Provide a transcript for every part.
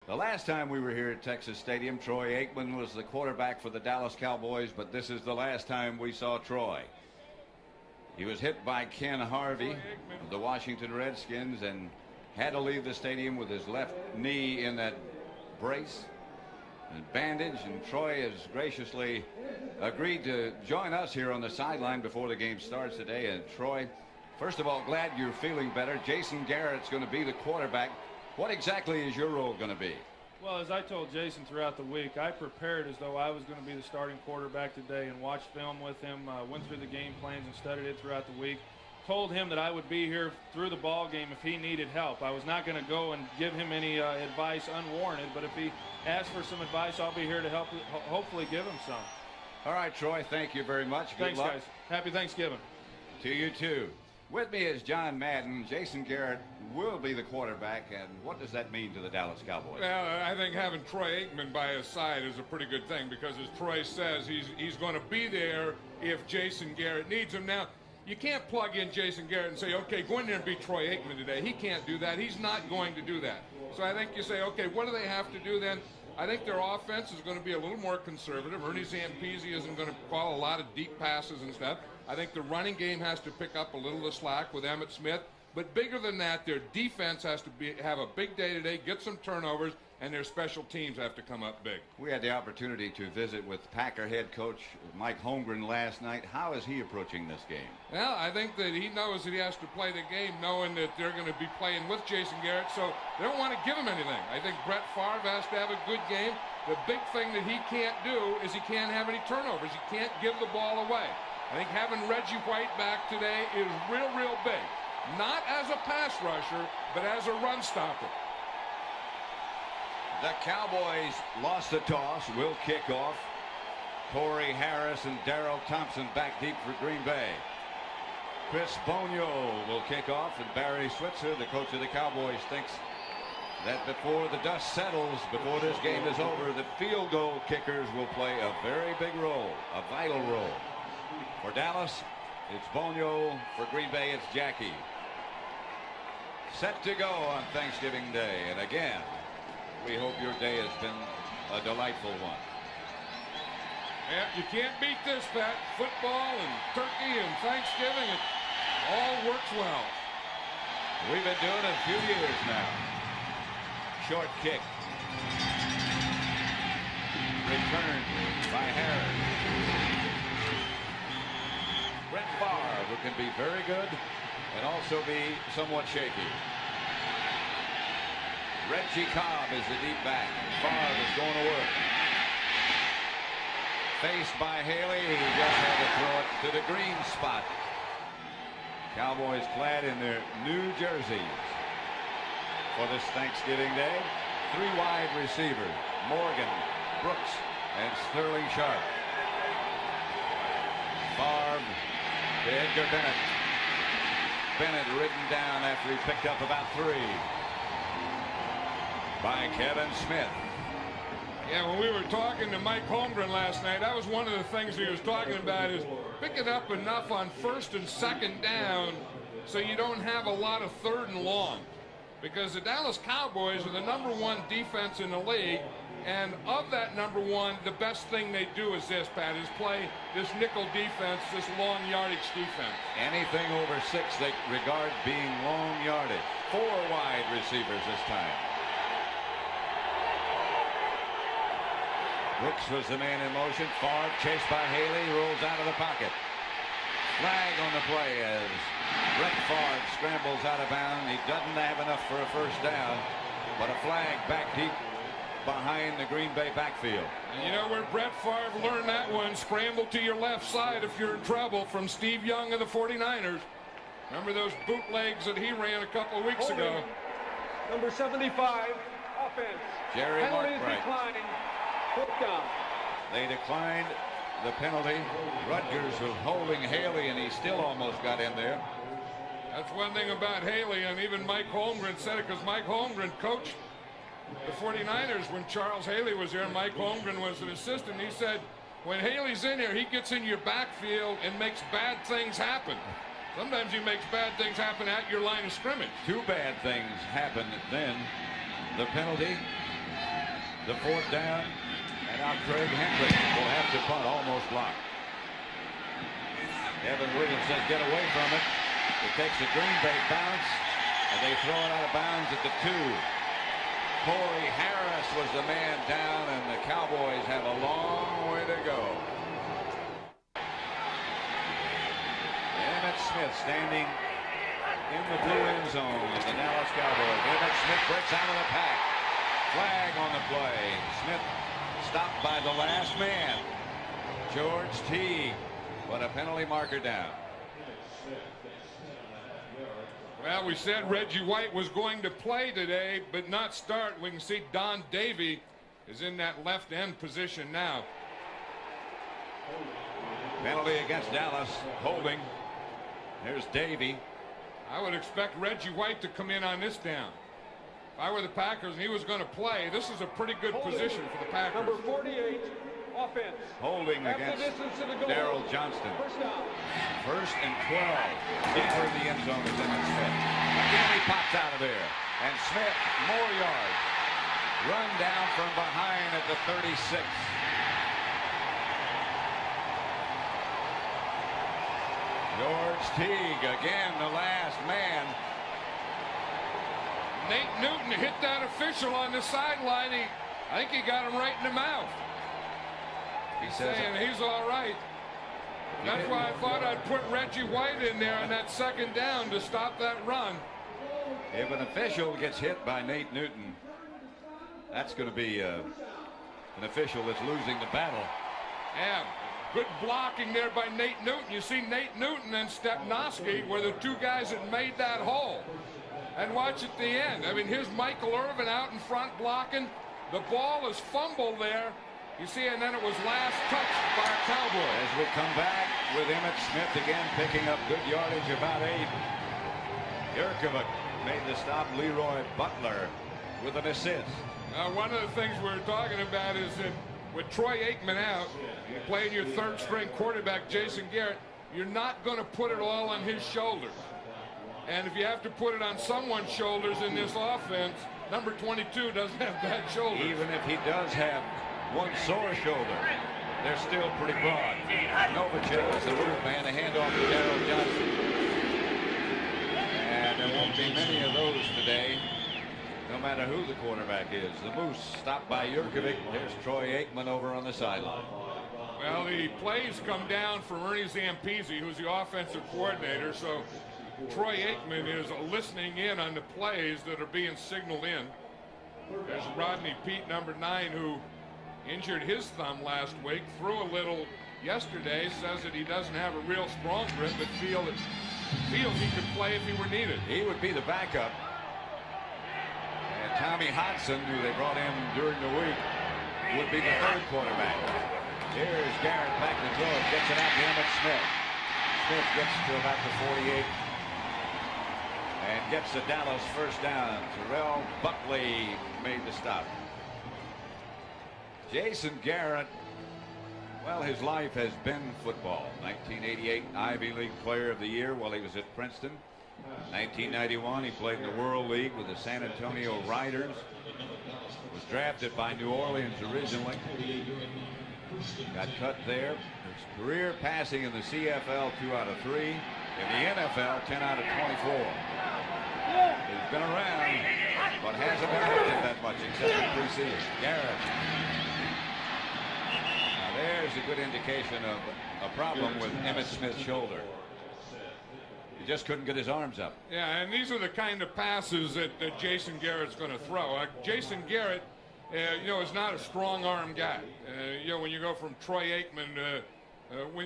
The last time we were here at Texas Stadium, Troy Aikman was the quarterback for the Dallas Cowboys, but this is the last time we saw Troy. He was hit by Ken Harvey of the Washington Redskins and had to leave the stadium with his left knee in that brace and bandage, and Troy has graciously agreed to join us here on the sideline before the game starts today. And Troy, first of all, glad you're feeling better. Jason Garrett's going to be the quarterback. What exactly is your role going to be? Well, as I told Jason throughout the week, I prepared as though I was going to be the starting quarterback today and watched film with him, went through the game plans and studied it throughout the week. Told him that I would be here through the ball game if he needed help. I was not going to go and give him any advice unwarranted, but if he asks for some advice, I'll be here to help, hopefully give him some. All right, Troy, thank you very much. Good Thanks, luck. guys. Happy Thanksgiving. To you, too. With me is John Madden. Jason Garrett will be the quarterback, and what does that mean to the Dallas Cowboys? Well, I think having Troy Aikman by his side is a pretty good thing because, as Troy says, he's going to be there if Jason Garrett needs him. Now, you can't plug in Jason Garrett and say, okay, go in there and beat Troy Aikman today. He can't do that. He's not going to do that. So I think you say, okay, what do they have to do then? I think their offense is going to be a little more conservative. Ernie Zampese isn't going to call a lot of deep passes and stuff. I think the running game has to pick up a little of the slack with Emmitt Smith. But bigger than that, their defense has to have a big day today, get some turnovers, and their special teams have to come up big. We had the opportunity to visit with Packer head coach Mike Holmgren last night. How is he approaching this game? Well, I think that he knows that he has to play the game knowing that they're going to be playing with Jason Garrett, so they don't want to give him anything. I think Brett Favre has to have a good game. The big thing that he can't do is he can't have any turnovers. He can't give the ball away. I think having Reggie White back today is real big. Not as a pass rusher, but as a run stopper. The Cowboys lost the toss, will kick off. Corey Harris and Darrell Thompson back deep for Green Bay. Chris Bonio will kick off, and Barry Switzer, the coach of the Cowboys, thinks that before the dust settles, before this game is over, the field goal kickers will play a very big role, a vital role. For Dallas, it's Bonio. For Green Bay, it's Jackie. Set to go on Thanksgiving Day. And again, we hope your day has been a delightful one. Yeah, you can't beat this, Pat. Football and turkey and Thanksgiving, it all works well. We've been doing it a few years now. Short kick. Returned by Harris. Brett Favre, who can be very good and also be somewhat shaky. Reggie Cobb is the deep back. Favre is going to work. Faced by Haley, who just had to throw it to the green spot. Cowboys clad in their new jerseys for this Thanksgiving Day. Three wide receivers, Morgan, Brooks, and Sterling Sharp. Favre to Edgar Bennett. Bennett ridden down after he picked up about 3 by Kevin Smith. Yeah, when we were talking to Mike Holmgren last night, that was one of the things he was talking about, is picking up enough on first and second down so you don't have a lot of third and long. Because the Dallas Cowboys are the #1 defense in the league, and of that #1, the best thing they do is this, Pat, is play this nickel defense, this long yardage defense. Anything over 6 they regard being long yardage. 4 wide receivers this time. Brooks was the man in motion. Favre chased by Haley, rolls out of the pocket. Flag on the play as Brett Favre scrambles out of bounds. He doesn't have enough for a first down, but a flag back deep behind the Green Bay backfield. And you know where Brett Favre learned that one? Scramble to your left side if you're in trouble, from Steve Young of the 49ers. Remember those bootlegs that he ran a couple of weeks ago? Number 75, offense. Jerry Penalties Markbright. declining. Foot down. They declined the penalty. Rutgers was holding Haley, and he still almost got in there. That's one thing about Haley, and even Mike Holmgren said it, because Mike Holmgren coached the 49ers when Charles Haley was there. Mike Holmgren was an assistant. He said, when Haley's in here, he gets in your backfield and makes bad things happen. Sometimes he makes bad things happen at your line of scrimmage. 2 bad things happened then. The penalty the 4th down. And now Craig Hendricks will have to punt, almost blocked. Evan Williams says get away from it. It takes a Green Bay bounce, and they throw it out of bounds at the 2. Corey Harris was the man down, and the Cowboys have a long way to go. Emmett Smith standing in the blue end zone of the Dallas Cowboys. Emmett Smith breaks out of the pack. Flag on the play. Smith stopped by the last man, George Teague, but a penalty marker down. Well, we said Reggie White was going to play today, but not start. We can see Don Davey is in that left end position now. Penalty against Dallas, holding. There's Davey. I would expect Reggie White to come in on this down. If I were the Packers and he was going to play, this is a pretty good position for the Packers. Number 48, offense. Holding against Darrell Johnston. First and 12. Deeper in the end zone is Emmett Smith. Again, he pops out of there. And Smith, more yards. Run down from behind at the 36. George Teague, again, the last man. Nate Newton hit that official on the sideline. I think he got him right in the mouth. He's saying he's all right. That's why I thought I'd put Reggie White in there on that 2nd down to stop that run. If an official gets hit by Nate Newton, that's going to be an official that's losing the battle. Yeah, good blocking there by Nate Newton. You see Nate Newton and Stepnoski were the 2 guys that made that hole. And watch at the end. I mean, here's Michael Irvin out in front blocking. The ball is fumbled there. You see, and then it was last touched by a Cowboy. As we come back with Emmett Smith again picking up good yardage, about 8. Yurkovich made the stop. Leroy Butler with an assist. One of the things we were talking about is that with Troy Aikman out, playing your 3rd string quarterback, Jason Garrett, you're not going to put it all on his shoulders. And if you have to put it on someone's shoulders in this offense, number 22 doesn't have bad shoulders. Even if he does have one sore shoulder, they're still pretty broad. Novacek is the move man, a handoff to Darrell Johnson. And there won't be many of those today, no matter who the quarterback is. The Moose stopped by Yurkovich. There's Troy Aikman over on the sideline. Well, the plays come down from Ernie Zampese, who's the offensive coordinator, so Troy Aikman is listening in on the plays that are being signaled in. There's Rodney Peete, number 9, who injured his thumb last week, threw a little yesterday, says that he doesn't have a real strong grip, but feels he could play if he were needed. He would be the backup. And Tommy Hodson, who they brought in during the week, would be the 3rd quarterback. Here's Garrett back to throw it, gets it out to Emmett Smith. Smith gets to about the 48. And gets the Dallas 1st down. Terrell Buckley made the stop. Jason Garrett, well, his life has been football. 1988 Ivy League Player of the Year while he was at Princeton. 1991 he played in the World League with the San Antonio Riders. Was drafted by New Orleans originally. Got cut there. His career passing in the CFL 2 out of 3. In the NFL 10 out of 24. He's been around, but hasn't been active that much except in preseason. Garrett. Now there's a good indication of a problem with Emmitt Smith's shoulder. He just couldn't get his arms up. Yeah, and these are the kind of passes that Jason Garrett's going to throw. Jason Garrett, is not a strong arm guy. When you go from Troy Aikman,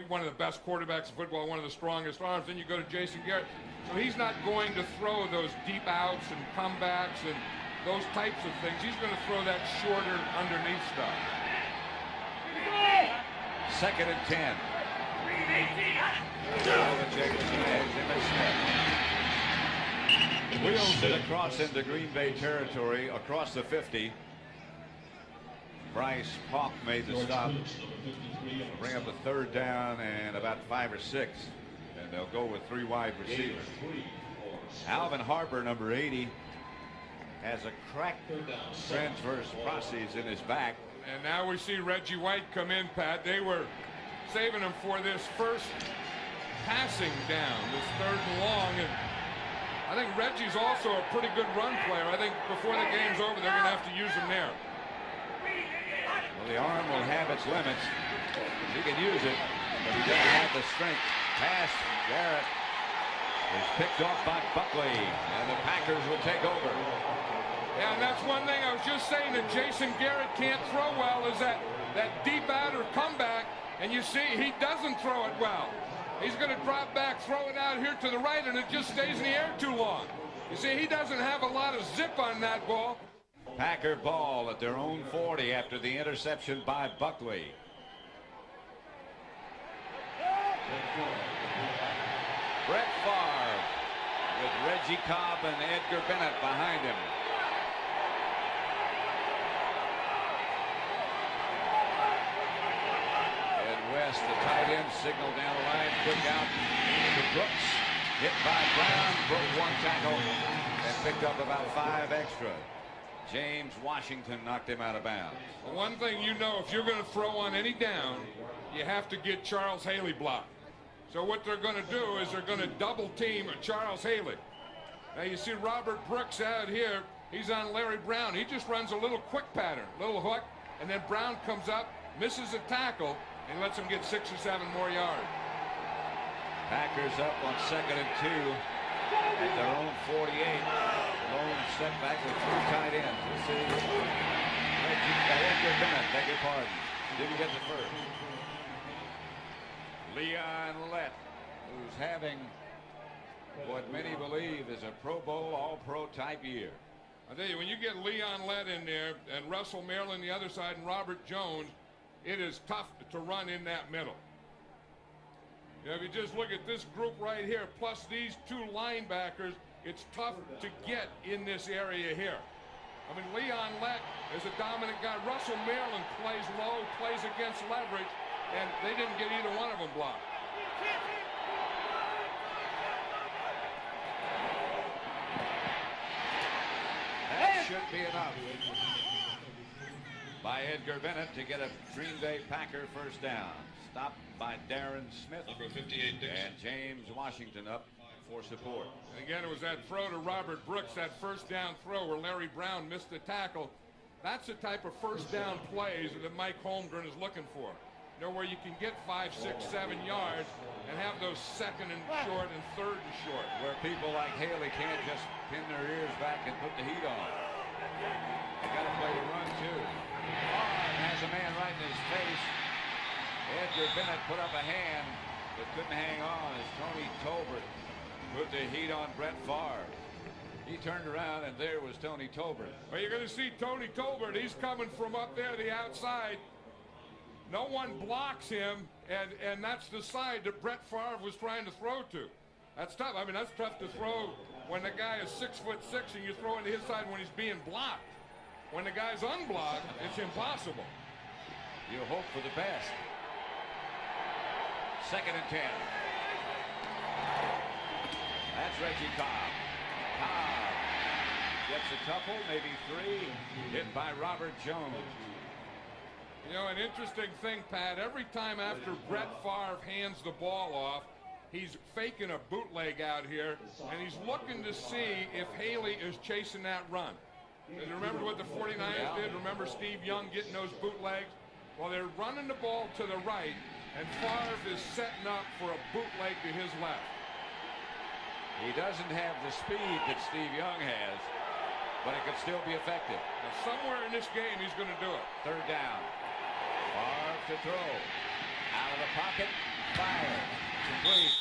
one of the best quarterbacks in football, one of the strongest arms, then you go to Jason Garrett. So he's not going to throw those deep outs and comebacks and those types of things. He's going to throw that shorter underneath stuff. 2nd and 10. Wheels it across into Green Bay territory, across the 50. Bryce Paup made the stop. Bring up a 3rd down and about 5 or 6. And they'll go with 3 wide receivers. Alvin Harper, number 80, has a cracked transverse process in his back. And now we see Reggie White come in, Pat. They were saving him for this first passing down, this 3rd and long. And I think Reggie's also a pretty good run player. I think before the game's over, they're going to have to use him there. Well, the arm will have its limits. He can use it, but he doesn't have the strength. Pass, Garrett is picked off by Buckley, and the Packers will take over. Yeah, and that's one thing I was just saying that Jason Garrett can't throw well is that deep out or comeback, and you see he doesn't throw it well. He's going to drop back, throw it out here to the right, and it just stays in the air too long. You see, he doesn't have a lot of zip on that ball. Packer ball at their own 40 after the interception by Buckley. Brett Favre with Reggie Cobb and Edgar Bennett behind him. West, the tight end, signal down the line, quick out to Brooks, hit by Brown, broke 1 tackle and picked up about 5 extra. James Washington knocked him out of bounds. Well, one thing you know, if you're going to throw on any down, you have to get Charles Haley blocked. So what they're going to do is they're going to double team Charles Haley. Now you see Robert Brooks out here, he's on Larry Brown. He just runs a little quick pattern, little hook, and then Brown comes up, misses a tackle, and lets him get 6 or 7 more yards. Packers up on 2nd and 2 at their own 48. Lone setback with 2 tight ends. This is Edgar Bennett, beg your pardon. Didn't get the first. Leon Lett, who's having what many believe is a Pro Bowl, All-Pro type year. I tell you, when you get Leon Lett in there and Russell Maryland the other side and Robert Jones, it is tough to run in that middle. You know, if you just look at this group right here, plus these 2 linebackers, it's tough to get in this area here. I mean, Leon Lett is a dominant guy. Russell Maryland plays low, plays against leverage, and they didn't get either one of them blocked. That should be enough by Edgar Bennett to get a Green Bay Packer first down. Stopped by Darren Smith. Number 58, and James Washington up for support. And again, it was that throw to Robert Brooks, that first down throw where Larry Brown missed the tackle. That's the type of first down plays that Mike Holmgren is looking for. You know, where you can get 5, 6, 7 yards and have those 2nd and short and 3rd and short. Where people like Haley can't just pin their ears back and put the heat on. They got to play the run too. Has a man right in his face. Edgar Bennett put up a hand but couldn't hang on as Tony Tolbert put the heat on Brett Favre. He turned around and there was Tony Tolbert. Well, you're going to see Tony Tolbert. He's coming from up there, the outside. No one blocks him, and that's the side that Brett Favre was trying to throw to. That's tough. I mean, that's tough to throw when the guy is 6'6" and you throw into his side when he's being blocked. When the guy's unblocked, it's impossible. You hope for the best. 2nd and 10. That's Reggie Cobb. Cobb gets a couple, maybe 3, hit by Robert Jones. You know, an interesting thing, Pat, every time after Brett Favre hands the ball off, he's faking a bootleg out here, and he's looking to see if Haley is chasing that run. And remember what the 49ers did? Remember Steve Young getting those bootlegs? Well, they're running the ball to the right, and Favre is setting up for a bootleg to his left. He doesn't have the speed that Steve Young has, but it could still be effective. Now, somewhere in this game, he's going to do it. 3rd down. Favre to throw. Out of the pocket. Fire. Complete.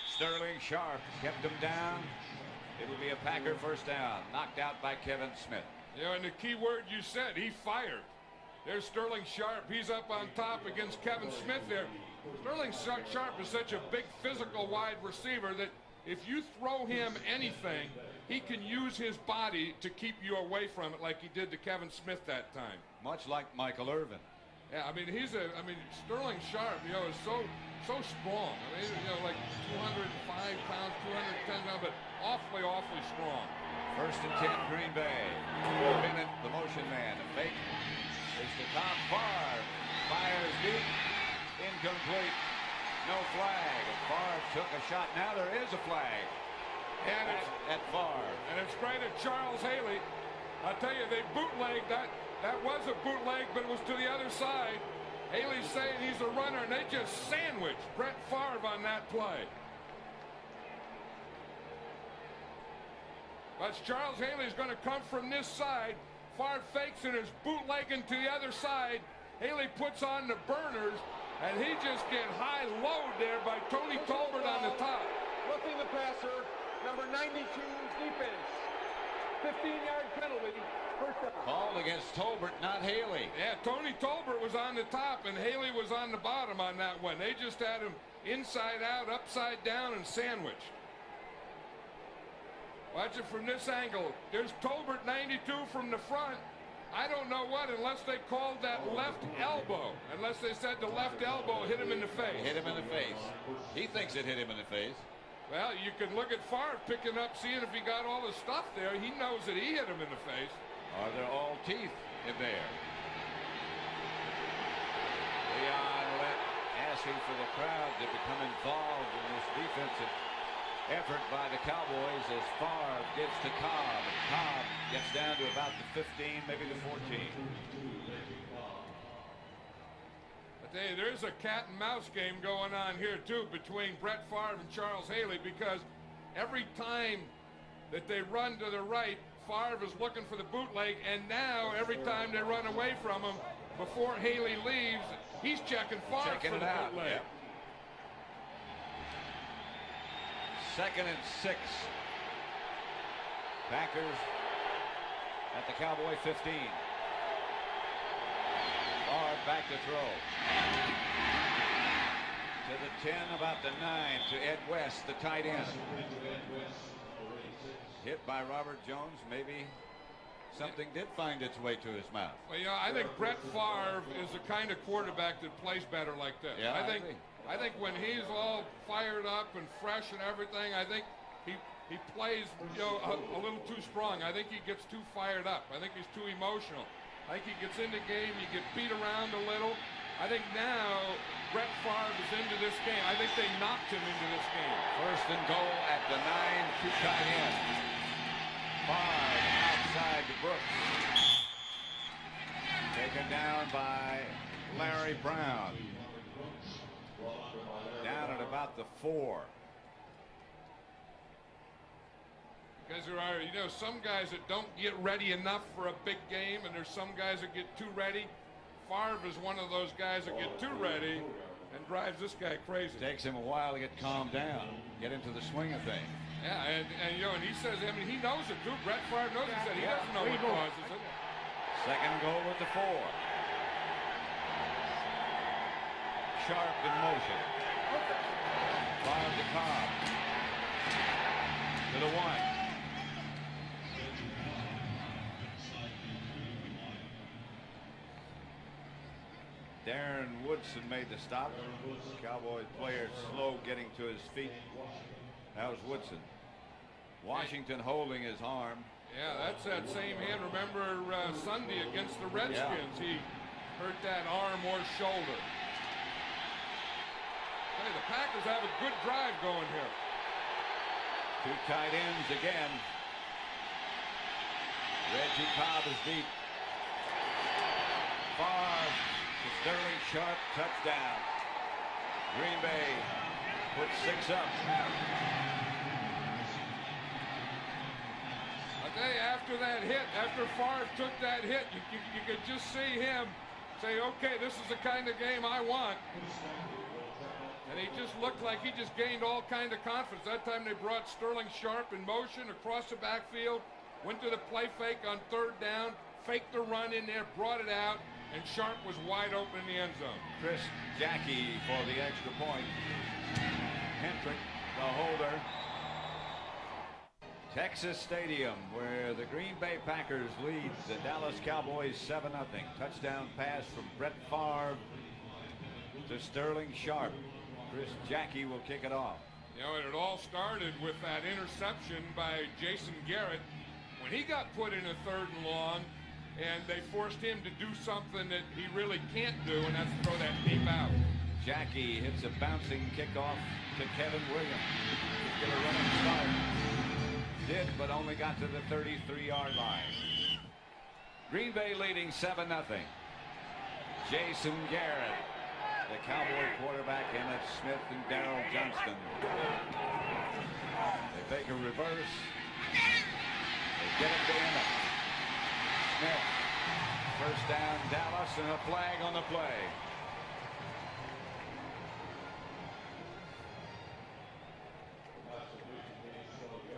Sterling Sharp kept him down. It'll be a Packer first down. Knocked out by Kevin Smith. You know, and the key word you said, he fired. There's Sterling Sharp. He's up on top against Kevin Smith there. Sterling Sharp is such a big physical wide receiver that if you throw him anything, he can use his body to keep you away from it like he did to Kevin Smith that time. Much like Michael Irvin. Yeah, I mean, Sterling Sharp, you know, is so strong. I mean, you know, like 205 pounds, 210 pounds, but awfully strong. First and 10, Green Bay. Bennett, the motion man. A fake. Is to Tom Favre. Fires deep. Incomplete. No flag. Favre took a shot. Now there is a flag. And at Favre. And it's right at Charles Haley. I'll tell you, they bootlegged that. That was a bootleg, but it was to the other side. Haley's saying he's a runner, and they just sandwiched Brett Favre on that play. But Charles Haley's going to come from this side. Favre fakes and is bootlegging to the other side. Haley puts on the burners, and he just get high-low there by Tony Tolbert on the top. Roughing the passer, number 92, defense. 15-yard penalty, first down. Called against Tolbert, not Haley. Yeah, Tony Tolbert was on the top, and Haley was on the bottom on that one. They just had him inside out, upside down, and sandwiched. Watch it from this angle. There's Tolbert 92 from the front. I don't know what, unless they called that left elbow. Unless they said the left elbow hit him in the face. Hit him in the face. He thinks it hit him in the face. Well, you can look at Favre picking up, seeing if he got all the stuff there. He knows that he hit him in the face. Are there all teeth in there? Leon Lett asking for the crowd to become involved in this defensive effort by the Cowboys as Favre gets to Cobb. And Cobb gets down to about the 15, maybe the 14. Hey, there's a cat and mouse game going on here too between Brett Favre and Charles Haley, because every time that they run to the right, Favre is looking for the bootleg, and now every time they run away from him before Haley leaves, he's checking Favre for the bootleg. Yep. 2nd and 6. Packers at the Cowboy 15. Favre back to throw. To the 10, about the 9, to Ed West, the tight end. Hit by Robert Jones. Maybe something did find its way to his mouth. Well, you know, I think Brett Favre is the kind of quarterback that plays better like this. Yeah, I think when he's all fired up and fresh and everything, I think he plays, you know, a little too strong. I think he gets too fired up. I think he's too emotional. I think he gets in the game, you get beat around a little. I think now Brett Favre is into this game. I think they knocked him into this game. First and goal at the 9, to tight end. Favre outside to Brooks. Taken down by Larry Brown. Down at about the 4. Because there are, you know, some guys that don't get ready enough for a big game, and there's some guys that get too ready. Favre is one of those guys that get too ready and drives this guy crazy. Takes him a while to get calmed down, get into the swing of things. Yeah, and you know, and he says, I mean, he knows it too. Brett Favre knows it. He doesn't know what causes it. Second goal with the 4. Sharp in motion. Favre to Cobb. To the 1. Darren Woodson made the stop. Cowboys player slow getting to his feet. That was Woodson. Washington holding his arm. Yeah, that's that same hand. Remember Sunday against the Redskins, he hurt that arm or shoulder. Hey, the Packers have a good drive going here. 2 tight ends again. Reggie Cobb is deep. Favre to Sterling Sharp, touchdown. Green Bay puts 6 up. I tell you, after that hit, after Favre took that hit, you could just see him say, okay, this is the kind of game I want. And he just looked like he just gained all kind of confidence. That time they brought Sterling Sharp in motion across the backfield, went to the play fake on 3rd down, faked the run in there, brought it out, and Sharp was wide open in the end zone. Chris Jackie for the extra point. Hendrick, the holder. Texas Stadium, where the Green Bay Packers lead the Dallas Cowboys 7-0. Touchdown pass from Brett Favre to Sterling Sharp. Chris Jackie will kick it off. You know, it all started with that interception by Jason Garrett. When he got put in a 3rd and long, and they forced him to do something that he really can't do, and that's throw that deep out. Jackie hits a bouncing kickoff to Kevin Williams. He's going to run and start. Did, but only got to the 33-yard line. Green Bay leading 7-0. Jason Garrett, the Cowboy quarterback, Emmett Smith and Darrell Johnston. They take a reverse. They get it to Emmett. Smith. First down, Dallas, and a flag on the play.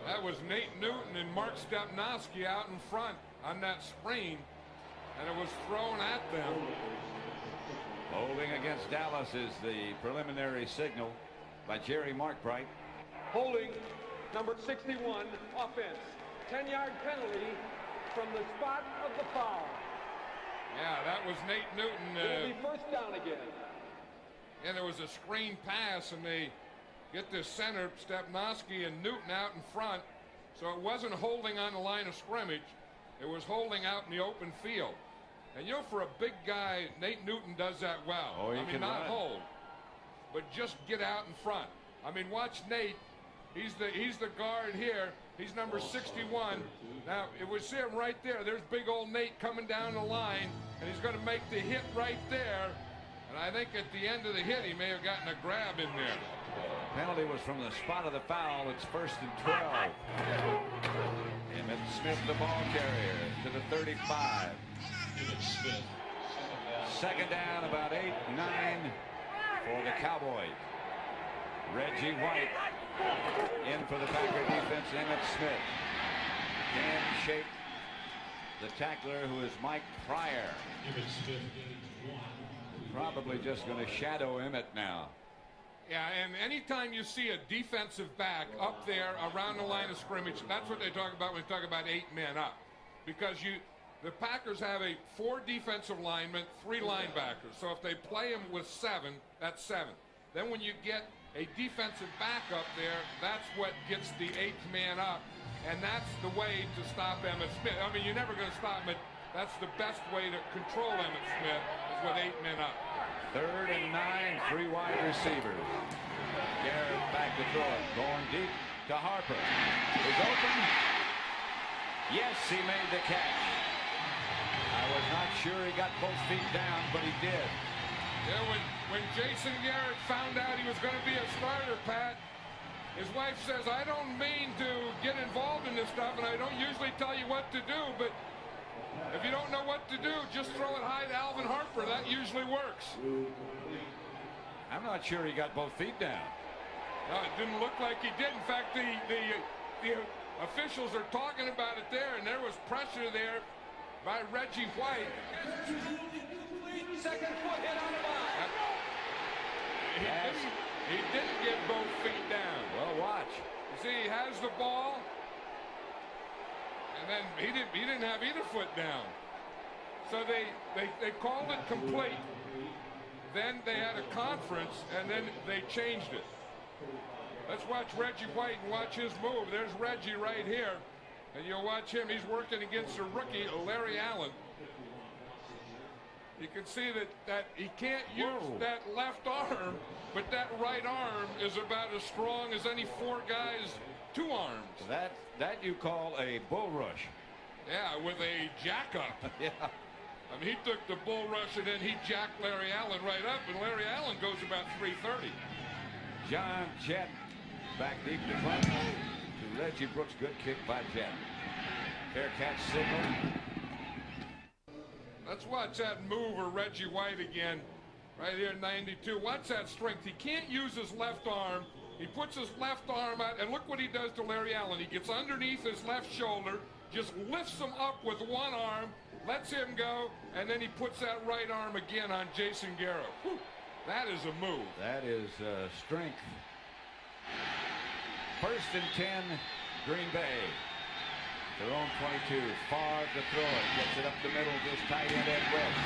That was Nate Newton and Mark Stepnoski out in front on that screen, and it was thrown at them. Holding against Dallas is the preliminary signal by Jerry Markbright. Holding, number 61, offense. 10-yard penalty from the spot of the foul. Yeah, that was Nate Newton. It'll be first down again. And there was a screen pass, and they get this center, Stepnoski and Newton out in front. So it wasn't holding on the line of scrimmage. It was holding out in the open field. And you know, for a big guy, Nate Newton does that well. Oh, he can not run. hold, but just get out in front. I mean, watch Nate. He's the guard here. He's number 61. Now, it was him right there. There's big old Nate coming down the line, and he's going to make the hit right there. And I think at the end of the hit, he may have gotten a grab in there. Penalty was from the spot of the foul. It's 1st and 12. Emmett Smith, the ball carrier, to the 35. Second down, about 8-9 for the Cowboys. Reggie White in for the Packer defense. Emmett Smith can shake the tackler, who is Mike Pryor. Probably just going to shadow Emmett now. Yeah, and anytime you see a defensive back up there around the line of scrimmage, that's what they talk about when they talk about 8 men up. Because the Packers have 4 defensive linemen, 3 linebackers. So if they play them with 7, that's 7. Then when you get a defensive back up there, that's what gets the 8th man up. And that's the way to stop Emmitt Smith. I mean, you're never going to stop him, but that's the best way to control Emmitt Smith is with 8 men up. 3rd and 9, 3 wide receivers. Garrett back to throw it, going deep to Harper. Is open. Yes, he made the catch. I was not sure he got both feet down, but he did. Yeah, when Jason Garrett found out he was going to be a starter, Pat, his wife says, I don't mean to get involved in this stuff, and I don't usually tell you what to do, but if you don't know what to do, just throw it high to Alvin Harper. That usually works. I'm not sure he got both feet down. No, it didn't look like he did. In fact, the officials are talking about it there, and there was pressure there by Reggie White. Second foot hit on the box. He didn't get both feet down. Well, watch. You see, he has the ball, and then he didn't have either foot down. So they called it complete. Then they had a conference, and then they changed it. Let's watch Reggie White and watch his move. There's Reggie right here, and you'll watch him. He's working against a rookie, Larry Allen. You can see that he can't use that left arm, but that right arm is about as strong as any 4 guys' 2 arms. That you call a bull rush. Yeah, with a jack up. Yeah. I mean, he took the bull rush and then he jacked Larry Allen right up, and Larry Allen goes about 330. John Jett back deep to Clinton to Reggie Brooks. Good kick by Jett. Fair catch signal. Let's watch that move of Reggie White again. Right here, 92. Watch that strength. He can't use his left arm. He puts his left arm out, and look what he does to Larry Allen. He gets underneath his left shoulder, just lifts him up with one arm, lets him go, and then he puts that right arm again on Jason Garrett. Whew, that is a move. That is strength. 1st and 10, Green Bay. Their own 22. Favre to throw it. Gets it up the middle to his tight end, Ed West.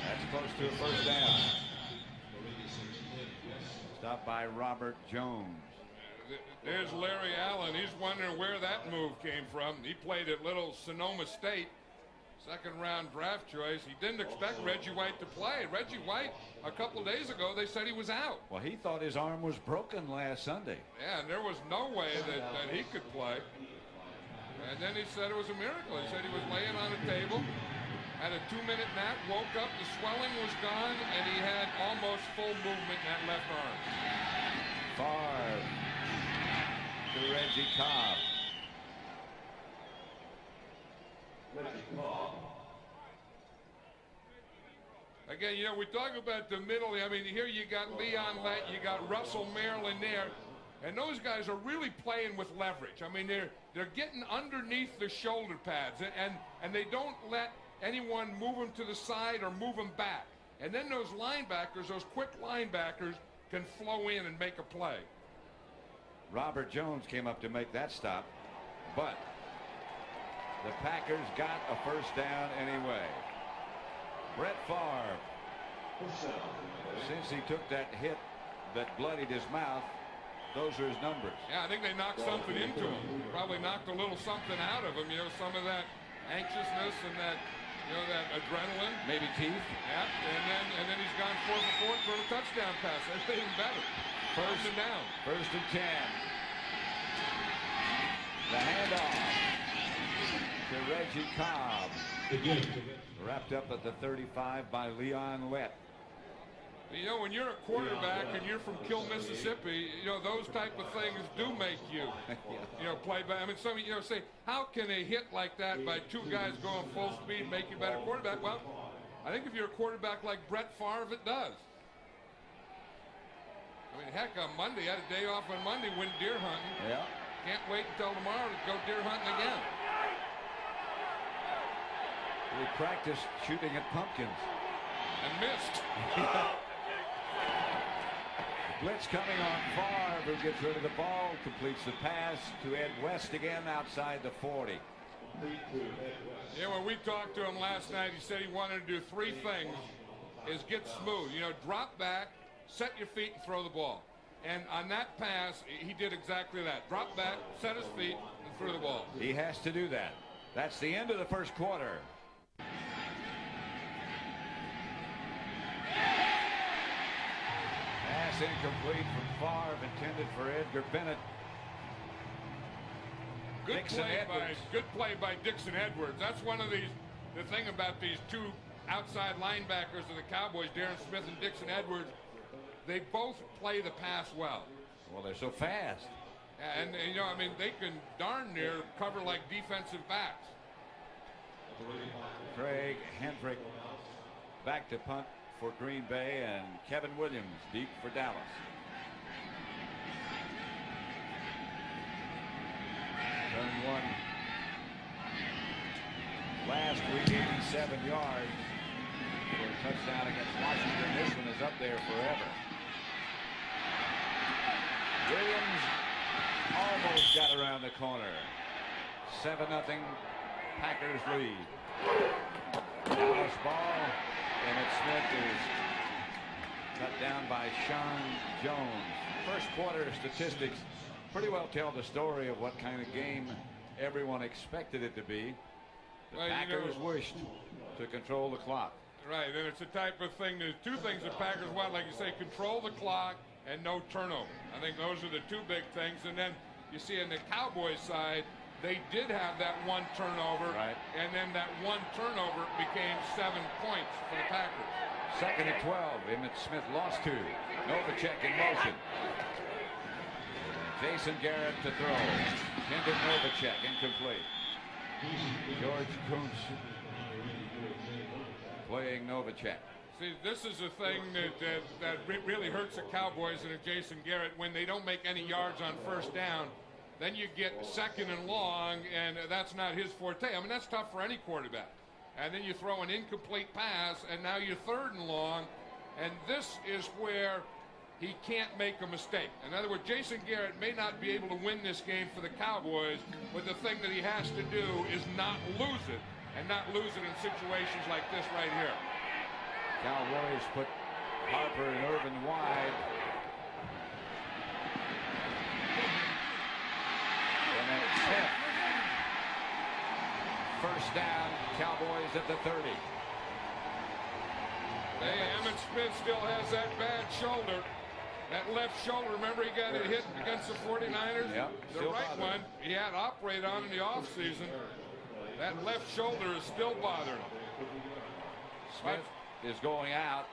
That's close to a first down. Stopped by Robert Jones. There's Larry Allen. He's wondering where that move came from. He played at Little Sonoma State. Second-round draft choice. He didn't expect Reggie White to play. Reggie White, a couple days ago, they said he was out. Well, he thought his arm was broken last Sunday. Yeah, and there was no way that he could play. And then he said it was a miracle. He said he was laying on a table, had a 2-minute nap, woke up, the swelling was gone, and he had almost full movement in that left arm. Favre to Reggie Cobb. Again, you know, we talk about the middle. I mean, here you got Leon Lett, you got Russell Maryland there, and those guys are really playing with leverage. I mean, they're getting underneath the shoulder pads, and they don't let anyone move them to the side or move them back. And then those linebackers, those quick linebackers, can flow in and make a play. Robert Jones came up to make that stop, but the Packers got a first down anyway. Brett Favre, since he took that hit that bloodied his mouth, those are his numbers. Yeah, I think they knocked something into him. Probably knocked a little something out of him. You know, some of that anxiousness and that, you know, that adrenaline. Maybe teeth. Yeah, and then he's gone 4 for 4 for a touchdown pass. That's even better. First and down. First and 10. The handoff to Reggie Cobb. Wrapped up at the 35 by Leon Lett. You know, when you're a quarterback and you're from Kill, Mississippi, you know, those type of things do make you, you know, play back. I mean, some, you know, say, how can a hit like that by 2 guys going full speed make you a better quarterback? Well, I think if you're a quarterback like Brett Favre, it does. I mean, heck, on Monday, I had a day off on Monday, went deer hunting. Yeah. Can't wait until tomorrow to go deer hunting again. We practiced shooting at pumpkins. And missed. Blitz coming on Favre, who gets rid of the ball, completes the pass to Ed West again outside the 40. Yeah, when we talked to him last night, he said he wanted to do 3 things. Is get smooth. You know, drop back, set your feet, and throw the ball. And on that pass, he did exactly that. Drop back, set his feet, and threw the ball. He has to do that. That's the end of the first quarter. Pass incomplete from Favre, intended for Edgar Bennett. Good play by Dixon Edwards. That's one of these, the thing about these 2 outside linebackers of the Cowboys, Darren Smith and Dixon Edwards, they both play the pass well. Well, they're so fast. And you know, I mean, they can darn near cover like defensive backs. Craig Hendrick back to punt for Green Bay, and Kevin Williams deep for Dallas. Turn 1. Last week, 87 yards for a touchdown against Washington. This one is up there forever. Williams almost got around the corner. 7-0 Packers lead. Dallas ball. Emmett Smith is cut down by Sean Jones. First quarter statistics pretty well tell the story of what kind of game everyone expected it to be. The Packers wished to control the clock. Right, and it's the type of thing, there's 2 things the Packers want, like you say, control the clock and no turnover. I think those are the 2 big things. And then you see on the Cowboys side, they did have that 1 turnover, right, and then that 1 turnover became 7 points for the Packers. Second and 12. Emmett Smith lost 2. Novacek in motion. Jason Garrett to throw. Kendrick Novacek incomplete. George Kuntz playing Novacek. See, this is a thing that really hurts the Cowboys and Jason Garrett when they don't make any yards on first down. Then you get 2nd and long, and that's not his forte. I mean, that's tough for any quarterback. And then you throw an incomplete pass, and now you're 3rd and long, and this is where he can't make a mistake. In other words, Jason Garrett may not be able to win this game for the Cowboys, but the thing that he has to do is not lose it, and not lose it in situations like this right here. Cowboys put Harper and Irvin wide. Smith. First down, Cowboys at the 30. Hey, Emmett Smith still has that bad shoulder. That left shoulder, remember he got a hit against the 49ers? Yep, the right one, he had to operate on in the offseason. That left shoulder is still bothering him. Smith is going out.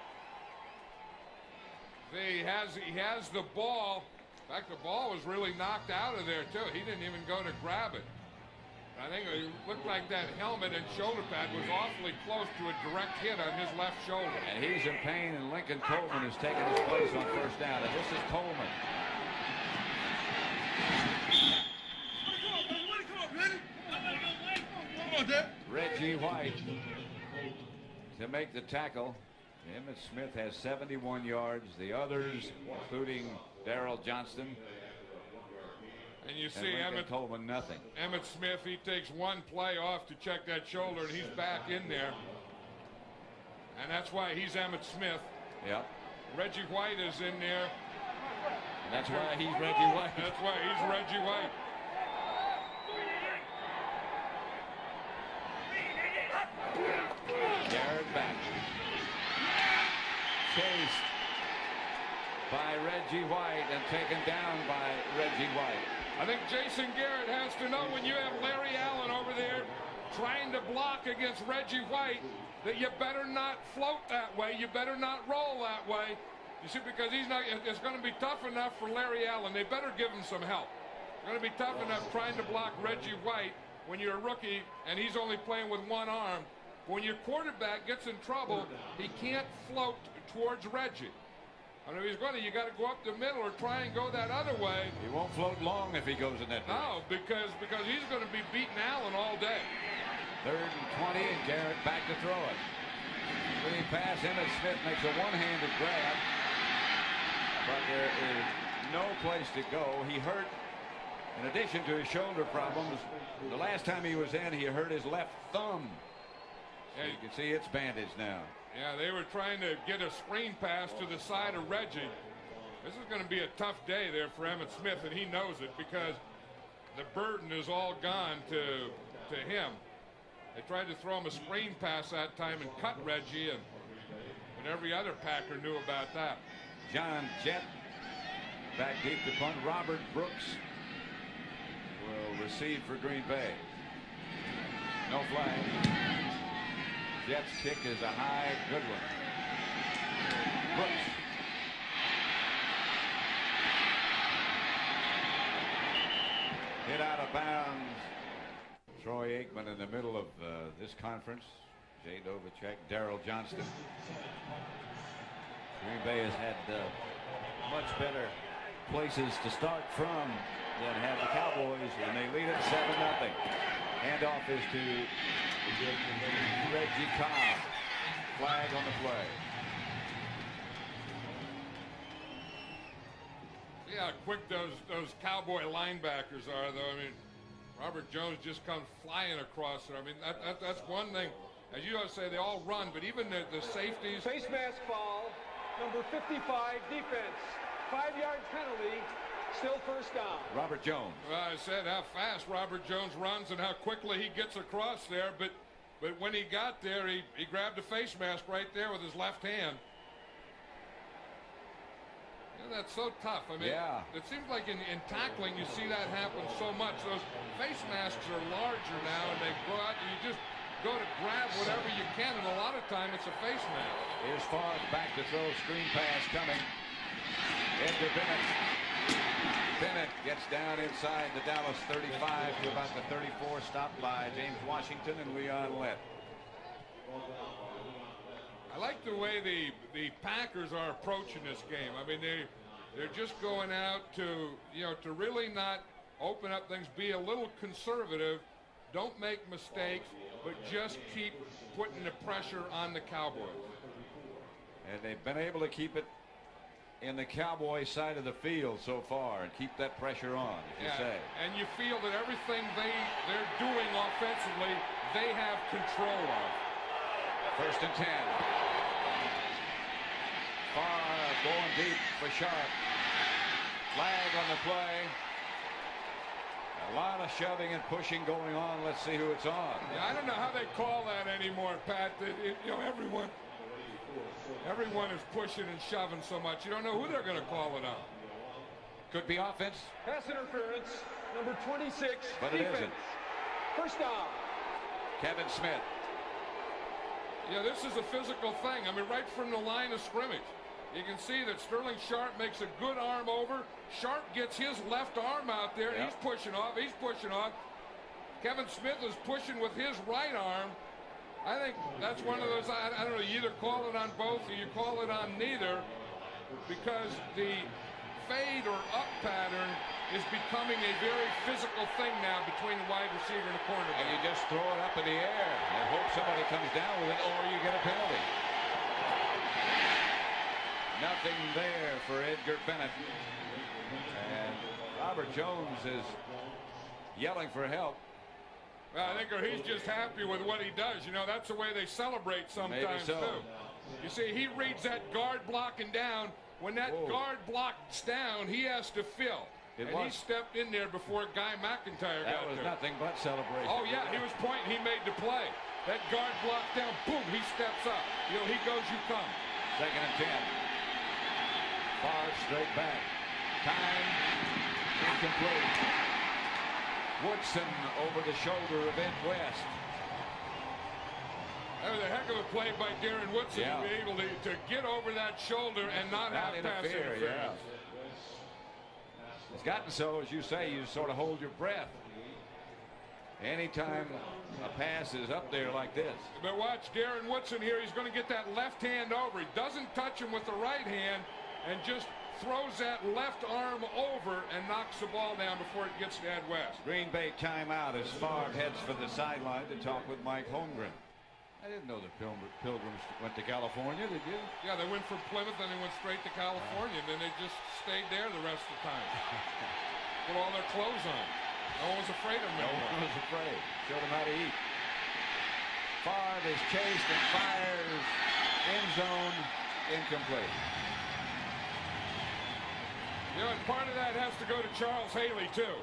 See, he has the ball. In fact, the ball was really knocked out of there, too. He didn't even go to grab it. I think it looked like that helmet and shoulder pad was awfully close to a direct hit on his left shoulder. And he's in pain, and Lincoln Coleman has taken his place on first down. And this is Coleman. Reggie White to make the tackle. Emmett Smith has 71 yards. The others, including Darrell Johnston, and you and see Lincoln Coleman, nothing. Emmett Smith, he takes one play off to check that shoulder, and he's back in there. And that's why he's Emmett Smith. Yep. Reggie White is in there. And that's why he's Reggie White. That's why he's Reggie White. Garrett back. Chased by Reggie White and taken down by Reggie White. I think Jason Garrett has to know when you have Larry Allen over there trying to block against Reggie White that you better not float that way. You better not roll that way. You see, because it's going to be tough enough for Larry Allen. They better give him some help. It's going to be tough enough trying to block Reggie White when you're a rookie and he's only playing with one arm. When your quarterback gets in trouble, he can't float towards Reggie. I mean, if he's going to, you got to go up the middle or try and go that other way. He won't float long if he goes in that direction. No, because he's going to be beating Allen all day. 3rd and 20, and Garrett back to throw it. Leading pass, Emmett Smith makes a one-handed grab, but there is no place to go. He hurt, in addition to his shoulder problems, the last time he was in, he hurt his left thumb. So you can see it's bandaged now. Yeah, they were trying to get a screen pass to the side of Reggie. This is going to be a tough day there for Emmett Smith, and he knows it because the burden is all gone to him. They tried to throw him a screen pass that time and cut Reggie, and every other Packer knew about that. John Jett back deep to punt. Robert Brooks will receive for Green Bay. No flag. Jett's kick is a high, good one. Brooks. Hit out of bounds. Troy Aikman in the middle of this conference. Jay Novacek, Darrell Johnston. Green Bay has had much better places to start from than have the Cowboys, and they lead it 7-0. Handoff is to Reggie Cobb. Flag on the play. See how quick those Cowboy linebackers are, though. I mean, Robert Jones just comes flying across there. I mean, that's one thing. As you always say, they all run, but even the safeties. Face mask foul, number 55, defense. 5-yard penalty, still first down. Robert Jones. Well, I said how fast Robert Jones runs and how quickly he gets across there, but when he got there, he grabbed a face mask right there with his left hand. That's so tough. I mean, yeah. It seems like in tackling you see that happen so much. Those face masks are larger now, and they go out and you just go to grab whatever you can, and a lot of time it's a face mask. Here's Favre back to throw. Screen pass coming. Edgar Bennett. Bennett gets down inside the Dallas 35 to about the 34, stopped by James Washington and Leon Lett. I like the way the Packers are approaching this game. I mean, they're just going out to really not open up things, be a little conservative, don't make mistakes, but just keep putting the pressure on the Cowboys. And they've been able to keep it in the Cowboy side of the field so far and keep that pressure on, as you say. And you feel that everything they're doing offensively, they have control of. 1st and 10. Favre going deep for Sharp. Flag on the play. A lot of shoving and pushing going on. Let's see who it's on. Yeah, I don't know how they call that anymore, Pat. You know, everyone is pushing and shoving so much. You don't know who they're going to call it on. Could be offense. Pass interference, number 26, but it defense. isn't. First down. Kevin Smith. Yeah, this is a physical thing. I mean, right from the line of scrimmage. You can see that Sterling Sharp makes a good arm over. Sharp gets his left arm out there. Yep. He's pushing off. He's pushing off. Kevin Smith is pushing with his right arm. I think that's one of those, I don't know, you either call it on both or you call it on neither, because the fade or up pattern is becoming a very physical thing now between the wide receiver and the cornerback. And you just throw it up in the air and hope somebody comes down with it, or you get a penalty. Nothing there for Edgar Bennett. And Robert Jones is yelling for help. Well, I think he's just happy with what he does. You know, that's the way they celebrate sometimes, so. too. You see, he reads that guard blocking down. When that guard blocks down, he has to fill. He stepped in there before Guy McIntyre got there. That was nothing but celebration. Oh, yeah, he was pointing. He made the play. That guard blocked down. Boom, he steps up. You know, he goes, you come. 2nd and 10. Far straight back. Time incomplete. Woodson over the shoulder of Ed West. That was a heck of a play by Darren Woodson to be able to get over that shoulder and not have pass interference. Yeah. It's gotten so, as you say, you sort of hold your breath. Anytime a pass is up there like this. But watch Darren Woodson here. He's going to get that left hand over. He doesn't touch him with the right hand and just throws that left arm over and knocks the ball down before it gets to Ed West. Green Bay timeout as Favre heads for the sideline to talk with Mike Holmgren. I didn't know the Pilgrims went to California, did you? Yeah, they went from Plymouth and they went straight to California, and then they just stayed there the rest of the time. Put all their clothes on. No one was afraid of them. No one was afraid. Showed them how to eat. Favre is chased and fires. End zone incomplete. You know, and part of that has to go to Charles Haley, too.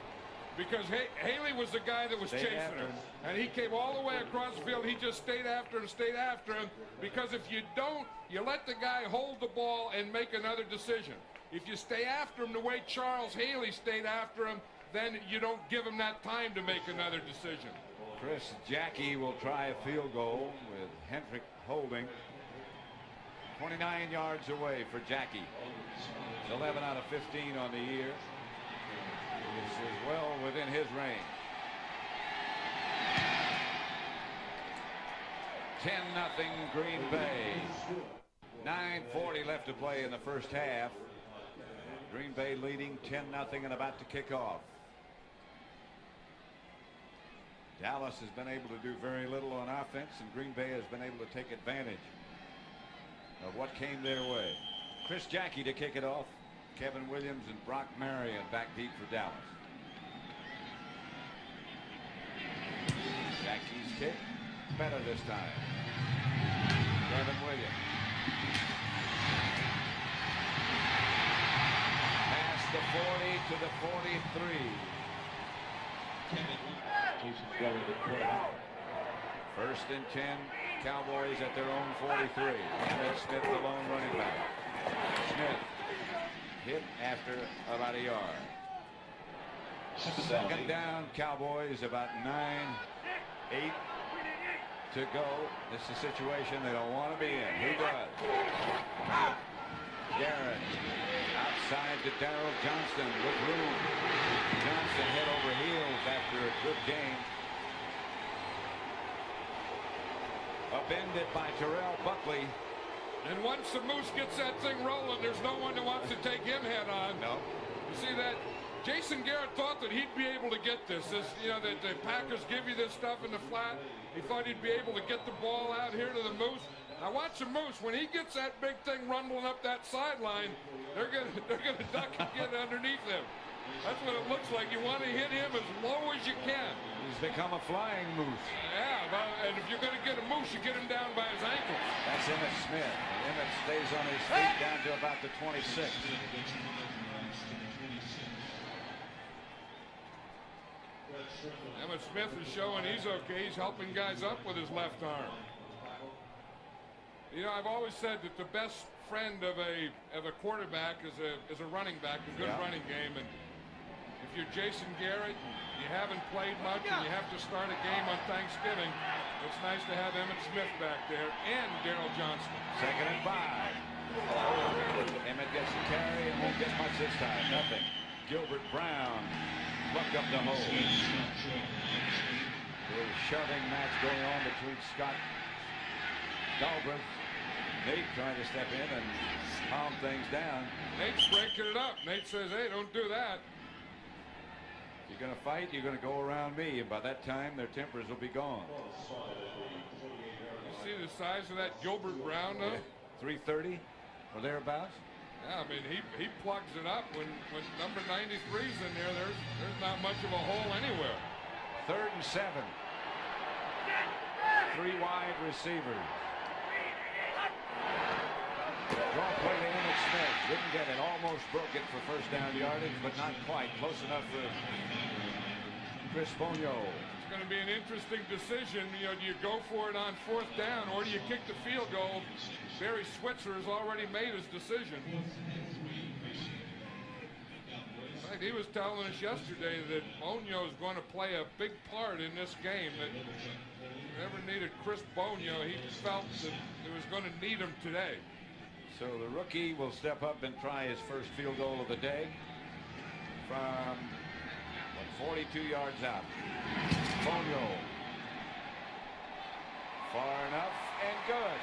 Because Haley was the guy that was chasing him. And he came all the way across the field. He just stayed after him. Because if you don't, you let the guy hold the ball and make another decision. If you stay after him the way Charles Haley stayed after him, then you don't give him that time to make another decision. Chris Jackie will try a field goal with Hendrick holding. 29 yards away for Jackie. 11 out of 15 on the year. This is well within his range. 10-0 Green Bay. 9:40 left to play in the first half. Green Bay leading 10-0 and about to kick off. Dallas has been able to do very little on offense, and Green Bay has been able to take advantage of what came their way. Chris Jackie to kick it off. Kevin Williams and Brock Marion back deep for Dallas. Jackie's kick better this time. Kevin Williams. Past the 40 to the 43. First and 10. Cowboys at their own 43. Emmett Smith, the lone running back. Smith hit after about a yard. 2nd down, Cowboys, about 9-8 to go. This is a situation they don't want to be in. Who does? Garrett outside to Darrell Johnston with room. Johnson head over heels after a good game. Upended by Terrell Buckley. And once the Moose gets that thing rolling, there's no one that wants to take him head on. No. You see that? Jason Garrett thought that he'd be able to get this. You know, that the Packers give you this stuff in the flat. He thought he'd be able to get the ball out here to the Moose. Now watch the Moose. When he gets that big thing rumbling up that sideline, they're gonna duck and get underneath him. That's what it looks like. You want to hit him as low as you can. He's become a flying moose. Yeah, and if you're going to get a moose, you get him down by his ankles. That's Emmett Smith. Emmett stays on his feet down to about the 26. Emmett Smith is showing he's okay. He's helping guys up with his left arm. You know, I've always said that the best friend of a quarterback is a running back, a good running game. And if you're Jason Garrett, you haven't played much, and you have to start a game on Thanksgiving, it's nice to have Emmett Smith back there and Darrell Johnston. 2nd and 5. Emmett gets the carry and won't get much this time. Nothing. Gilbert Brown plucked up the hole. There's shoving match going on between Scott Galbraith. Nate trying to step in and calm things down. Nate's breaking it up. Nate says, hey, don't do that. You're going to fight, you're going to go around me, and by that time their tempers will be gone. You see the size of that Gilbert Brown, though? 330 or thereabouts. Yeah, I mean, he plugs it up. When number 93's in there, there's not much of a hole anywhere. 3rd and 7. 3 wide receivers. Draw play to Emmett Smith. Didn't get it. Almost broke it for first down yardage, but not quite. Close enough for Chris Bonio. It's going to be an interesting decision. You know, do you go for it on 4th down, or do you kick the field goal? Barry Switzer has already made his decision. In fact, he was telling us yesterday that Bonio is going to play a big part in this game. That whoever needed Chris Bonio, he felt that it was going to need him today. So the rookie will step up and try his first field goal of the day from 42 yards out. Bonio. Far enough and good.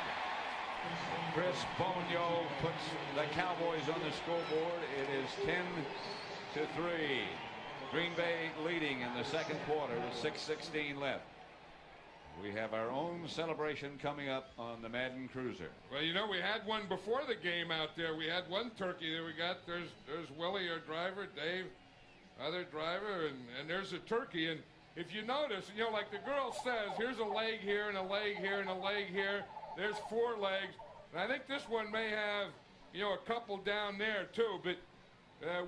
Chris Bonio puts the Cowboys on the scoreboard. It is 10-3. Green Bay leading in the 2nd quarter with 6:16 left. We have our own celebration coming up on the Madden Cruiser. Well, you know, we had one before the game out there. We had one turkey there. We got, there's Willie, our driver, Dave, other driver, and there's a turkey. And if you notice, you know, like the girl says, here's a leg here and a leg here and a leg here. There's 4 legs. And I think this one may have, you know, a couple down there too. But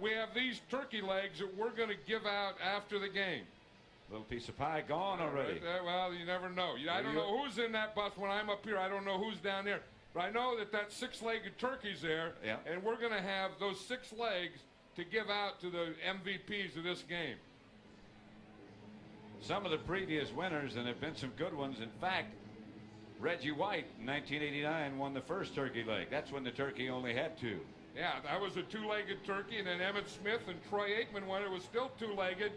we have these turkey legs that we're going to give out after the game. Little piece of pie gone already. Right, well, you never know. I don't know who's in that bus when I'm up here. I don't know who's down there. But I know that 6-legged turkey's there. Yeah. And we're going to have those 6 legs to give out to the MVPs of this game. Some of the previous winners, and there have been some good ones. In fact, Reggie White in 1989 won the first turkey leg. That's when the turkey only had 2. Yeah, that was a 2-legged turkey. And then Emmett Smith and Troy Aikman won it. It was still 2-legged.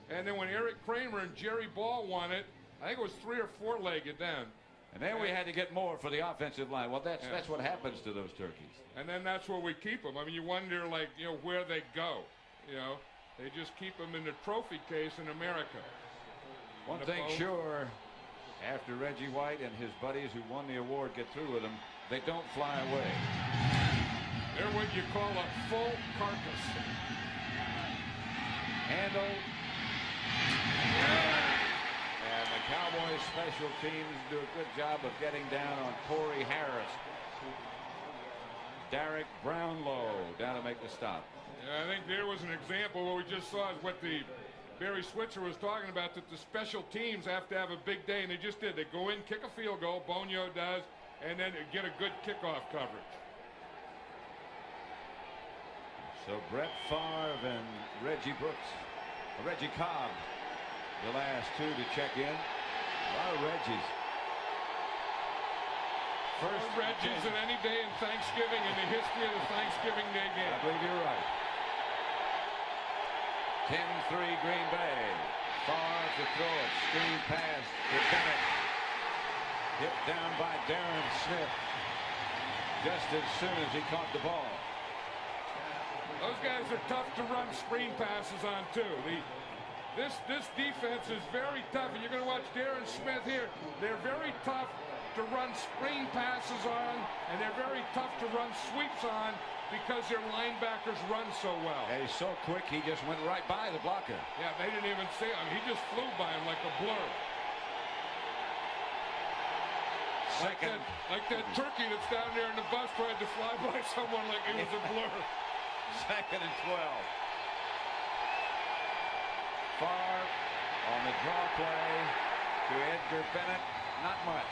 And then when Eric Kramer and Jerry Ball won it, I think it was 3 or 4-legged then. And then we had to get more for the offensive line. Well, that's what happens to those turkeys. And then that's where we keep them. I mean, you wonder, like, you know, where they go. You know, they just keep them in the trophy case in America. One thing sure, after Reggie White and his buddies who won the award get through with them, they don't fly away. They're what you call a full carcass. Handle. And the Cowboys special teams do a good job of getting down on Corey Harris. Derek Brownlow down to make the stop. Yeah, I think there was an example what we just saw is what the Barry Switzer was talking about, that the special teams have to have a big day, and they just did. They go in, kick a field goal, Bonio does, and then get a good kickoff coverage. So Brett Favre and Reggie Cobb, the last 2 to check in. A lot of Reggies. First Reggies in any day in Thanksgiving in the history of the Thanksgiving Day game. I believe you're right. 10-3 Green Bay. Favre to throw it. Screen pass to Bennett. Hit down by Darren Smith just as soon as he caught the ball. Those guys are tough to run screen passes on too. This defense is very tough, and you're going to watch Darren Smith here. They're very tough to run screen passes on, and they're very tough to run sweeps on because their linebackers run so well. And he's so quick, he just went right by the blocker. Yeah, they didn't even see him. He just flew by him like a blur. Second. Like that turkey that's down there in the bus tried to fly by someone like it was a blur. 2nd and 12. Favre On the draw play to Edgar Bennett, not much.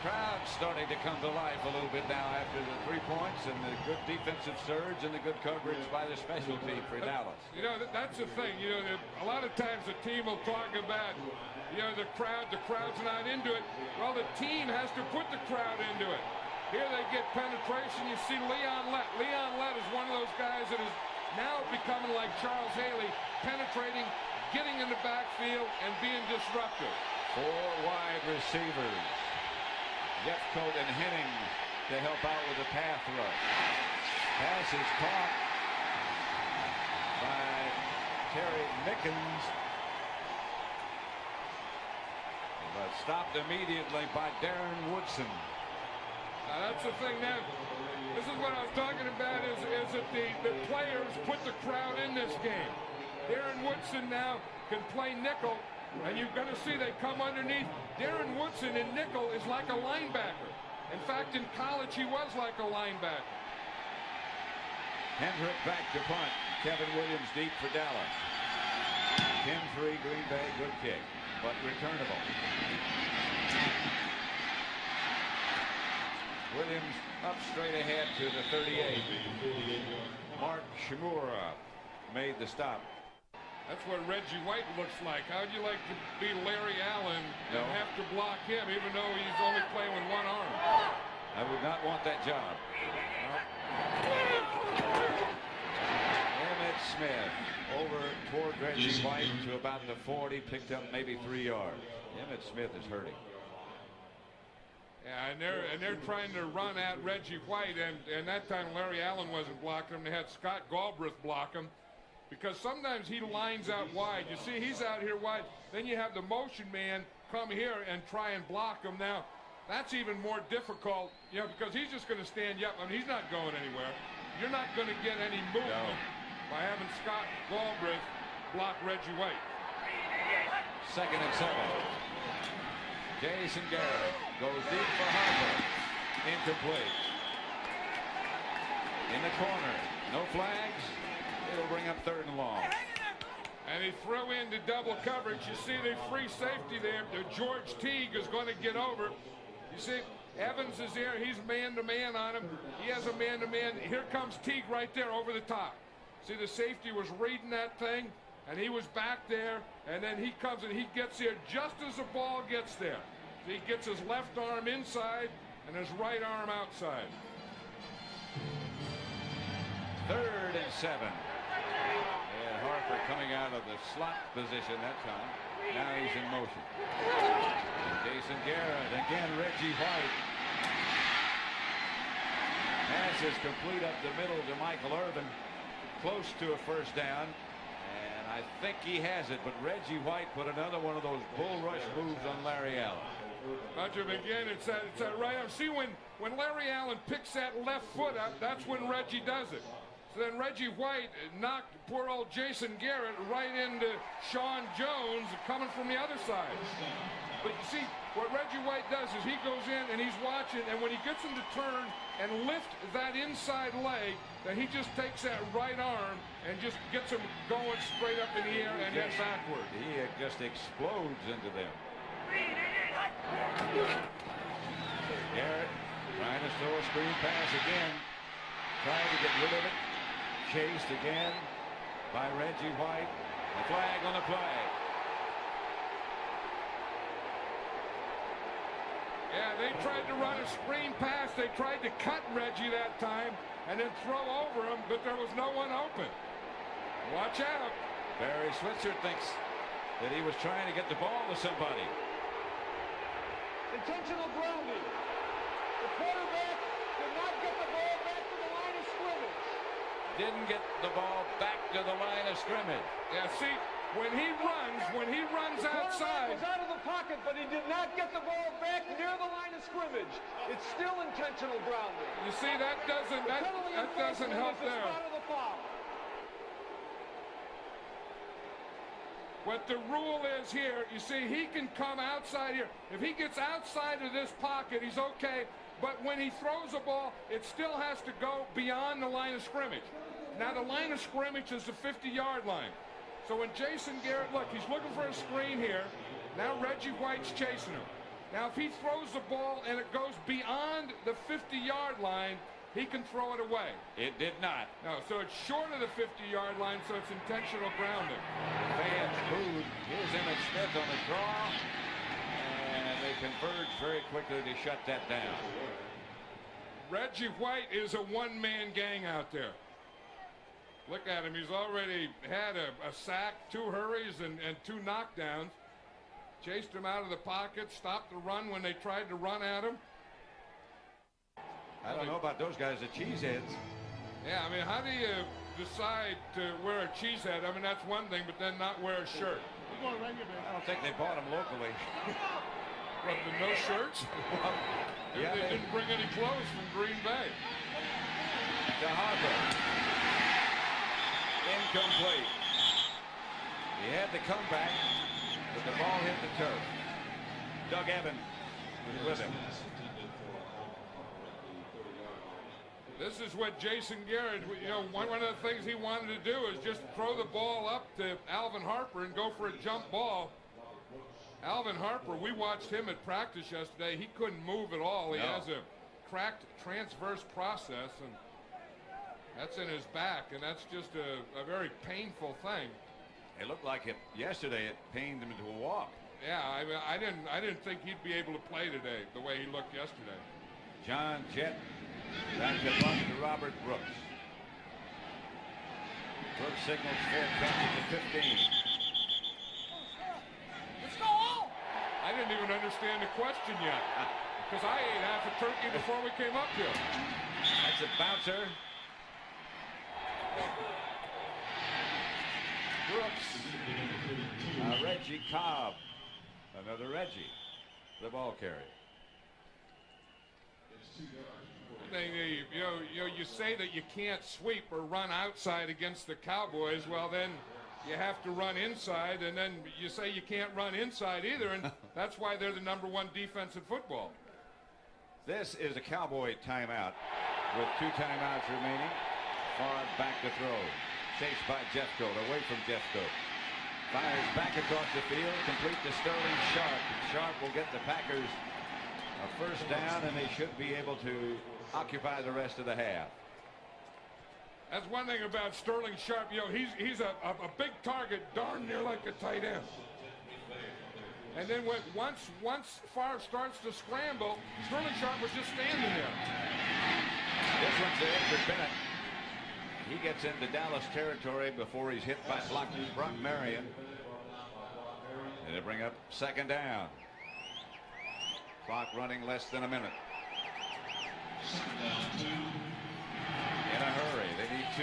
Crowd starting to come to life a little bit now after the 3 points and the good defensive surge and the good coverage by the special team for Dallas. You know, that's the thing. You know, a lot of times the team will talk about, you know, the crowd's not into it. Well, the team has to put the crowd into it. Here they get penetration. You see Leon Lett. Leon Lett is one of those guys that is now becoming like Charles Haley, penetrating, getting in the backfield, and being disruptive. 4 wide receivers. Jeffcoat and Henning to help out with the pass rush. Pass is caught by Terry Mickens, but stopped immediately by Darren Woodson. Now that's the thing now. This is what I was talking about is that the players put the crowd in this game. Darren Woodson now can play nickel. And you're going to see they come underneath. Darren Woodson in nickel is like a linebacker. In fact, in college, he was like a linebacker. Hendrick back to punt. Kevin Williams deep for Dallas. 10-3 Green Bay. Good kick, but returnable. Williams up straight ahead to the 38. Mark Shimura made the stop. That's what Reggie White looks like. How'd you like to be Larry Allen and have to block him, even though he's only playing with one arm? I would not want that job. Emmett Smith over toward Reggie White to about the 40, picked up maybe 3 yards. Emmett Smith is hurting. Yeah, and they're trying to run at Reggie White, and that time Larry Allen wasn't blocking him. They had Scott Galbraith block him. Because sometimes he lines out wide. You see, he's out here wide. Then you have the motion man come here and try and block him. Now, that's even more difficult, you know, because he's just going to stand you up. I mean, he's not going anywhere. You're not going to get any movement by having Scott Galbraith block Reggie White. 2nd and 7. Jason Garrett goes deep for Harper. Incomplete. In the corner. No flags. It'll bring up 3rd and long. And he threw into double coverage. You see the free safety there. George Teague is going to get over. You see, Evans is there. He's man-to-man on him. He has a man-to-man. Here comes Teague right there over the top. See, the safety was reading that thing, and he was back there. And then he comes and he gets there just as the ball gets there. So he gets his left arm inside and his right arm outside. 3rd and 7. And Harper coming out of the slot position that time. Now he's in motion. Jason Garrett, again Reggie White. Pass is complete up the middle to Michael Irvin. Close to a 1st down. And I think he has it, but Reggie White put another one of those bull rush moves on Larry Allen. Again, it's that right arm. See, when Larry Allen picks that left foot up, that's when Reggie does it. So then Reggie White knocked poor old Jason Garrett right into Sean Jones coming from the other side. But you see, what Reggie White does is he goes in and he's watching, and when he gets him to turn and lift that inside leg, then he just takes that right arm and just gets him going straight up in the air and then backward. He just explodes into them. Garrett trying to throw a screen pass again. Trying to get rid of it. Chased again by Reggie White. The flag on the play. Yeah, they tried to run a screen pass. They tried to cut Reggie that time and then throw over him, but there was no one open. Watch out. Barry Switzer thinks that he was trying to get the ball to somebody. Intentional grounding. The quarterback did not get the ball back to the line of scrimmage. Didn't get the ball back to the line of scrimmage. Yeah, see, when he runs outside. The quarterback was out of the pocket, but he did not get the ball back near the line of scrimmage. It's still intentional grounding. You see, that doesn't help there. Spot of the foul. What the rule is here, you see, he can come outside here. If he gets outside of this pocket, he's okay. But when he throws a ball, it still has to go beyond the line of scrimmage. Now, the line of scrimmage is the 50-yard line. So when Jason Garrett, look, he's looking for a screen here. Now Reggie White's chasing him. Now if he throws the ball and it goes beyond the 50-yard line, he can throw it away. It did not. No, so it's short of the 50-yard line, so it's intentional grounding. Fans booed. Here's Emmett Smith on the draw. And they converge very quickly to shut that down. Reggie White is a one-man gang out there. Look at him. He's already had a sack, 2 hurries, and 2 knockdowns. Chased him out of the pocket, stopped the run when they tried to run at him. I don't know about those guys, the cheeseheads. Yeah, I mean, how do you decide to wear a cheesehead? I mean, that's one thing, but then not wear a shirt. I don't think they bought them locally. What, the no shirts? Well, yeah, they didn't bring any clothes from Green Bay. To Harper. Incomplete. He had the comeback, but the ball hit the turf. Doug Evans was with him. This is what Jason Garrett, you know, one of the things he wanted to do is just throw the ball up to Alvin Harper and go for a jump ball. Alvin Harper, we watched him at practice yesterday. He couldn't move at all. He has a cracked transverse process, and that's in his back, and that's just a very painful thing. It looked like it yesterday. It pained him to a walk. Yeah, I didn't think he'd be able to play today the way he looked yesterday. John Jett back to run to Robert Brooks. Brooks signals full count at the 15. Let's go! I didn't even understand the question yet, because I ate half a turkey before we came up here. That's a bouncer. Brooks. Reggie Cobb. Another Reggie. The ball carrier. You say that you can't sweep or run outside against the Cowboys. Well, then you have to run inside, and then you say you can't run inside either, and that's why they're the #1 defense in football. This is a Cowboy timeout with 2 timeouts remaining. Favre back to throw. Chased by Jeffcoat, away from Jeffcoat. Fires back across the field, complete to Sterling Sharp. Sharp will get the Packers a first down, and they should be able to occupy the rest of the half. That's one thing about Sterling Sharp. You know, he's a big target, darn near like a tight end. And then once Favre starts to scramble, Sterling Sharp was just standing there. This one's there for Bennett. He gets into Dallas territory before he's hit by Brock Marion. And they bring up 2nd down. Clock running less than a minute. In a hurry, they need 2.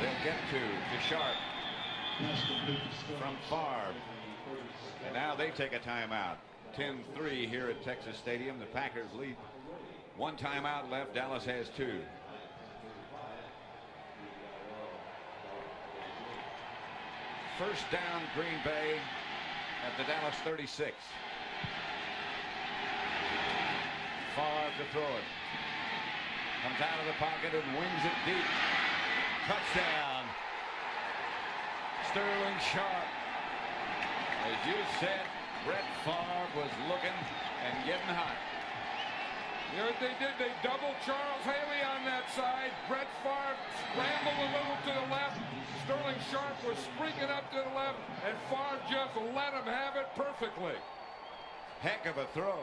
They'll get 2 to Sharp from Favre. And now they take a timeout. 10-3 here at Texas Stadium. The Packers lead. 1 timeout left. Dallas has 2. First down, Green Bay at the Dallas 36. Favre to throw it. Comes out of the pocket and wings it deep. Touchdown. Sterling Sharp. As you said, Brett Favre was looking and getting hot. You know what they did? They doubled Charles Haley on that side. Brett Favre scrambled a little to the left. Sterling Sharp was streaking up to the left, and Favre just let him have it perfectly. Heck of a throw.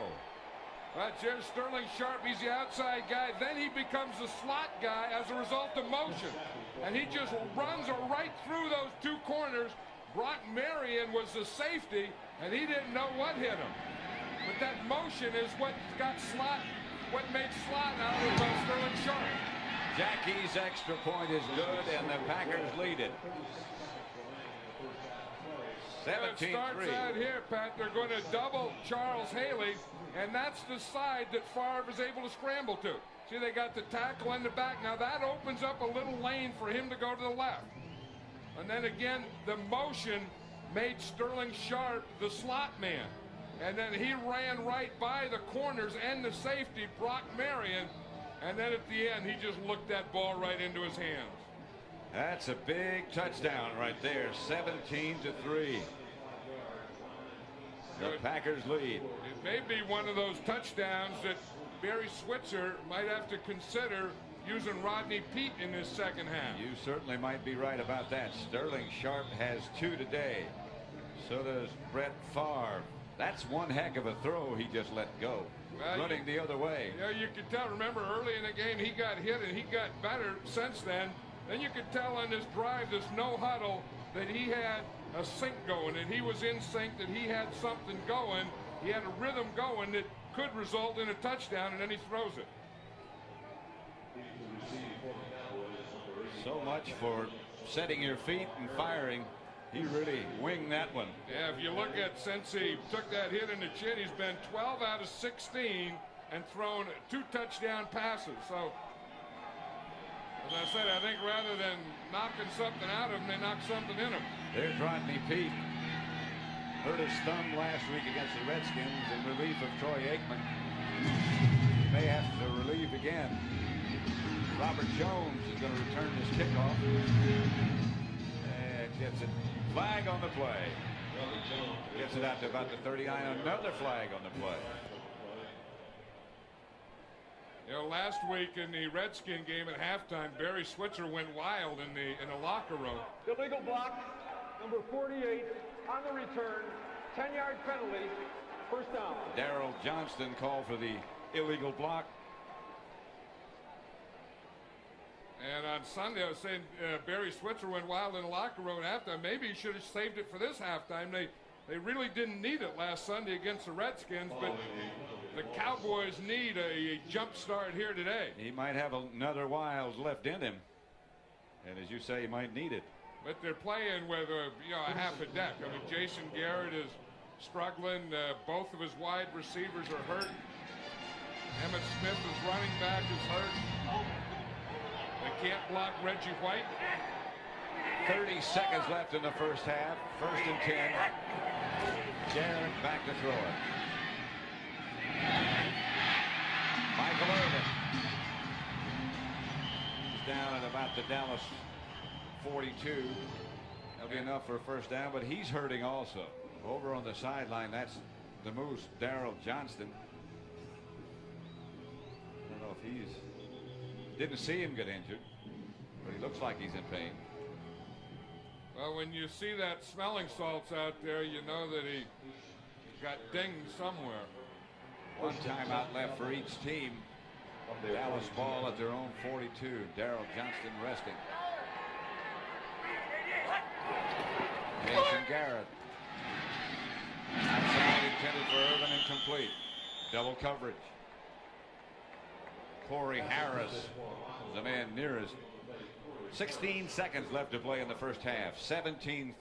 But here's Sterling Sharp. He's the outside guy. Then he becomes the slot guy as a result of motion. And he just runs right through those 2 corners. Brock Marion was the safety, and he didn't know what hit him. But that motion is what got slot, what made slot out of Sterling Sharp. Jackie's extra point is good, and the Packers lead it. 17-3. It starts out here, Pat. They're going to double Charles Haley, and that's the side that Favre is able to scramble to. See, they got the tackle in the back. Now that opens up a little lane for him to go to the left. And then again, the motion made Sterling Sharp the slot man. And then he ran right by the corners and the safety, Brock Marion. And then at the end, he just looked that ball right into his hands. That's a big touchdown right there. 17-3. The Packers lead. It may be one of those touchdowns that Barry Switzer might have to consider using Rodney Peete in this second half. You certainly might be right about that. Sterling Sharp has 2 today. So does Brett Favre. That's one heck of a throw he just let go. Well, running the other way. Yeah, you could tell. Remember, early in the game, he got hit and he got better since then. Then you could tell on this drive, this no huddle, that he had a sync going, and he was in sync, that he had something going. He had a rhythm going that could result in a touchdown, and then he throws it. So much for setting your feet and firing. He really winged that one. Yeah, if you look at since he took that hit in the chin, he's been 12 out of 16 and thrown 2 touchdown passes. So, as I said, I think rather than knocking something out of him, they knock something in him. There's Rodney Peete. Hurt his thumb last week against the Redskins in relief of Troy Aikman. He may have to relieve again. Robert Jones is going to return this kickoff. And gets it. Flag on the play. Gets it out to about the 39. Another flag on the play. You know, last week in the Redskin game at halftime, Barry Switzer went wild in the locker room. Illegal block, number 48 on the return, 10-yard penalty, first down. Darrell Johnston called for the illegal block. And on Sunday, I was saying Barry Switzer went wild in the locker room at halftime. Maybe he should have saved it for this halftime. They really didn't need it last Sunday against the Redskins, but the Cowboys need a jump start here today. He might have another wild left in him. And as you say, he might need it. But they're playing with a half a deck. I mean, Jason Garrett is struggling. Both of his wide receivers are hurt. Emmitt Smith, his running back, is hurt. They can't block Reggie White. 30 seconds left in the first half. 1st and 10. Garrett back to throw it. Michael Irvin. He's down at about the Dallas 42. That'll be enough for a first down, but he's hurting also. Over on the sideline, that's the Moose, Darrell Johnston. I don't know if he's... Didn't see him get injured, but he looks like he's in pain. Well, when you see that smelling salts out there, you know that he got dinged somewhere. One timeout left for each team. Dallas ball at their own 42. Darrell Johnston resting. Jason Garrett. Outside intended for Irvin, incomplete. Double coverage. Corey Harris is the man nearest. 16 seconds left to play in the first half. 17-3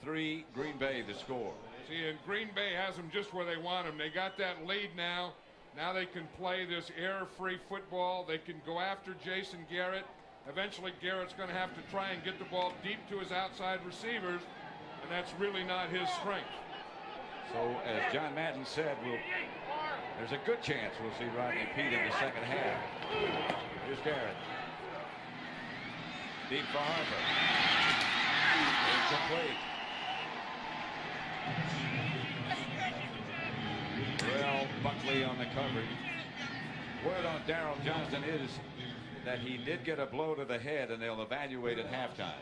Green Bay the score. See, and Green Bay has them just where they want them. They got that lead now. Now they can play this error-free football. They can go after Jason Garrett. Eventually Garrett's going to have to try and get the ball deep to his outside receivers, and that's really not his strength. So as John Madden said, there's a good chance we'll see Rodney Peete in the second half. Here's Garrett. Deep for Harper. Incomplete. Well, Buckley on the coverage. Word on Darrell Johnston is that he did get a blow to the head, and they'll evaluate at halftime.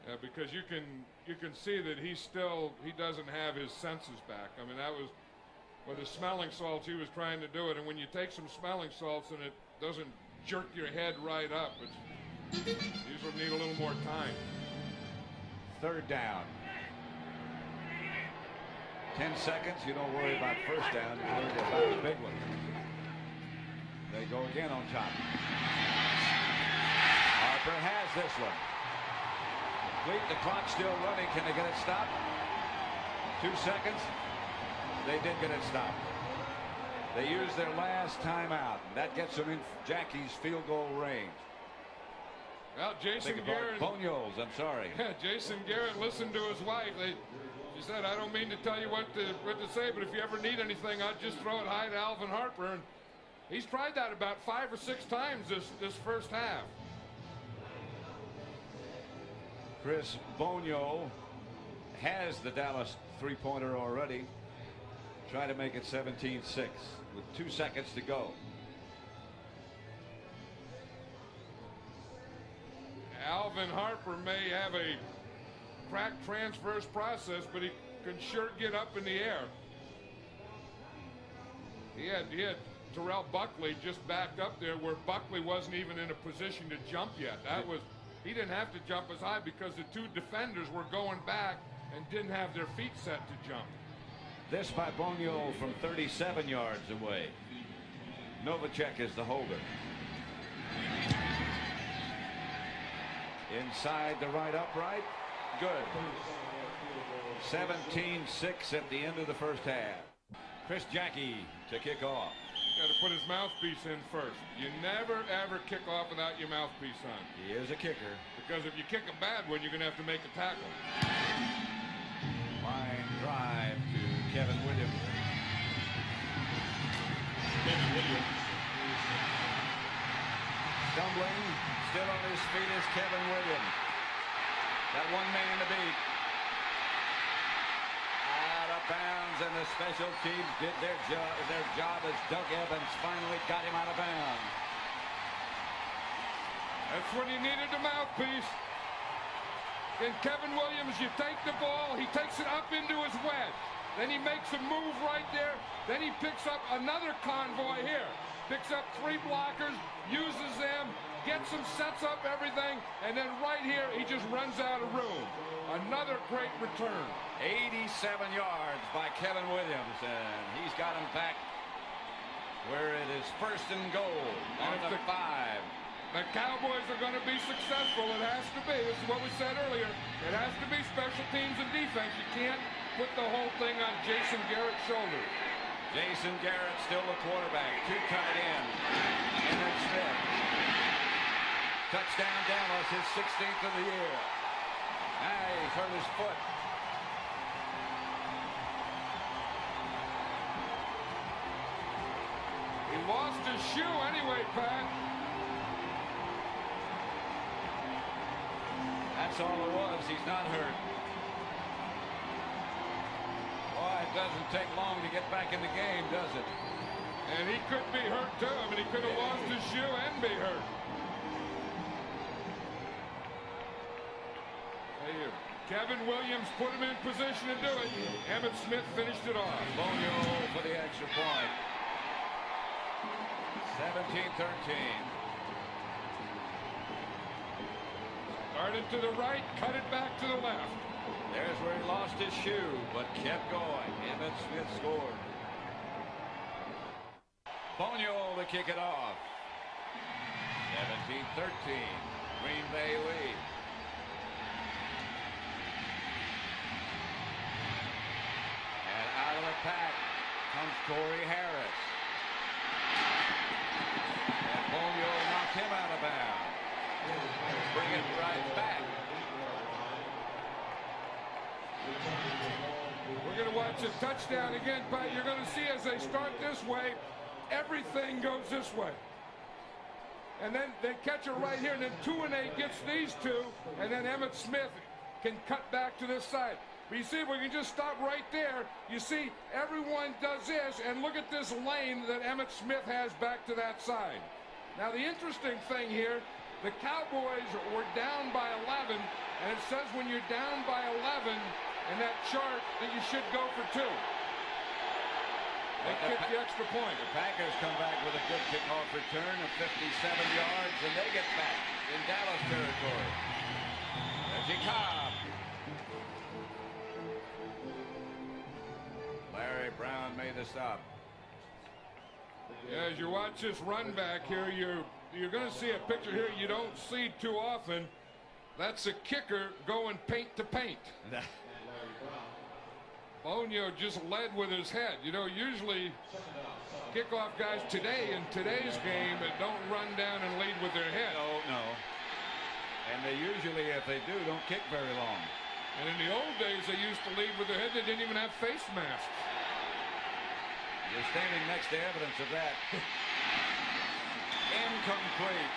Yeah, because you can see that he doesn't have his senses back. I mean, that was with the smelling salts, he was trying to do it, and when you take some smelling salts and it doesn't jerk your head right up, these will need a little more time. 3rd down. 10 seconds. You don't worry about first down. You worry about the big one. They go again on top. Harper has this one. The clock's still running. Can they get it stopped? 2 seconds. They did get it stopped. They used their last timeout. That gets them in Jackie's field goal range. Well, Jason Garrett. Bonioles, I'm sorry. Yeah, Jason Garrett listened to his wife. She said, "I don't mean to tell you what to say, but if you ever need anything, I'd just throw it high to Alvin Harper." And he's tried that about 5 or 6 times this first half. Chris Bonio has the Dallas three-pointer already. Try to make it 17-6 with 2 seconds to go. Alvin Harper may have a cracked transverse process, but he can sure get up in the air. He had Terrell Buckley just backed up there where Buckley wasn't even in a position to jump yet. He didn't have to jump as high because the two defenders were going back and didn't have their feet set to jump. This by Bonio from 37 yards away. Novacek is the holder. Inside the right upright. Good. 17-6 at the end of the first half. Chris Jackie to kick off. Got to put his mouthpiece in first. You never, ever kick off without your mouthpiece on. He is a kicker. Because if you kick a bad one, you're going to have to make a tackle. Line drive to Kevin Williams. Stumbling, still on his feet is Kevin Williams. Got one man to beat. Out of bounds, and the special teams did their job as Doug Evans finally got him out of bounds. That's when you needed the mouthpiece. And Kevin Williams, you take the ball, he takes it up into his wedge. Then he makes a move right there. Then he picks up another convoy here. Picks up 3 blockers, uses them, gets them, sets up everything, and then right here, he just runs out of room. Another great return. 87 yards by Kevin Williams, and he's got him back where it is first and goal on the 5. The Cowboys are going to be successful. It has to be. This is what we said earlier. It has to be special teams and defense. You can't put the whole thing on Jason Garrett's shoulders. Jason Garrett still the quarterback. 2 tight ends. Emmett Smith. Touchdown Dallas, his 16th of the year. He's hurt his foot. He lost his shoe anyway, Pat. That's all it was. He's not hurt. Boy, it doesn't take long to get back in the game, does it? And he could be hurt too. I mean, he could have lost his shoe and be hurt. Hey, Kevin Williams put him in position to do it. Emmitt Smith finished it off. Bonio for the extra point. 17-13. Started to the right, cut it back to the left. There's where he lost his shoe, but kept going. Emmitt Smith scored. Bonio to kick it off. 17-13. Green Bay lead. And out of the pack comes Corey Harris. And Bonio knocked him out of bounds. Bring it right back. We're going to watch a touchdown again, but you're going to see as they start this way, everything goes this way. And then they catch it right here, and then 2 and 8 gets these two, and then Emmitt Smith can cut back to this side. But you see, if we can just stop right there, you see everyone does this, and look at this lane that Emmitt Smith has back to that side. Now the interesting thing here, the Cowboys were down by 11, and it says when you're down by 11 in that chart that you should go for 2. They kick the extra point. The Packers come back with a good kickoff return of 57 yards, and they get back in Dallas territory. Reggie Cobb. Larry Brown made the stop. Yeah, as you watch this run back here, you're going to see a picture here you don't see too often. That's a kicker going paint to paint. Bonio just led with his head. You know, usually kickoff guys today in today's game don't run down and lead with their head. No. And they usually, if they do, don't kick very long. And in the old days, they used to lead with their head. They didn't even have face masks. You're standing next to evidence of that. Incomplete.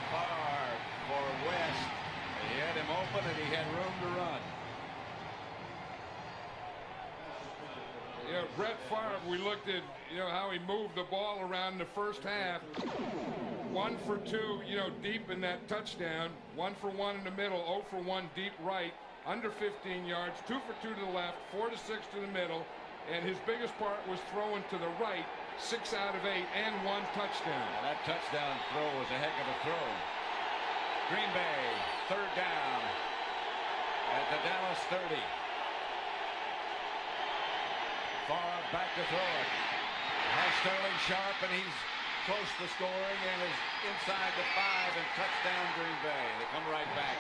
Far for West. He had him open and he had room to run. Yeah, Brett Favre, we looked at, how he moved the ball around in the first half. 1 for 2, deep in that touchdown. 1 for 1 in the middle, 0 for 1 deep right, under 15 yards, 2 for 2 to the left, 4 to 6 to the middle. And his biggest part was throwing to the right, 6 out of 8, and 1 touchdown. Well, that touchdown throw was a heck of a throw. Green Bay, 3rd down at the Dallas 30. Favre back to throw it. Has Sterling Sharp, and he's close to scoring and is inside the 5, and touchdown Green Bay. They come right back.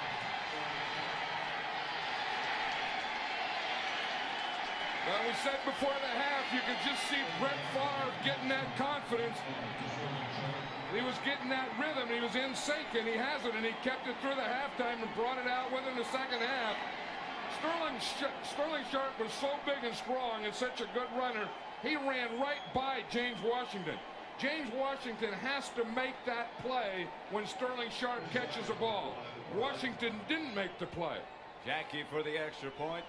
Well, we said before the half, you could just see Brett Favre getting that confidence. He was getting that rhythm. He was in sync, and he has it, and he kept it through the halftime and brought it out within the second half. Sterling Sharp was so big and strong and such a good runner, he ran right by James Washington. James Washington has to make that play when Sterling Sharp catches a ball. Washington didn't make the play. Jackie for the extra point.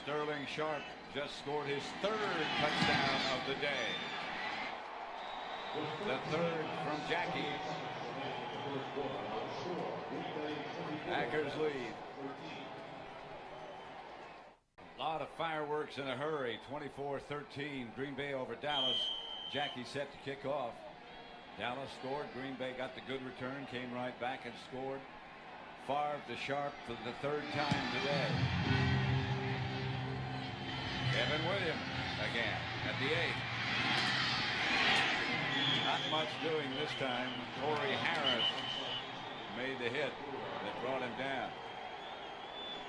Sterling Sharp just scored his 3rd touchdown of the day. The 3rd from Jackie. Packers lead. A lot of fireworks in a hurry. 24-13, Green Bay over Dallas. Jackie set to kick off. Dallas scored. Green Bay got the good return, came right back and scored. Favre to Sharp for the 3rd time today. Kevin Williams again at the 8. Not much doing this time. Corey Harris made the hit that brought him down.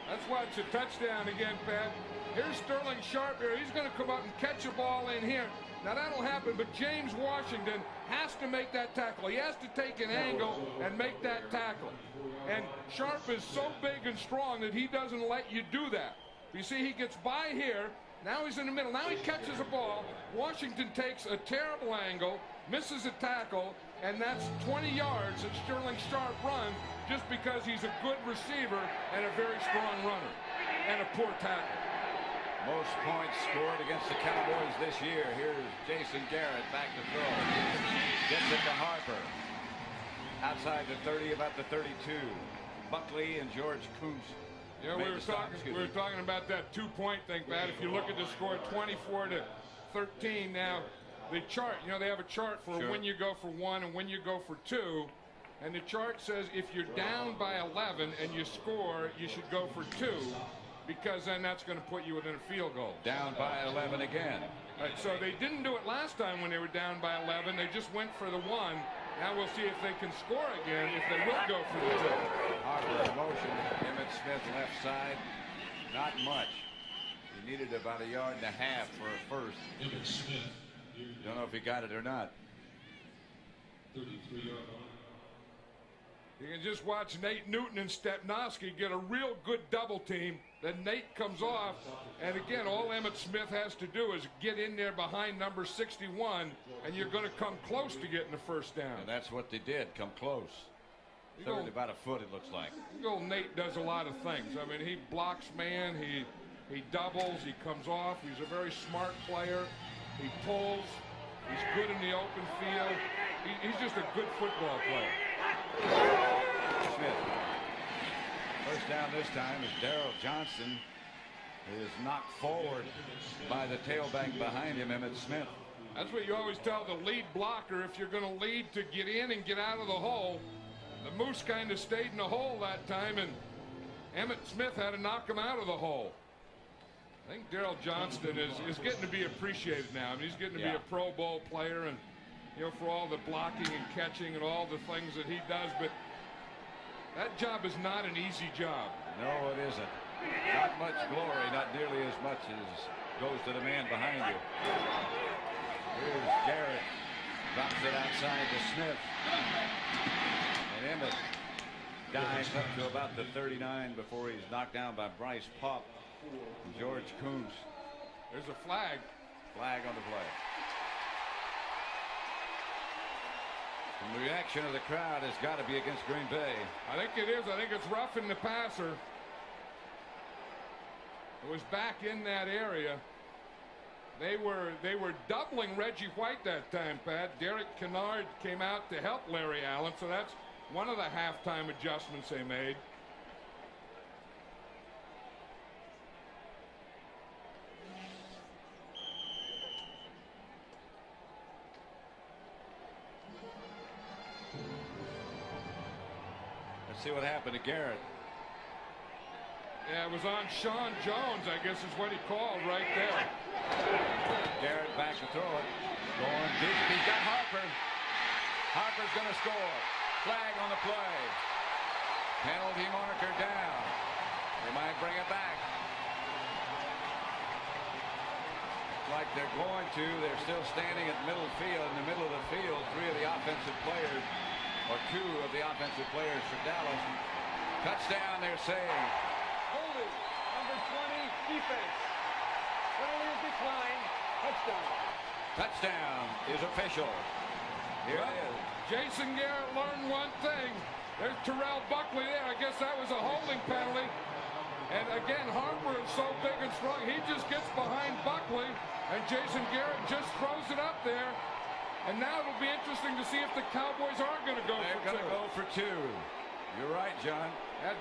That's why it's a touchdown again, Pat. Here's Sterling Sharp here. He's going to come up and catch a ball in here. Now, that'll happen, but James Washington has to make that tackle. He has to take an angle and make that tackle. And Sharp is so big and strong that he doesn't let you do that. You see, he gets by here. Now he's in the middle. Now he catches a ball. Washington takes a terrible angle, misses a tackle, and that's 20 yards that Sterling Sharp runs just because he's a good receiver and a very strong runner and a poor tackle. Most points scored against the Cowboys this year. Here's Jason Garrett back to throw. Gets it to Harper. Outside the 30, about the 32. Buckley and George Kuntz. Yeah, we were talking about that 2-point thing, Pat. If you look at the score, 24-13 now. The chart, they have a chart for when you go for 1 and when you go for 2. And the chart says if you're down by 11 and you score, you should go for 2, because then that's going to put you within a field goal. Down by 11 again. Right, so they didn't do it last time when they were down by 11. They just went for the 1. Now we'll see if they can score again, if they will go for the 2. Harper in motion. Emmitt Smith left side. Not much. He needed about 1.5 yards for a first. Emmitt Smith. Don't know if he got it or not. 33-yard line. You can just watch Nate Newton and Stepnoski get a real good double team. Then Nate comes off, and again, all Emmitt Smith has to do is get in there behind number 61, and you're going to come close to getting the first down. And that's what they did, come close. Certainly about a foot, it looks like. Old Nate does a lot of things. I mean, he blocks man, he doubles, he comes off. He's a very smart player. He pulls. He's good in the open field. He's just a good football player. Smith. First down this time is Darrell Johnson. Is knocked forward by the tailback behind him, Emmitt Smith. That's what you always tell the lead blocker, if you're going to lead to get in and get out of the hole. The Moose kind of stayed in the hole that time, and Emmitt Smith had to knock him out of the hole. I think Darrell Johnston is getting to be appreciated now. I mean, he's getting to be a Pro Bowl player, and for all the blocking and catching and all the things that he does, but that job is not an easy job. No, it isn't. Not much glory, not nearly as much as goes to the man behind you. Here's Garrett. Drops it outside to Smith. And Emmitt dives up to about the 39 before he's knocked down by Bryce Paup and George Kuntz. There's a flag. Flag on the play. The reaction of the crowd has got to be against Green Bay. I think it is. I think it's roughing the passer. It was back in that area. They were doubling Reggie White that time, Pat. Derek Kennard came out to help Larry Allen, so that's one of the halftime adjustments they made. Let's see what happened to Garrett. Yeah, it was on Sean Jones, I guess is what he called right there. Garrett back to throw it. Going deep. He's got Harper. Harper's going to score. Flag on the play. Penalty marker down. They might bring it back. Like they're going to. They're still standing at middle field. In the middle of the field, three of the offensive players, or two of the offensive players for Dallas. Touchdown, they're saying. Holding, number 20, defense. Penalty is declined. Touchdown. Touchdown is official. Here it is. Jason Garrett learned one thing. There's Terrell Buckley there. I guess that was a holding penalty. And again, Harper is so big and strong. He just gets behind Buckley, and Jason Garrett just throws it up there. And now it'll be interesting to see if the Cowboys are going to go for two. They're going to go for two. You're right, John.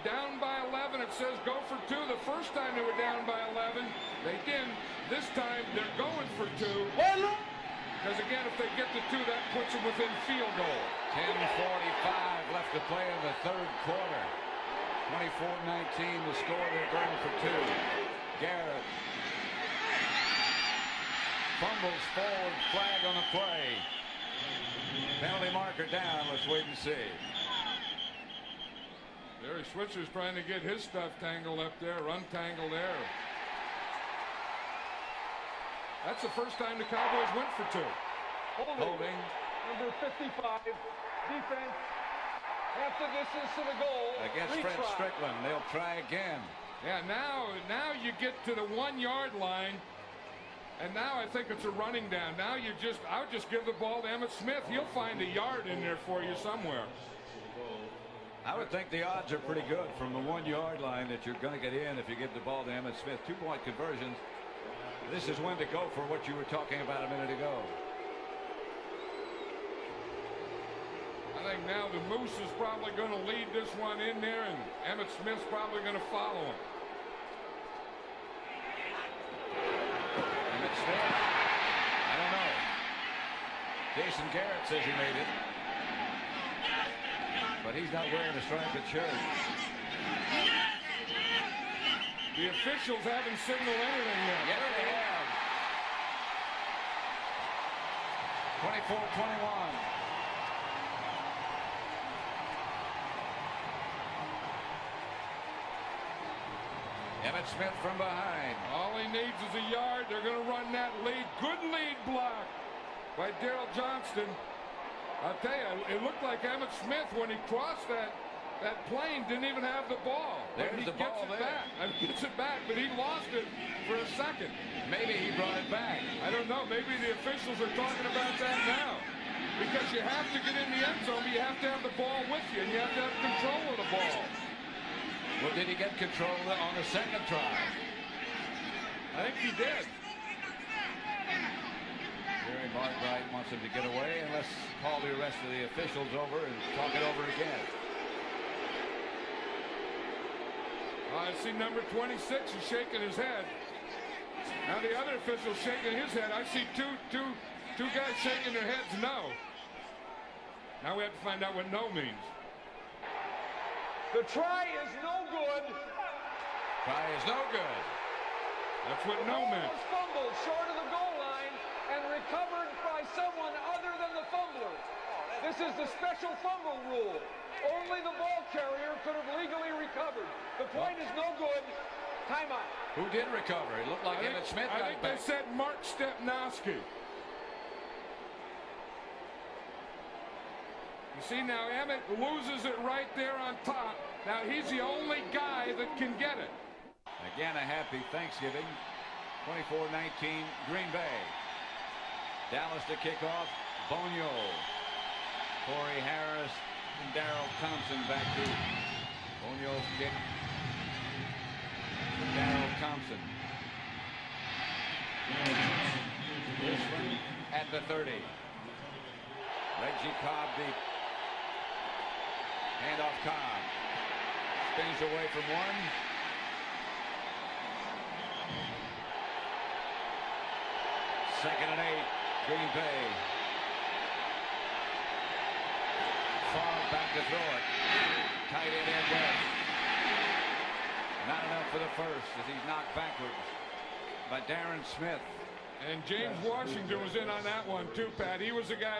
Down by 11, it says go for two. The first time they were down by 11, they didn't. This time they're going for two. Because again, if they get to two, that puts them within field goal. 10:45 left to play in the third quarter. 24-19 the score. They're going for two. Garrett fumbles forward. Flag on the play. Penalty marker down. Let's wait and see. Jerry Switzer's trying to get his stuff tangled up there, untangled there. That's the first time the Cowboys went for two. Holding. Number 55, defense. Half the distance to the goal. Against Fred Strickland. They'll try again. Yeah, now you get to the 1 yard line. And now I think it's a running down. Now I would just give the ball to Emmitt Smith. He'll find a yard in there for you somewhere. I would think the odds are pretty good from the 1 yard line that you're going to get in if you give the ball to Emmitt Smith. 2-point conversions. This is when to go for what you were talking about a minute ago. I think now the Moose is probably going to lead this one in there, and Emmitt Smith's probably going to follow him. Emmitt Smith? I don't know. Jason Garrett says he made it. But he's not wearing a striped shirt. The officials haven't signaled anything yet. Yes, they have. 24-21. Emmitt Smith from behind. All he needs is a yard. They're going to run that lead. Good lead block by Daryl Johnston. I'll tell you, it looked like Emmitt Smith, when he crossed that plane, didn't even have the ball. There's the ball there. He gets it back, but he lost it for a second. Maybe he brought it back. I don't know. Maybe the officials are talking about that now. Because you have to get in the end zone, but you have to have the ball with you, and you have to have control of the ball. Well, did he get control on the second try? I think he did. Jerry Markwright wants him to get away, and let's call the rest of the officials over and talk it over again. I see number 26 is shaking his head. Now the other official's shaking his head. I see two guys shaking their heads no. Now we have to find out what no means. The try is no good. Try is no good. That's what no meant. Was fumbled short of the goal line and recovered by someone other than the fumbler. This is the special fumble rule. Only the ball carrier could have legally recovered. The point is no good. Timeout. Who did recover? It looked like Emmitt Smith. I think they said Mark Stepnowski. You see, now Emmitt loses it right there on top. Now he's the only guy that can get it. Again, a happy Thanksgiving. 24-19 Green Bay. Dallas to kick off. Bonio. Corey Harris and Darrell Thompson back to Munoz kick. Darrell Thompson. This one at the 30. Reggie Cobb deep. Handoff Cobb. Spins away from one. Second and 8. Green Bay. Favre back to throw it. Tight end West. Not enough for the first as he's knocked backwards by Darren Smith. And James Washington was in on that one too, Pat. He was the guy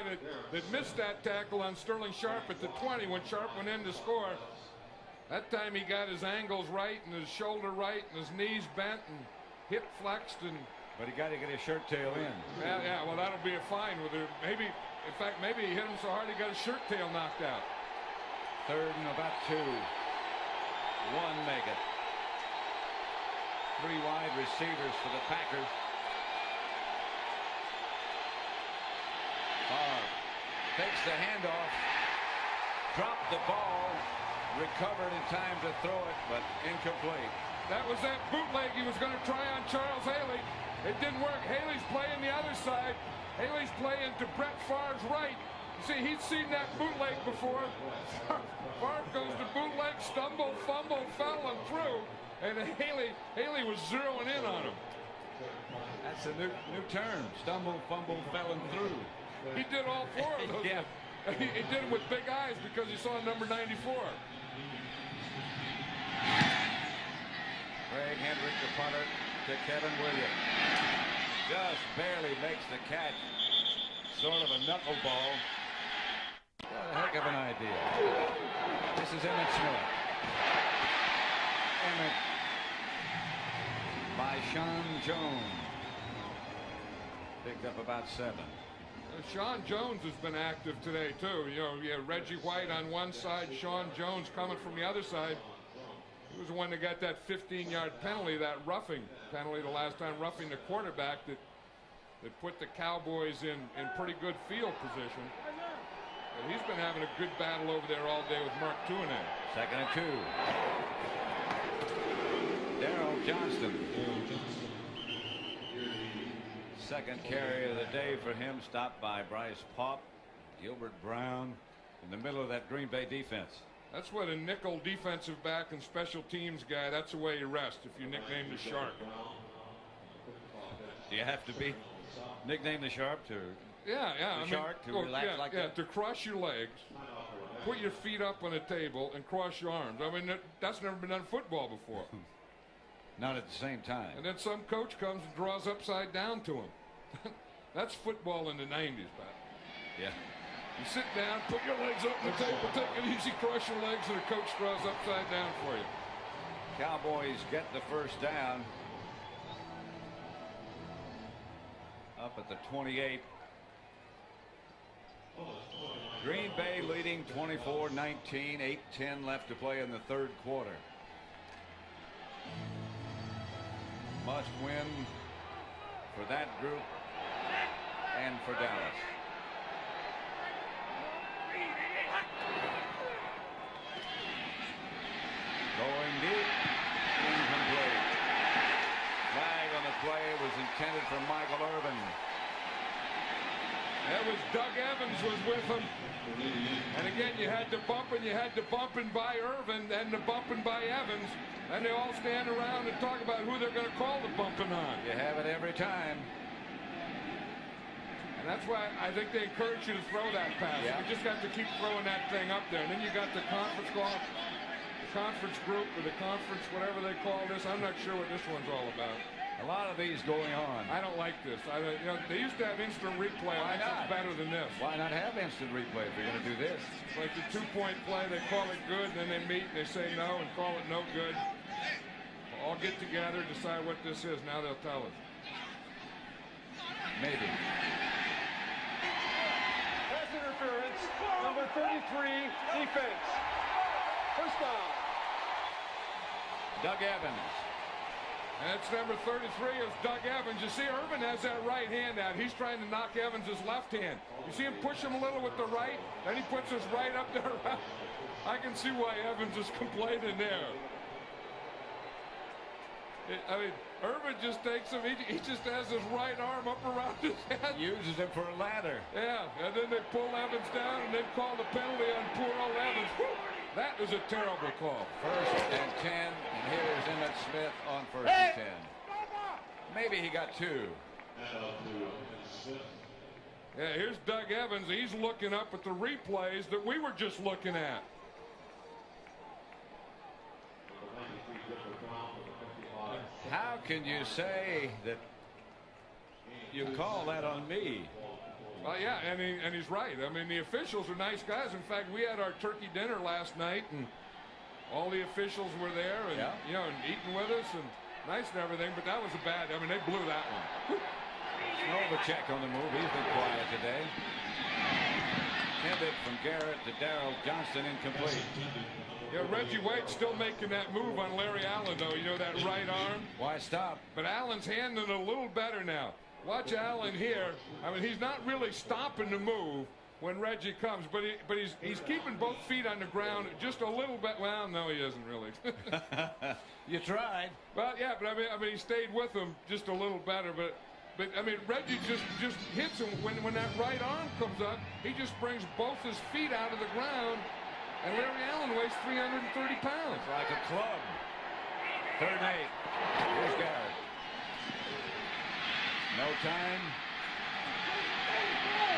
that missed that tackle on Sterling Sharp at the 20 when Sharp went in to score. That time he got his angles right and his shoulder right and his knees bent and hip flexed. But he got to get his shirt tail in. Yeah, well, that'll be a fine with it. Maybe, in fact, maybe he hit him so hard he got his shirt tail knocked out. Third and about 2. One make it. 3 wide receivers for the Packers. Favre takes the handoff, dropped the ball, recovered in time to throw it, but incomplete. That was that bootleg he was going to try on Charles Haley. It didn't work. Haley's playing the other side. Haley's playing to Brett Favre's right. You see, he'd seen that bootleg before. Favre goes to bootleg, stumble, fumble, fell, and threw. And Haley was zeroing in on him. That's a new term. Stumble, fumble, fell, and threw. He did all 4 of those. Yeah. He did it with big eyes because he saw number 94. Craig Hendrick, the punter, to Kevin Williams. Just barely makes the catch. Sort of a knuckleball. What a heck of an idea. This is Emmett Smith. Emmett by Sean Jones. Picked up about 7. Sean Jones has been active today too. You know, Reggie White on one side, Sean Jones coming from the other side. He was the one that got that 15-yard penalty, that roughing penalty the last time, roughing the quarterback that put the Cowboys in pretty good field position. But he's been having a good battle over there all day with Mark Tuinan. Second and 2. Darrell Johnston. Second carry of the day for him, stopped by Bryce Paup. Gilbert Brown in the middle of that Green Bay defense. That's what a nickel defensive back and special teams guy, that's the way you rest if you nickname the Shark. Do you have to be nicknamed the Sharp to Shark to relax like that? To cross your legs, put your feet up on a table, and cross your arms. I mean, that's never been done in football before. Not at the same time. And then some coach comes and draws upside down to him. That's football in the 90s, Pat. Yeah. You sit down, put your legs up on the table, take it easy, cross your legs, and the coach draws upside down for you. Cowboys get the first down. Up at the 28. Green Bay leading 24-19, 8:10 left to play in the third quarter. Must win for that group and for Dallas. Going deep, incomplete. Flag on the play was intended for Michael Irvin. That was Doug Evans was with him. And again, you had to bump and by Irvin and the bumping by Evans. And they all stand around and talk about who they're going to call the bumping on. You have it every time. And that's why I think they encourage you to throw that pass. Yeah. You just got to keep throwing that thing up there. And then you got the conference call, the conference group or the conference, whatever they call this. I'm not sure what this one's all about. A lot of these going on. I don't like this. They used to have instant replay. I think it's better than this. Why not have instant replay if you're going to do this? Like the 2-point play, they call it good, and then they meet and they say no and call it no good. All get together, decide what this is. Now they'll tell us. Maybe. Pass interference, number 33, defense. First down. Doug Evans That's number 33 is Doug Evans. You see, Irvin has that right hand out. He's trying to knock Evans' left hand. You see him push him a little with the right, then he puts his right up there. I can see why Evans is complaining there. I mean, Irvin just takes him. He just has his right arm up around his head. Uses him for a ladder. Yeah, and then they pull Evans down and then call the penalty on poor old Evans. Whew, that was a terrible call. First and 10, and here's Emmett Smith on first and 10. Maybe he got 2. Yeah, here's Doug Evans. He's looking up at the replays that we were just looking at. How can you say that you call that on me? Well, yeah, and he's right. I mean, the officials are nice guys. In fact, we had our turkey dinner last night, and all the officials were there, and you know, and eating with us, and nice and everything. But that was a bad. I mean, they blew that one. Novacek on the move. He's been quiet today. Intended from Garrett to Darrell Johnston, incomplete. Yeah, Reggie White's still making that move on Larry Allen, though. You know, that right arm. Why stop? But Allen's handling it a little better now. Watch Allen here. I mean, he's not really stopping the move when Reggie comes, but he's keeping both feet on the ground just a little bit. Well, no, he isn't really. You tried. Well, yeah, but I mean, he stayed with him just a little better. But I mean, Reggie just hits him when that right arm comes up. He just brings both his feet out of the ground. And Larry Allen weighs 330 pounds. It's like a club. Third and 8. Here's Garrett. No time.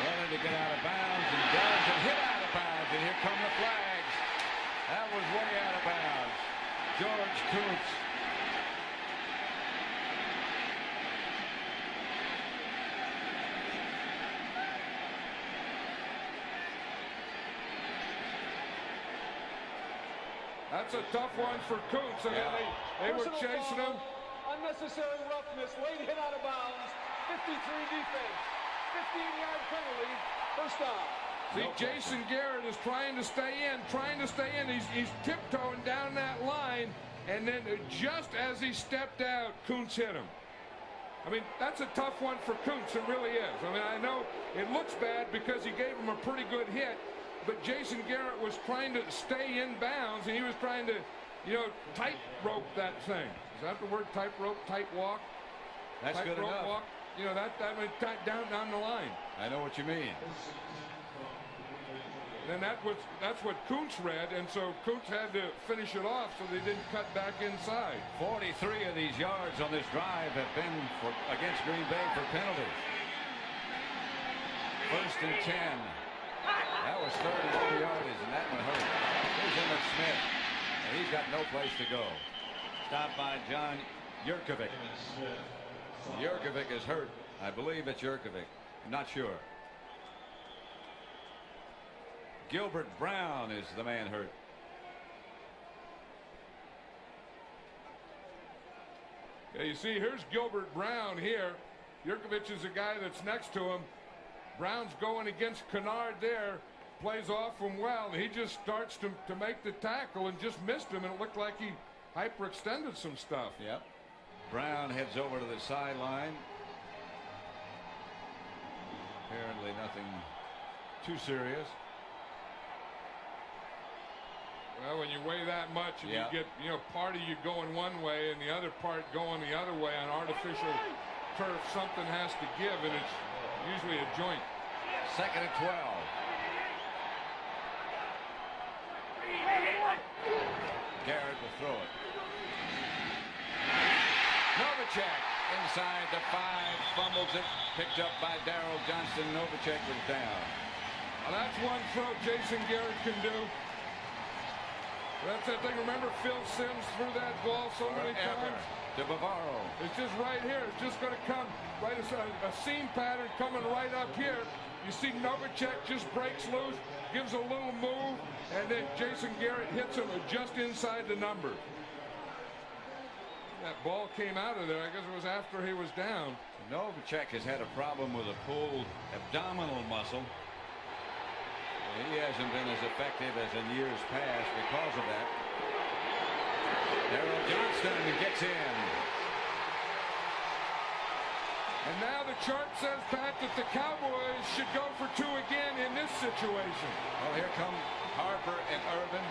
Running to get out of bounds, and does, and hit out of bounds. And here come the flags. That was way out of bounds. George Kuntz. That's a tough one for Kuntz. I mean, they were chasing him. Unnecessary roughness, late hit out of bounds, 53 defense, 15-yard penalty, first down. See, Jason Garrett is trying to stay in, He's tiptoeing down that line, and then just as he stepped out, Kuntz hit him. I mean, that's a tough one for Kuntz. It really is. I mean, I know it looks bad because he gave him a pretty good hit, but Jason Garrett was trying to stay in bounds, and he was trying to, you know, tightrope that thing. Is that the word, tightrope, tight walk? That's good enough. Walk. You know, that went down the line. I know what you mean. And that's what Kuntz read, and so Kuntz had to finish it off so they didn't cut back inside. 43 of these yards on this drive have been against Green Bay for penalties. First and 10. That was 34 yardage, and that one hurt. Here's Emmett Smith, and he's got no place to go. Stopped by John Yurkovic. Yurkovic is hurt. I believe it's Yurkovic. I'm not sure. Gilbert Brown is the man hurt. Yeah, you see, here's Gilbert Brown here. Yurkovic is the guy that's next to him. Brown's going against Kennard there. Plays off him well. He just starts to make the tackle and just missed him, and it looked like he hyperextended some stuff. Yep. Brown heads over to the sideline. Apparently nothing too serious. Well, when you weigh that much and you get, you know, part of you going one way and the other part going the other way on artificial turf, something has to give, and it's usually a joint. Second and 12. Garrett will throw it. Novacek inside the 5, fumbles it, picked up by Darrell Johnston. Novacek was down. Well, that's one throw Jason Garrett can do. That's that thing. Remember Phil Simms threw that ball so many times? To Bavaro. It's just right here. It's just going to come right aside. A seam pattern coming right up here. You see Novacek just breaks loose, gives a little move, and then Jason Garrett hits him just inside the number. That ball came out of there. I guess it was after he was down. Novacek has had a problem with a pulled abdominal muscle. He hasn't been as effective as in years past because of that. Darrell Johnston gets in. And now the chart says, Pat, that the Cowboys should go for 2 again in this situation. Well, here come Harper and Irvin.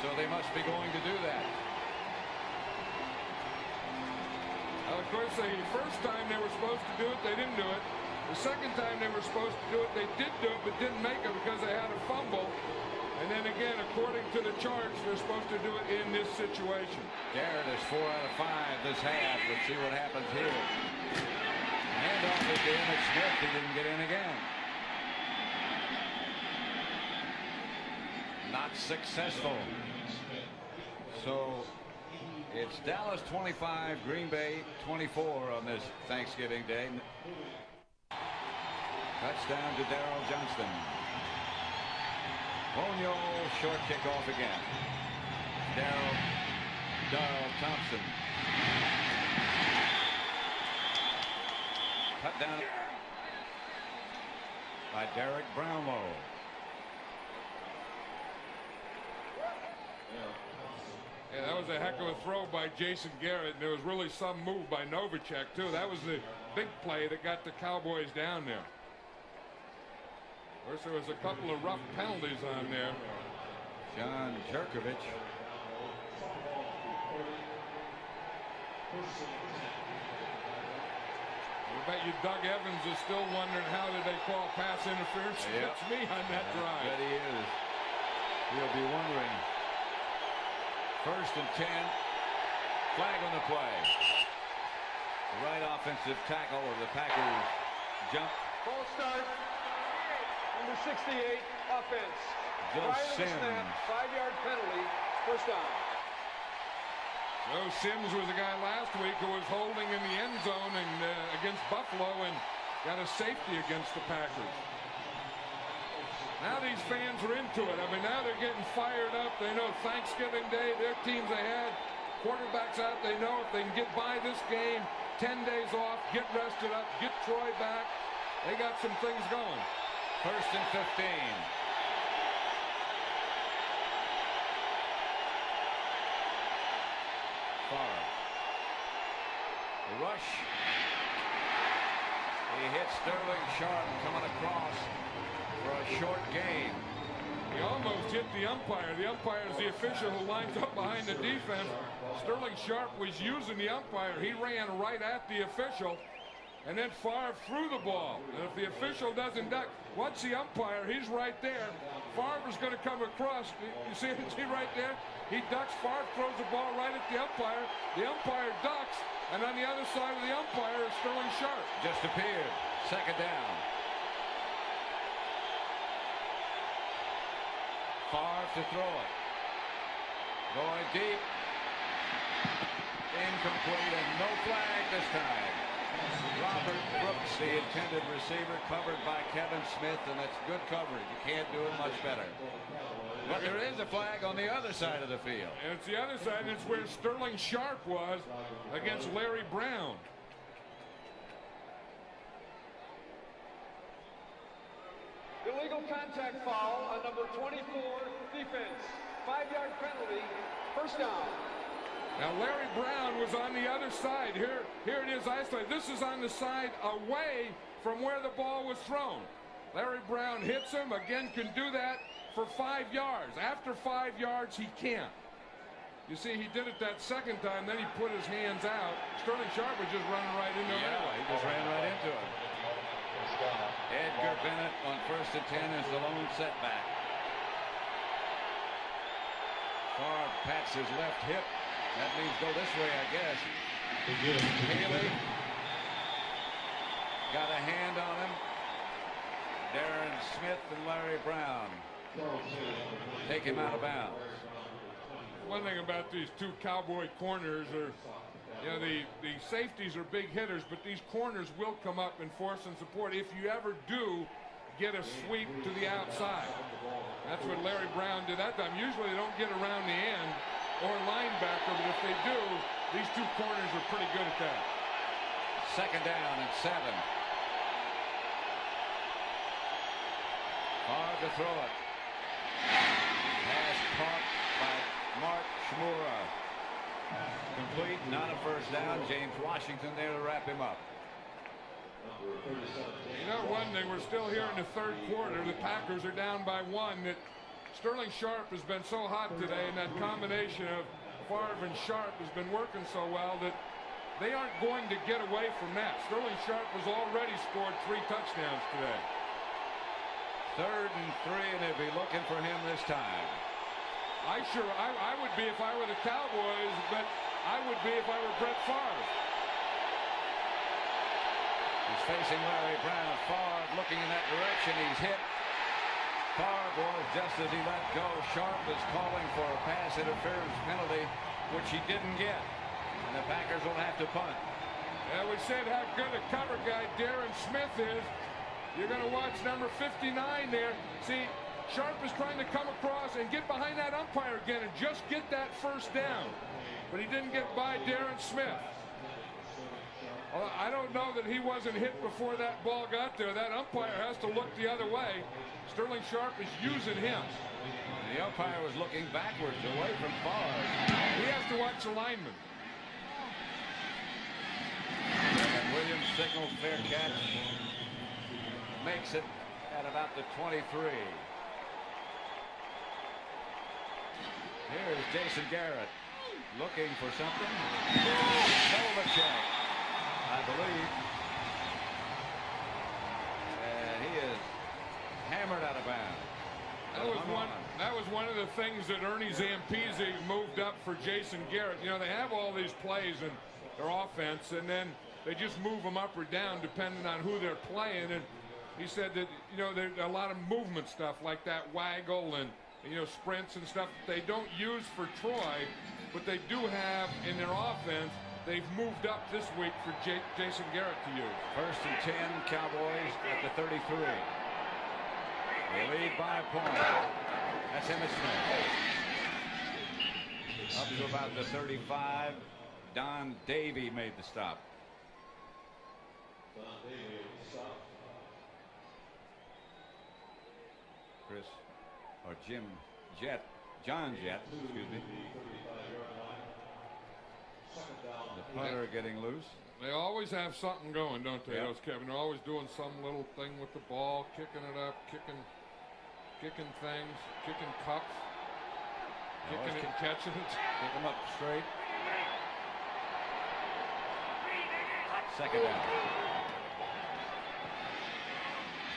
So they must be going to do that. Well, of course, the first time they were supposed to do it, they didn't do it. The second time they were supposed to do it, they did do it, but didn't make it because they had a fumble. And then again, according to the charts, they're supposed to do it in this situation. Garrett is 4 out of 5 this half. Let's see what happens here. Handoff is to Emmett Smith. He didn't get in again. Not successful. So it's Dallas 25, Green Bay 24 on this Thanksgiving Day. Touchdown to Darrell Johnston. Bonio, short kickoff again. Darrell Thompson. Cut down by Derek Brownlow. Yeah, that was a heck of a throw by Jason Garrett, and there was really some move by Novacek, too. That was the big play that got the Cowboys down there. Of course, there was a couple of rough penalties on there. John Jerkovich. I bet you Doug Evans is still wondering how did they call pass interference against me on that drive. I bet he is. He'll be wondering. 1st and 10. Flag on the play. The right offensive tackle of the Packers jumped. Ball start. Number 68, offense. Joe Prior to the Sims. snap, 5-yard penalty, first down. Joe Sims was a guy last week who was holding in the end zone and against Buffalo and got a safety against the Packers. Now these fans are into it. I mean, now they're getting fired up. They know Thanksgiving Day, their team's ahead. Quarterback's out. They know if they can get by this game, 10 days off, get rested up, get Troy back. They got some things going. 1st and 15. Favre. The rush. He hits Sterling Sharp coming across for a short gain. He almost hit the umpire. The umpire is the official who lines up behind the defense. Sterling Sharp was using the umpire. He ran right at the official. And then Favre threw the ball. And if the official doesn't duck, once the umpire, he's right there. Favre is going to come across. You see right there? He ducks. Favre throws the ball right at the umpire. The umpire ducks. And on the other side of the umpire is Sterling Sharp. Just appeared. 2nd down. Favre to throw it. Going deep. Incomplete and no flag this time. Robert Brooks, the intended receiver, covered by Kevin Smith, and that's good coverage. You can't do it much better. But there is a flag on the other side of the field. And it's the other side. It's where Sterling Sharp was against Larry Brown. Illegal contact foul on number 24, defense. 5-yard penalty, first down. Now Larry Brown was on the other side. Here it is isolated. This is on the side away from where the ball was thrown. Larry Brown hits him, again can do that for 5 yards. After 5 yards, he can't. You see, he did it that second time, then he put his hands out. Sterling Sharp was just running right into him. Yeah, he just ran right into it. Edgar Bennett on 1st and 10 is the lone setback. Favre pats his left hip. That means go this way, I guess. Haley got a hand on him. Darren Smith and Larry Brown take him out of bounds. One thing about these two Cowboy corners are, you know, the safeties are big hitters, but these corners will come up and force and support if you ever do get a sweep to the outside. That's what Larry Brown did that time. Usually they don't get around the end or linebacker, but if they do, these two corners are pretty good at that. 2nd down and 7. Favre to throw it. Pass caught by Mark Shmura. Complete, not a first down. James Washington there to wrap him up. You know one thing, we're still here in the third quarter. The Packers are down by 1. That Sterling Sharp has been so hot today, and that combination of Favre and Sharp has been working so well that they aren't going to get away from that. Sterling Sharp has already scored 3 touchdowns today. 3rd and 3, and they'll be looking for him this time. I would be if I were the Cowboys, but I would be if I were Brett Favre. He's facing Larry Brown. Favre looking in that direction. He's hit. Favre was just as he let go. Sharp is calling for a pass interference penalty, which he didn't get. And the Packers will have to punt. Yeah, we said how good a cover guy Darren Smith is. You're going to watch number 59 there. See, Sharp is trying to come across and get behind that umpire again and just get that first down. But he didn't get by Darren Smith. Well, I don't know that he wasn't hit before that ball got there. That umpire has to look the other way. Sterling Sharp is using him. The umpire was looking backwards away from Favre. He has to watch the lineman. And Williams signals fair catch. Makes it at about the 23. Here's Jason Garrett looking for something. Novacek, I believe. And he is hammered out of bounds. That was one of the things that Ernie Zampese moved up for Jason Garrett. You know, they have all these plays in their offense, and then they just move them up or down depending on who they're playing. And he said that, you know, there's a lot of movement stuff like that waggle and, you know, sprints and stuff they don't use for Troy, but they do have in their offense. They've moved up this week for Jason Garrett to use. 1st and 10, Cowboys at the 33. They lead by a point. That's Emmitt Smith. Up to about the 35. Don Davey made the stop. Chris, or John Jett, excuse me. The punter getting loose. They always have something going, don't they, Yep. those Kevin? They're always doing some little thing with the ball, kicking it up, kicking things, kicking cups, kicking it and catching it. Pick them up straight. 2nd down.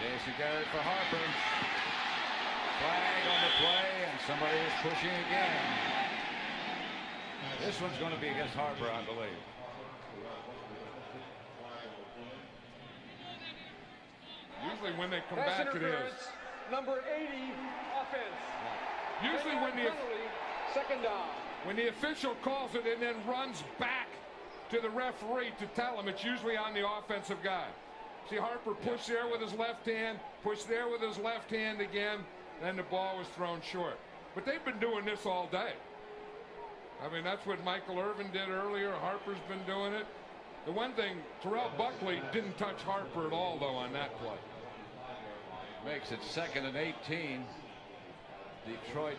Jason Garrett for Harper. Flag on the play, and somebody is pushing again. This one's going to be against Harper, I believe. Usually when they come back, it is. Number 80, offense. Usually when penalty, 2nd down. when the official calls it and then runs back to the referee to tell him, it's usually on the offensive guy. See Harper push there with his left hand, push there with his left hand again, and the ball was thrown short. But they've been doing this all day. I mean, that's what Michael Irvin did earlier. Harper's been doing it. The one thing, Terrell Buckley didn't touch Harper at all, though, on that play. Makes it 2nd and 18. Detroit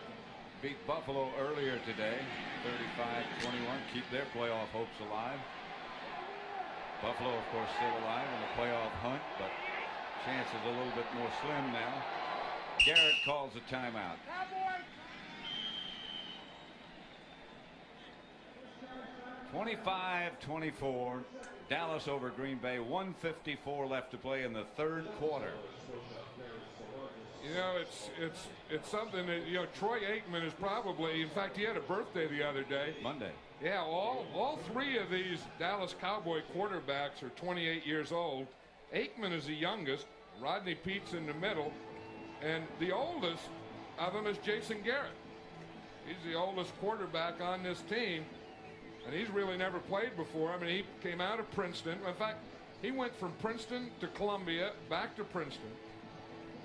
beat Buffalo earlier today, 35-21. Keep their playoff hopes alive. Buffalo, of course, still alive in the playoff hunt, but chances a little bit more slim now. Garrett calls a timeout. 25-24, Dallas over Green Bay. 1:54 left to play in the 3rd quarter. You know, it's something that, you know, Troy Aikman is probably, in fact, he had a birthday the other day. Monday. Yeah, all 3 of these Dallas Cowboy quarterbacks are 28 years old. Aikman is the youngest, Rodney Pete's in the middle, and the oldest of them is Jason Garrett. He's the oldest quarterback on this team, and he's really never played before. I mean, he came out of Princeton. In fact, he went from Princeton to Columbia, back to Princeton.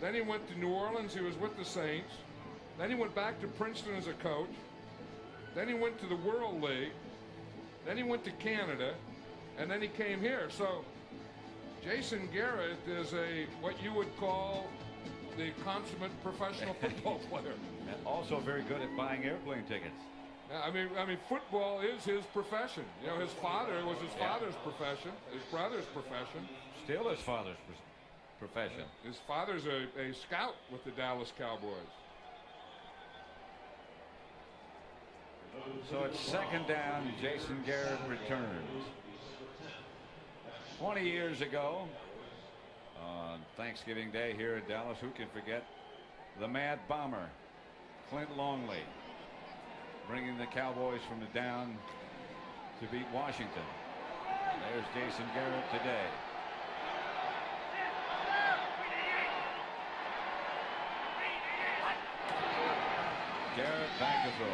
Then he went to New Orleans. He was with the Saints. Then he went back to Princeton as a coach. Then he went to the World League. Then he went to Canada. And then he came here. So Jason Garrett is what you would call the consummate professional football player. And also very good at buying airplane tickets. I mean, football is his profession. You know, his father was his father's profession, his brother's profession. Still his father's profession. His father's a scout with the Dallas Cowboys. So it's second down. Jason Garrett returns. 20 years ago, on Thanksgiving Day here in Dallas, who can forget the Mad Bomber, Clint Longley, bringing the Cowboys from the down to beat Washington. There's Jason Garrett today. Garrett back to throw.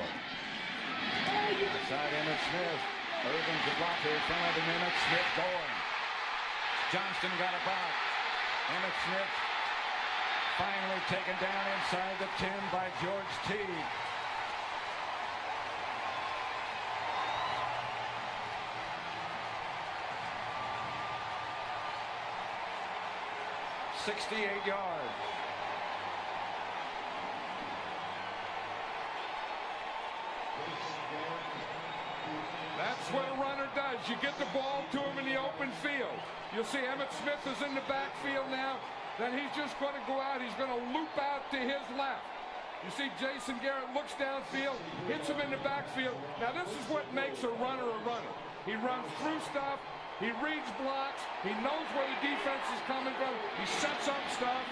Inside Emmitt Smith. Irvin's a blocker in front of him. Emmitt Smith going. Johnston got a block. Emmitt Smith finally taken down inside the 10 by George Teague. .68 yards. That's what a runner does. You get the ball to him in the open field. You'll see Emmitt Smith is in the backfield now. Then he's just going to go out. He's going to loop out to his left. You see Jason Garrett looks downfield, hits him in the backfield. Now this is what makes a runner a runner. He runs through stuff. He reads blocks. He knows where the defense is coming from. He sets up stuff.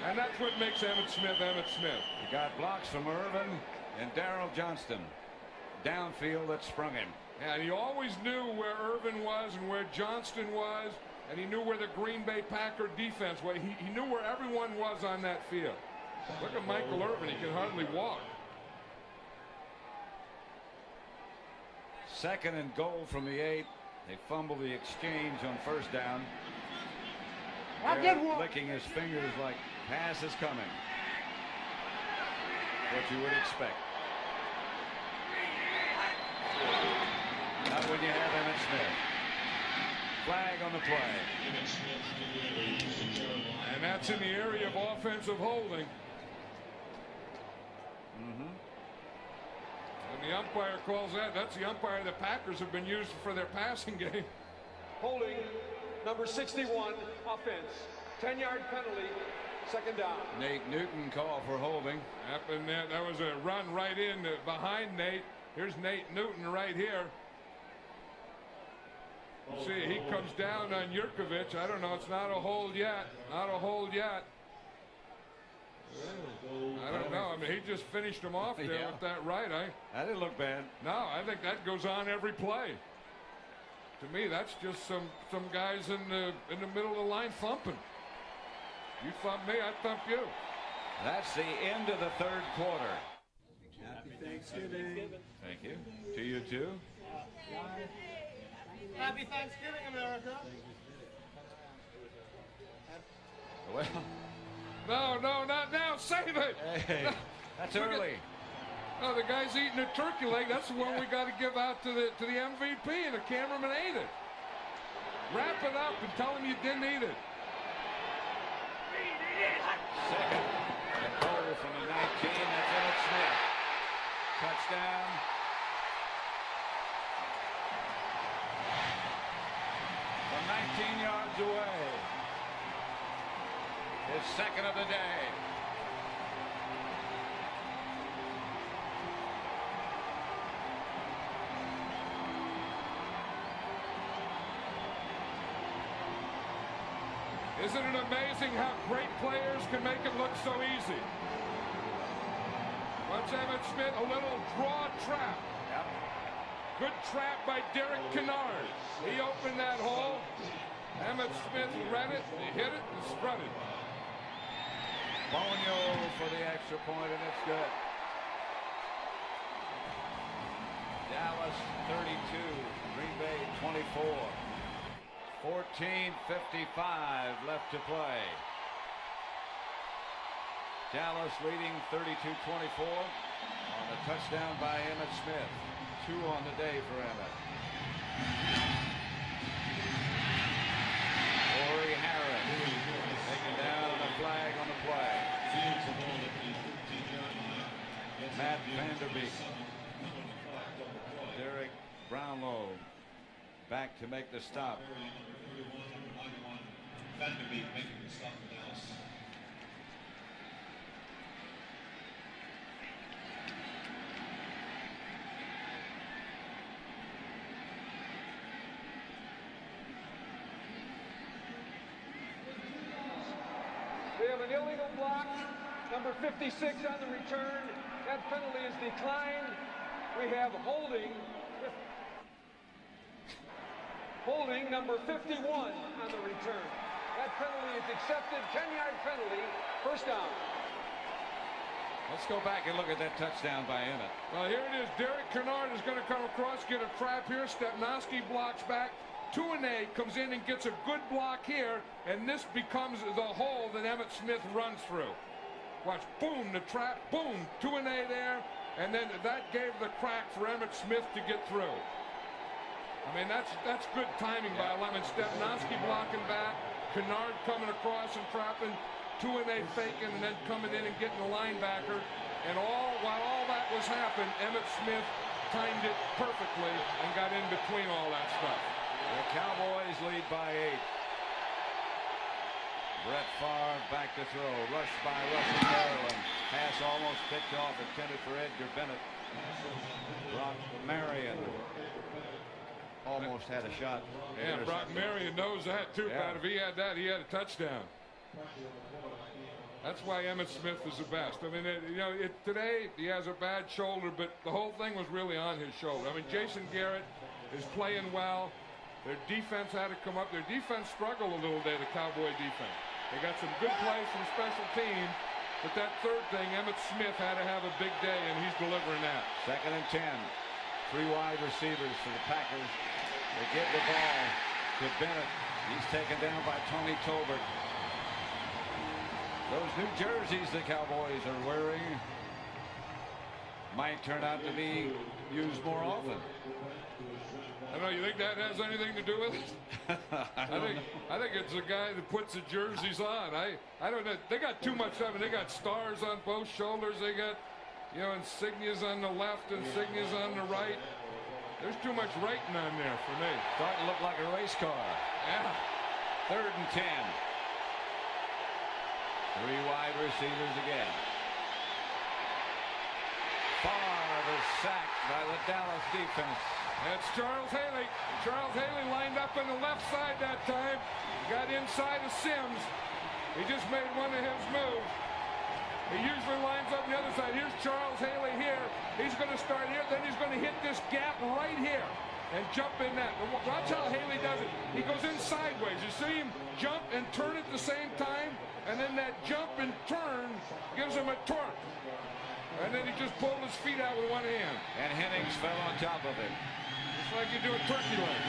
And that's what makes Emmitt Smith Emmitt Smith. He got blocks from Irvin and Darryl Johnston downfield that sprung him. And he always knew where Irvin was and where Johnston was, and he knew where the Green Bay Packer defense was. He knew where everyone was on that field. Look at Michael Irvin. He can hardly walk. Second and goal from the 8. They fumble the exchange on first down. Garrett licking his fingers like pass is coming. What you would expect. Not when you have Emmitt Smith. Flag on the play. And that's in the area of offensive holding. And the umpire calls that. That's the umpire the Packers have been using for their passing game. Holding number 61, offense. 10-yard penalty, second down. Nate Newton called for holding. Yep, and that was a run right in behind Nate. Here's Nate Newton right here. You see, he comes down on Yurkovich. I don't know. It's not a hold yet. Not a hold yet. I don't know. I mean, he just finished him off there with that right. That didn't look bad. No, I think that goes on every play. To me, that's just some guys in the middle of the line thumping. You thump me, I thump you. That's the end of the third quarter. Happy Thanksgiving. Thank you. To you too. Happy Thanksgiving, America. Well, no, not now. Save it. hey, that's early. No, the guy's eating a turkey leg. That's the one we got to give out to the MVP, and the cameraman ate it. Wrap it up and tell him you didn't eat it. Second and goal from the 19. That's Emmitt Smith. Touchdown. From 19 yards away. His second of the day. Isn't it amazing how great players can make it look so easy? Watch Emmitt Smith, a little draw trap. Yep. Good trap by Derek Kennard. He opened that hole. Emmitt Smith read it, he hit it, and strutted. Bonio for the extra point, and it's good. Dallas 32, Green Bay 24. 14:55 left to play. Dallas leading 32-24 on a touchdown by Emmitt Smith. 2 on the day for Emmitt. Corey Harris taken down on a flag on the play. Matt Vanderbeek down low. Back to make the stop. We have an illegal block, number 56 on the return. That penalty is declined. We have holding number 51 on the return. That penalty is accepted, 10-yard penalty, first down. Let's go back and look at that touchdown by Emmett. Well, here it is. Derek Kennard is going to come across, get a trap here. Stepnoski blocks back. Tuinei comes in and gets a good block here, and this becomes the hole that Emmitt Smith runs through. Watch, boom, the trap, boom, Tuinei there, and then that gave the crack for Emmitt Smith to get through. I mean, that's good timing by Lemon. Stepnoski blocking back, Kennard coming across and trapping, Tuinei faking, and then coming in and getting the linebacker. And while all that was happening, Emmitt Smith timed it perfectly and got in between all that stuff. The Cowboys lead by 8. Brett Favre back to throw. Rushed by Russell Maryland. Pass almost picked off, intended for Edgar Bennett. Brock Marion almost had a shot. Yeah, Brock Marion knows that too, Pat. If he had that, he had a touchdown. That's why Emmitt Smith is the best. I mean, today he has a bad shoulder, but the whole thing was really on his shoulder. I mean, Jason Garrett is playing well. Their defense had to come up. Their defense struggled a little today, the Cowboy defense. They got some good plays from special teams, but that third thing, Emmitt Smith had to have a big day, and he's delivering that. 2nd and 10. 3 wide receivers for the Packers. They give the ball to Bennett. He's taken down by Tony Tolbert. Those new jerseys the Cowboys are wearing might turn out to be used more often. I don't know. You think that has anything to do with it? I think it's the guy that puts the jerseys on. I don't know. They got too much of it. They got stars on both shoulders. They got, insignias on the left, insignias on the right. There's too much writing on there for me. Starting to look like a race car. Yeah. 3rd and 10. 3 wide receivers again. Favre is sacked by the Dallas defense. That's Charles Haley. Charles Haley lined up on the left side that time. Got inside of Sims. He just made one of his moves. He usually lines up on the other side. Here's Charles Haley here. He's going to start here. Then he's going to hit this gap right here and jump in that. Watch how Haley does it. He goes in sideways. You see him jump and turn at the same time. And then that jump and turn gives him a torque. And then he just pulled his feet out with one hand. And Hennings fell on top of him. Just like you do a turkey leg.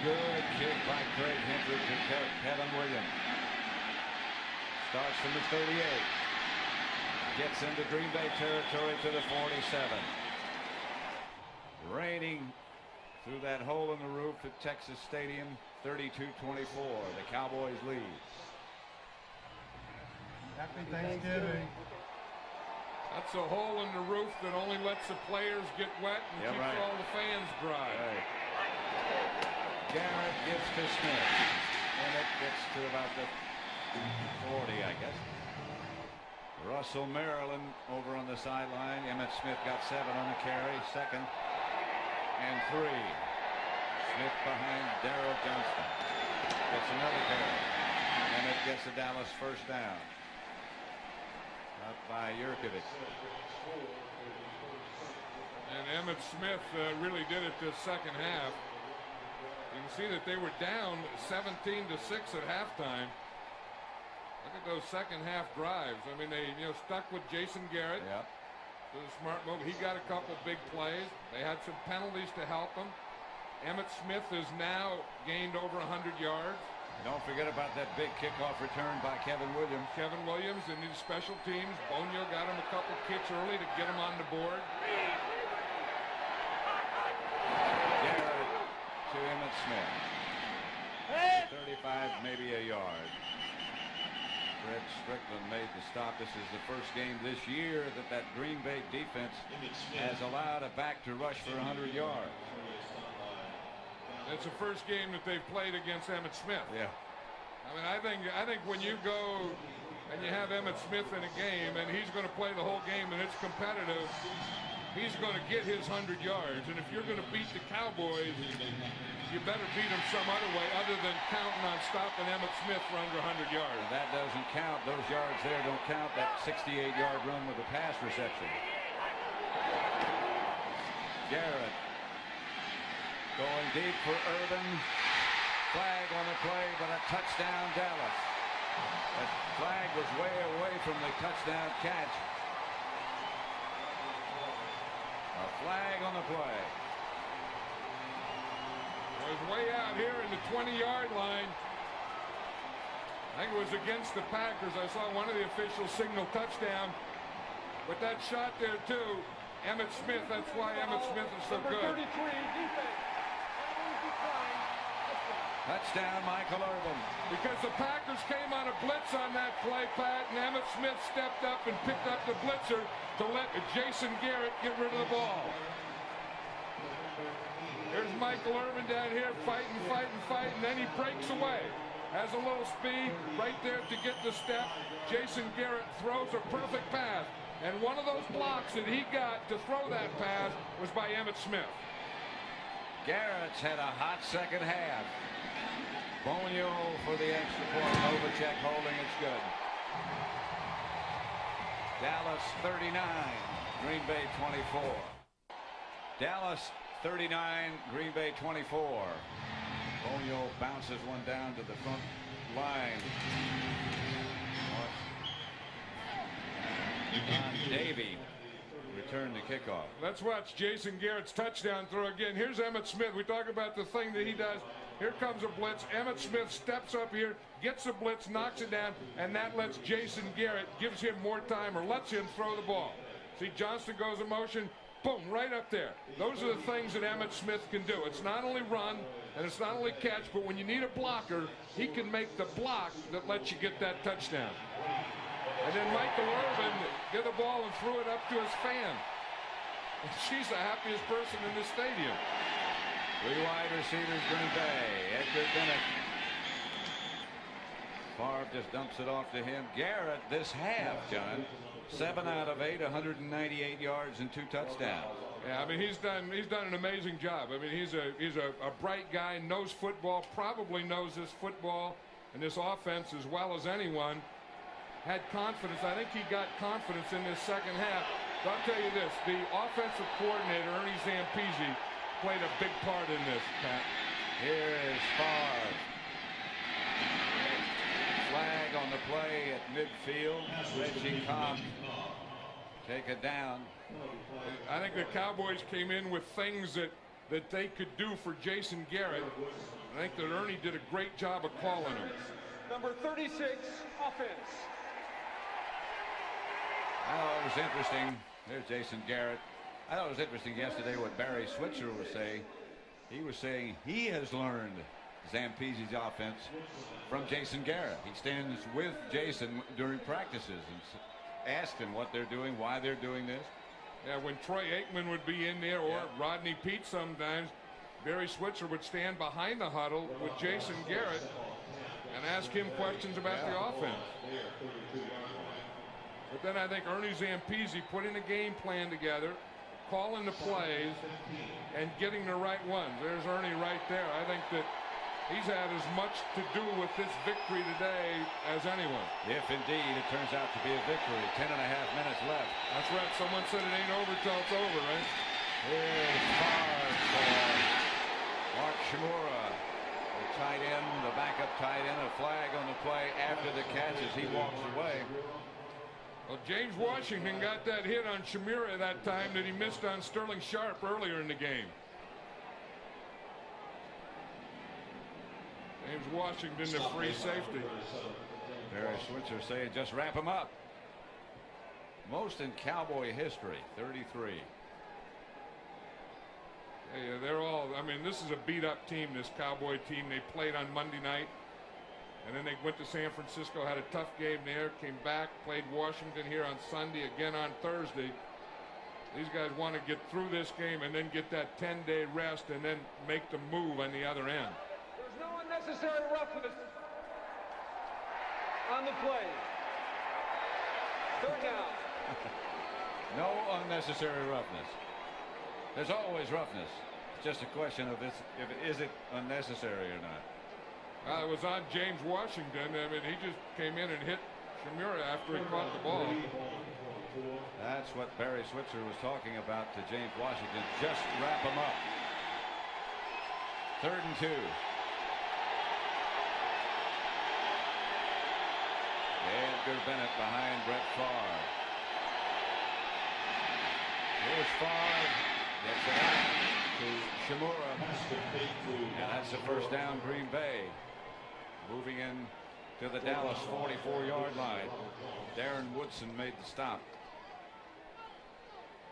Good kick by Craig Hendrick to Kevin Williams. Starts from the 38. Gets into Green Bay territory to the 47. Raining through that hole in the roof at Texas Stadium. 32-24. The Cowboys lead. Happy Thanksgiving. That's a hole in the roof that only lets the players get wet and keeps all the fans dry. Right. Garrett gives to Smith. And it gets to about the 40, I guess. Russell Maryland over on the sideline. Emmitt Smith got 7 on the carry. 2nd and 3. Smith behind Darrell Johnston. Gets another carry. And it gets the Dallas first down. Up by Yurkovich. And Emmitt Smith really did it this second half. You can see that they were down 17-6 at halftime. Look at those second half drives. I mean, they stuck with Jason Garrett. Yep. It was a smart move. He got a couple big plays. They had some penalties to help him. Emmitt Smith has now gained over 100 yards. Don't forget about that big kickoff return by Kevin Williams. Kevin Williams and his special teams. Bonio got him a couple kicks early to get him on the board. Garrett to Emmitt Smith. 35, maybe a yard. Fred Strickland made the stop. This is the first game this year that Green Bay defense has allowed a back to rush for 100 yards. It's the first game that they've played against Emmitt Smith. Yeah. I mean, I think when you go and you have Emmitt Smith in a game and he's going to play the whole game and it's competitive, he's going to get his 100 yards. And if you're going to beat the Cowboys, you better beat them some other way other than counting on stopping Emmitt Smith for under 100 yards. And that doesn't count. Those yards there don't count. That 68-yard run with a pass reception. Garrett going deep for Urban. Flag on the play, but a touchdown Dallas. That flag was way away from the touchdown catch. A flag on the play. It was way out here in the 20-yard line. I think it was against the Packers. I saw one of the officials signal touchdown. But that shot there, too, Emmitt Smith, that's why Emmitt Smith is so good. Number 33, defense. Touchdown, Michael Irvin. Because the Packers came on a blitz on that play, Pat, and Emmitt Smith stepped up and picked up the blitzer to let Jason Garrett get rid of the ball. Here's Michael Irvin down here fighting, and then he breaks away. Has a little speed right there to get the step. Jason Garrett throws a perfect pass. And one of those blocks that he got to throw that pass was by Emmitt Smith. Garrett's had a hot second half. Bonio for the extra point. Novacek holding, it's good. Dallas 39, Green Bay 24. Dallas 39, Green Bay 24. Bonio bounces one down to the front line. Davey returned the kickoff. Let's watch Jason Garrett's touchdown throw again. Here's Emmitt Smith. We talk about the thing that he does. Here comes a blitz. Emmitt Smith steps up here, gets the blitz, knocks it down, and that lets Jason Garrett, gives him more time or lets him throw the ball. See, Johnston goes in motion. Boom, right up there. Those are the things that Emmitt Smith can do. It's not only run and it's not only catch, but when you need a blocker, he can make the block that lets you get that touchdown. And then Michael Irvin get the ball and threw it up to his fan. And she's the happiest person in this stadium. Three wide receivers, Green Bay. Edgar Bennett. Favre just dumps it off to him. Garrett this half, John. 7 out of 8, 198 yards and 2 touchdowns. Yeah, I mean he's done an amazing job. I mean he's a bright guy, knows football, probably knows this football and this offense as well as anyone. Had confidence. I think he got confidence in this second half. But I'll tell you this, the offensive coordinator, Ernie Zampese, played a big part in this, Pat. Here is Favre. Flag on the play at midfield. Reggie Cobb take it down. I think the Cowboys came in with things that they could do for Jason Garrett. I think that Ernie did a great job of calling him. Number 36, offense. I thought it was interesting. There's Jason Garrett. I thought it was interesting yesterday what Barry Switzer was saying. He was saying he has learned Zampese's offense from Jason Garrett. He stands with Jason during practices and asks him what they're doing, why they're doing this. Yeah, when Troy Aikman would be in there or Rodney Peete sometimes, Barry Switzer would stand behind the huddle with Jason Garrett and ask him questions about the offense. But then I think Ernie Zampese putting a game plan together, calling the plays, and getting the right ones. There's Ernie right there. I think that he's had as much to do with this victory today as anyone. If indeed it turns out to be a victory. 10 and a half minutes left. That's right. Someone said it ain't over till it's over, right? Here's Favre for Mark Shimura. The tight end, the backup tight end, a flag on the play after the catch as he walks away. Well, James Washington got that hit on Shimura that time that he missed on Sterling Sharp earlier in the game. James Washington, the free safety. Barry Switzer saying just wrap him up. Most in Cowboy history, 33. Yeah, they're all, I mean, this is a beat up team, this Cowboy team. They played on Monday night. And then they went to San Francisco, had a tough game there, came back, played Washington here on Sunday, again on Thursday. These guys want to get through this game and then get that 10-day rest and then make the move on the other end. There's no unnecessary roughness on the play. Third down. No unnecessary roughness. There's always roughness. It's just a question of is it unnecessary or not. It was on James Washington. I mean, he just came in and hit Shimura after he caught the ball. That's what Barry Switzer was talking about to James Washington. Just wrap him up. 3rd and 2. Edgar Bennett behind Brett Favre. Here's Favre. Gets it out to Shimura. And that's the first down, Green Bay. Moving in to the Dallas 44-yard line. Darren Woodson made the stop.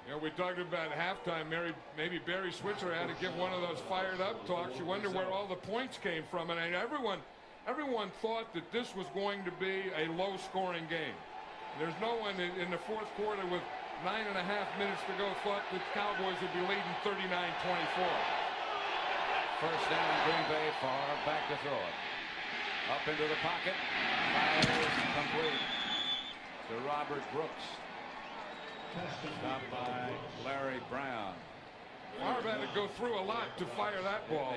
You know, we talked about halftime. Maybe Barry Switzer had to give one of those fired up talks. You wonder where all the points came from. And everyone thought that this was going to be a low-scoring game. There's no one in the fourth quarter with 9.5 minutes to go thought that the Cowboys would be leading 39-24. First down, Green Bay. Favre back to throw it. Up into the pocket. Fires complete to Robert Brooks. Stopped by Larry Brown. Favre had to go through a lot to fire that ball.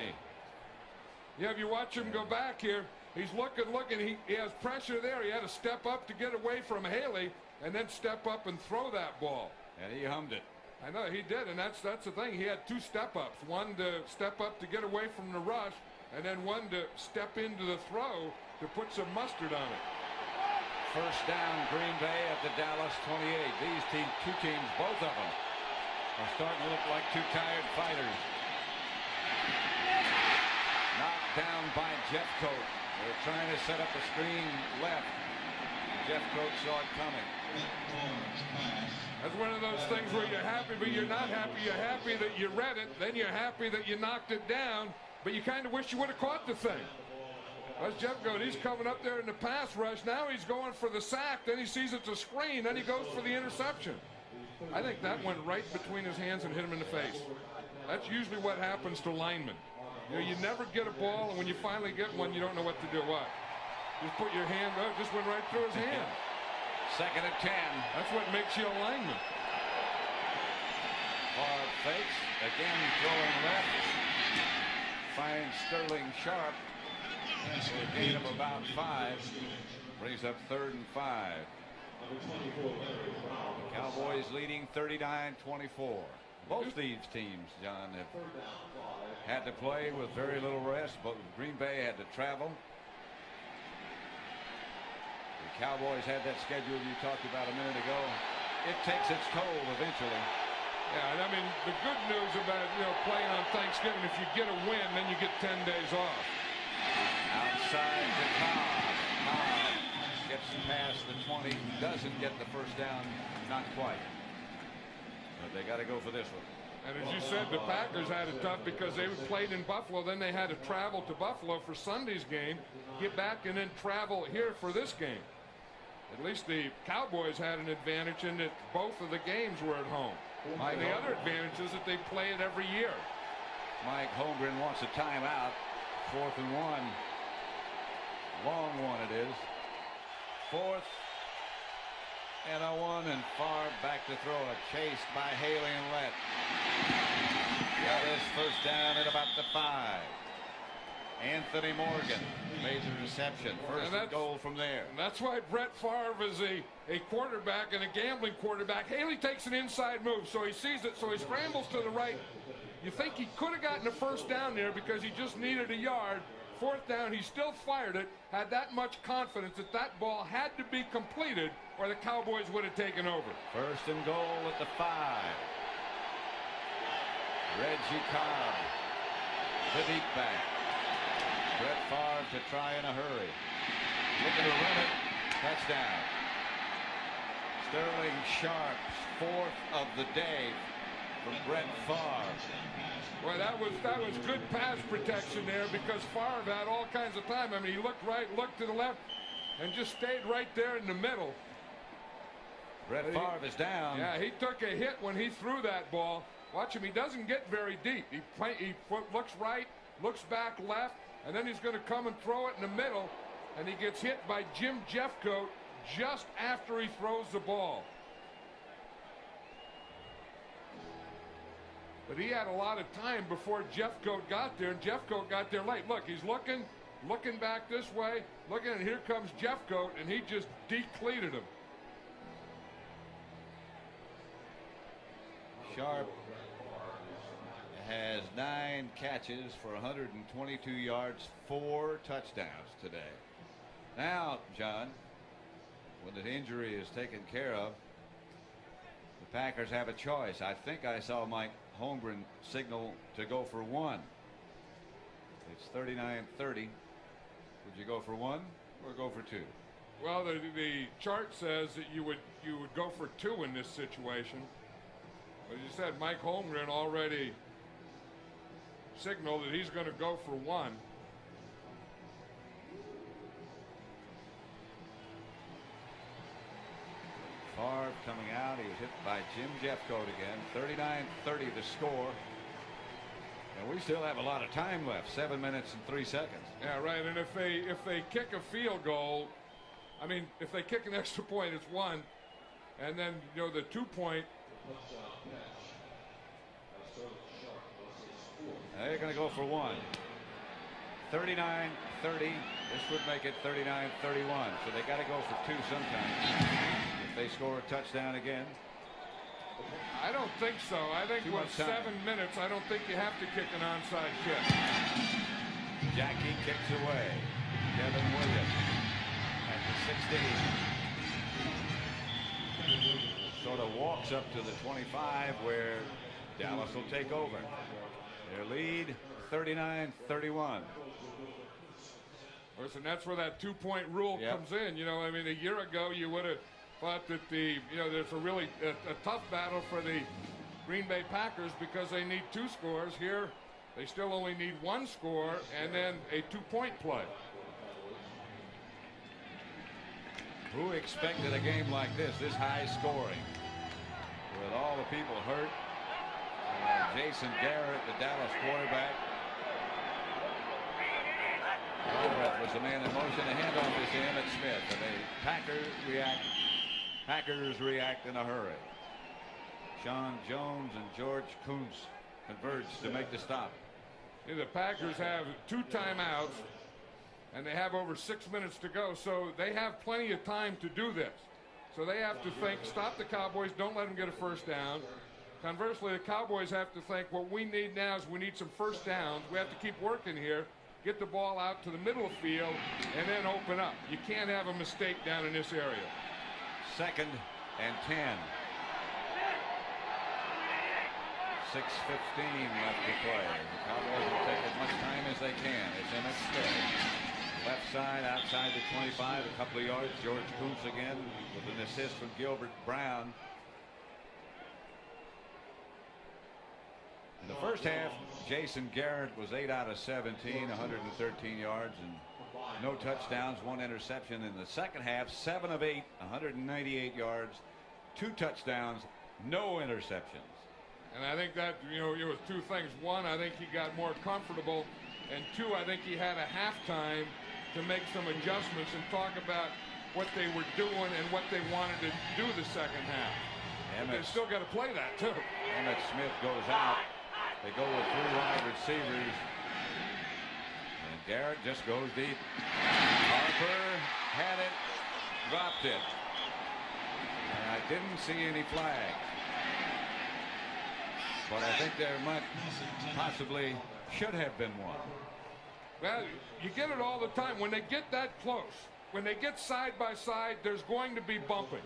Yeah, if you watch him go back here, he's looking. He has pressure there. He had to step up to get away from Haley and then step up and throw that ball. And he hummed it. I know he did, and that's the thing. He had 2 step-ups. One to step up to get away from the rush, and then one to step into the throw to put some mustard on it. First down, Green Bay at the Dallas 28. These two teams, both of them, are starting to look like two tired fighters. Knocked down by Jeffcoat. They're trying to set up a screen left. Jeffcoat saw it coming. That's one of those things where you're happy, but you're not happy. You're happy that you read it, then you're happy that you knocked it down, but you kind of wish you would have caught the thing. That's Jeffcoat. He's coming up there in the pass rush. Now he's going for the sack. Then he sees it's a screen. Then he goes for the interception. I think that went right between his hands and hit him in the face. That's usually what happens to linemen. You know, you never get a ball, and when you finally get one, you don't know what to do. What? Just put your hand up. Just went right through his hand. 2nd and 10. That's what makes you a lineman. Favre fakes. Again throwing left. Finds Sterling Sharp. For a gain of about 5. Brings up 3rd and 5. The Cowboys leading 39-24. Both these teams, John, have had to play with very little rest, but Green Bay had to travel. The Cowboys had that schedule you talked about a minute ago. It takes its toll eventually. Yeah, and I mean, the good news about, playing on Thanksgiving, if you get a win, then you get 10 days off. Outside to Cobb. Cobb gets past the 20, doesn't get the first down, not quite. But they got to go for this one. And as you said, the Packers had it tough because they played in Buffalo. Then they had to travel to Buffalo for Sunday's game, get back, and then travel here for this game. At least the Cowboys had an advantage in that both of the games were at home. And the other advantage is that they play it every year. Mike Holmgren wants a timeout. 4th and 1. Long one it is. 4th and a 1, and Favre back to throw it. Chased by Haley and Lett. Got his first down at about the 5. Anthony Morgan made the reception. First and goal from there. And that's why Brett Favre is a quarterback and a gambling quarterback. Haley takes an inside move, so he sees it, so he scrambles to the right. You think he could have gotten a first down there because he just needed a yard. 4th down, he still fired it, had that much confidence that that ball had to be completed or the Cowboys would have taken over. First and goal at the 5. Reggie Cobb, the deep back. Brett Favre to try in a hurry. Looking to run it. Touchdown. Sterling Sharp's 4th of the day from Brett Favre. Well, that was good pass protection there, because Favre had all kinds of time. I mean, he looked right, looked to the left, and just stayed right there in the middle. Brett Favre is down. Yeah, he took a hit when he threw that ball. Watch him. He doesn't get very deep. He looks right, looks back left, and then he's going to come and throw it in the middle, and he gets hit by Jim Jeffcoat just after he throws the ball. But he had a lot of time before Jeffcoat got there, and Jeffcoat got there late. Look, he's looking back this way, looking, and here comes Jeffcoat, and he just decleated him. Sharp has 9 catches for 122 yards, 4 touchdowns today. Now, John, when the injury is taken care of, the Packers have a choice. I think I saw Mike Holmgren signal to go for 1. It's 39-30. Would you go for 1 or go for 2? Well, the chart says that you would go for 2 in this situation. As you said, Mike Holmgren already signaled that he's going to go for 1. Favre coming out. He was hit by Jim Jeffcoat again. 39-30 the score. And we still have a lot of time left. 7 minutes and 3 seconds. Yeah, right. And if they kick a field goal, I mean, if they kick an extra point, it's 1. And then, you know, the 2-point. They're going to go for 1. 39-30. This would make it 39-31. So they got to go for 2 sometime. If they score a touchdown again. I don't think so. I think with 7 minutes, I don't think you have to kick an onside kick. Jackie kicks away. Kevin Williams at the 16. Sort of walks up to the 25 where Dallas will take over. Their lead 39-31. Listen, that's where that 2-point rule comes in. You know, I mean, a year ago you would have thought that there's a really a tough battle for the Green Bay Packers because they need 2 scores. Here, they still only need 1 score and then a 2-point play. Who expected a game like this high scoring, with all the people hurt? Jason Garrett, the Dallas quarterback. Albrecht was the man in motion. The handoff is to Emmitt Smith, and the Packers react in a hurry. Sean Jones and George Kuntz converge to make the stop. The Packers have 2 timeouts, and they have over 6 minutes to go, so they have plenty of time to do this. So they have to think, stop the Cowboys, don't let them get a first down. Conversely, the Cowboys have to think, what we need now is we need some first downs. We have to keep working here, get the ball out to the middle of the field, and then open up. You can't have a mistake down in this area. 2nd and 10. 6:15 left to play. The Cowboys will take as much time as they can. It's Emmitt Smith. Left side, outside the 25, a couple of yards. George Kuntz again with an assist from Gilbert Brown. In the first half, Jason Garrett was 8 out of 17, 113 yards and no touchdowns, 1 interception. In the second half, 7 of 8, 198 yards, 2 touchdowns, no interceptions. And I think that, it was 2 things. 1, I think he got more comfortable. And 2, I think he had a halftime to make some adjustments and talk about what they were doing and what they wanted to do the second half. They still got to play that, too. Emmitt Smith goes out. They go with 3 wide receivers. And Garrett just goes deep. Harper had it, dropped it. And I didn't see any flags. But I think there might possibly should have been one. Well, you get it all the time. When they get that close, when they get side by side, there's going to be bumping.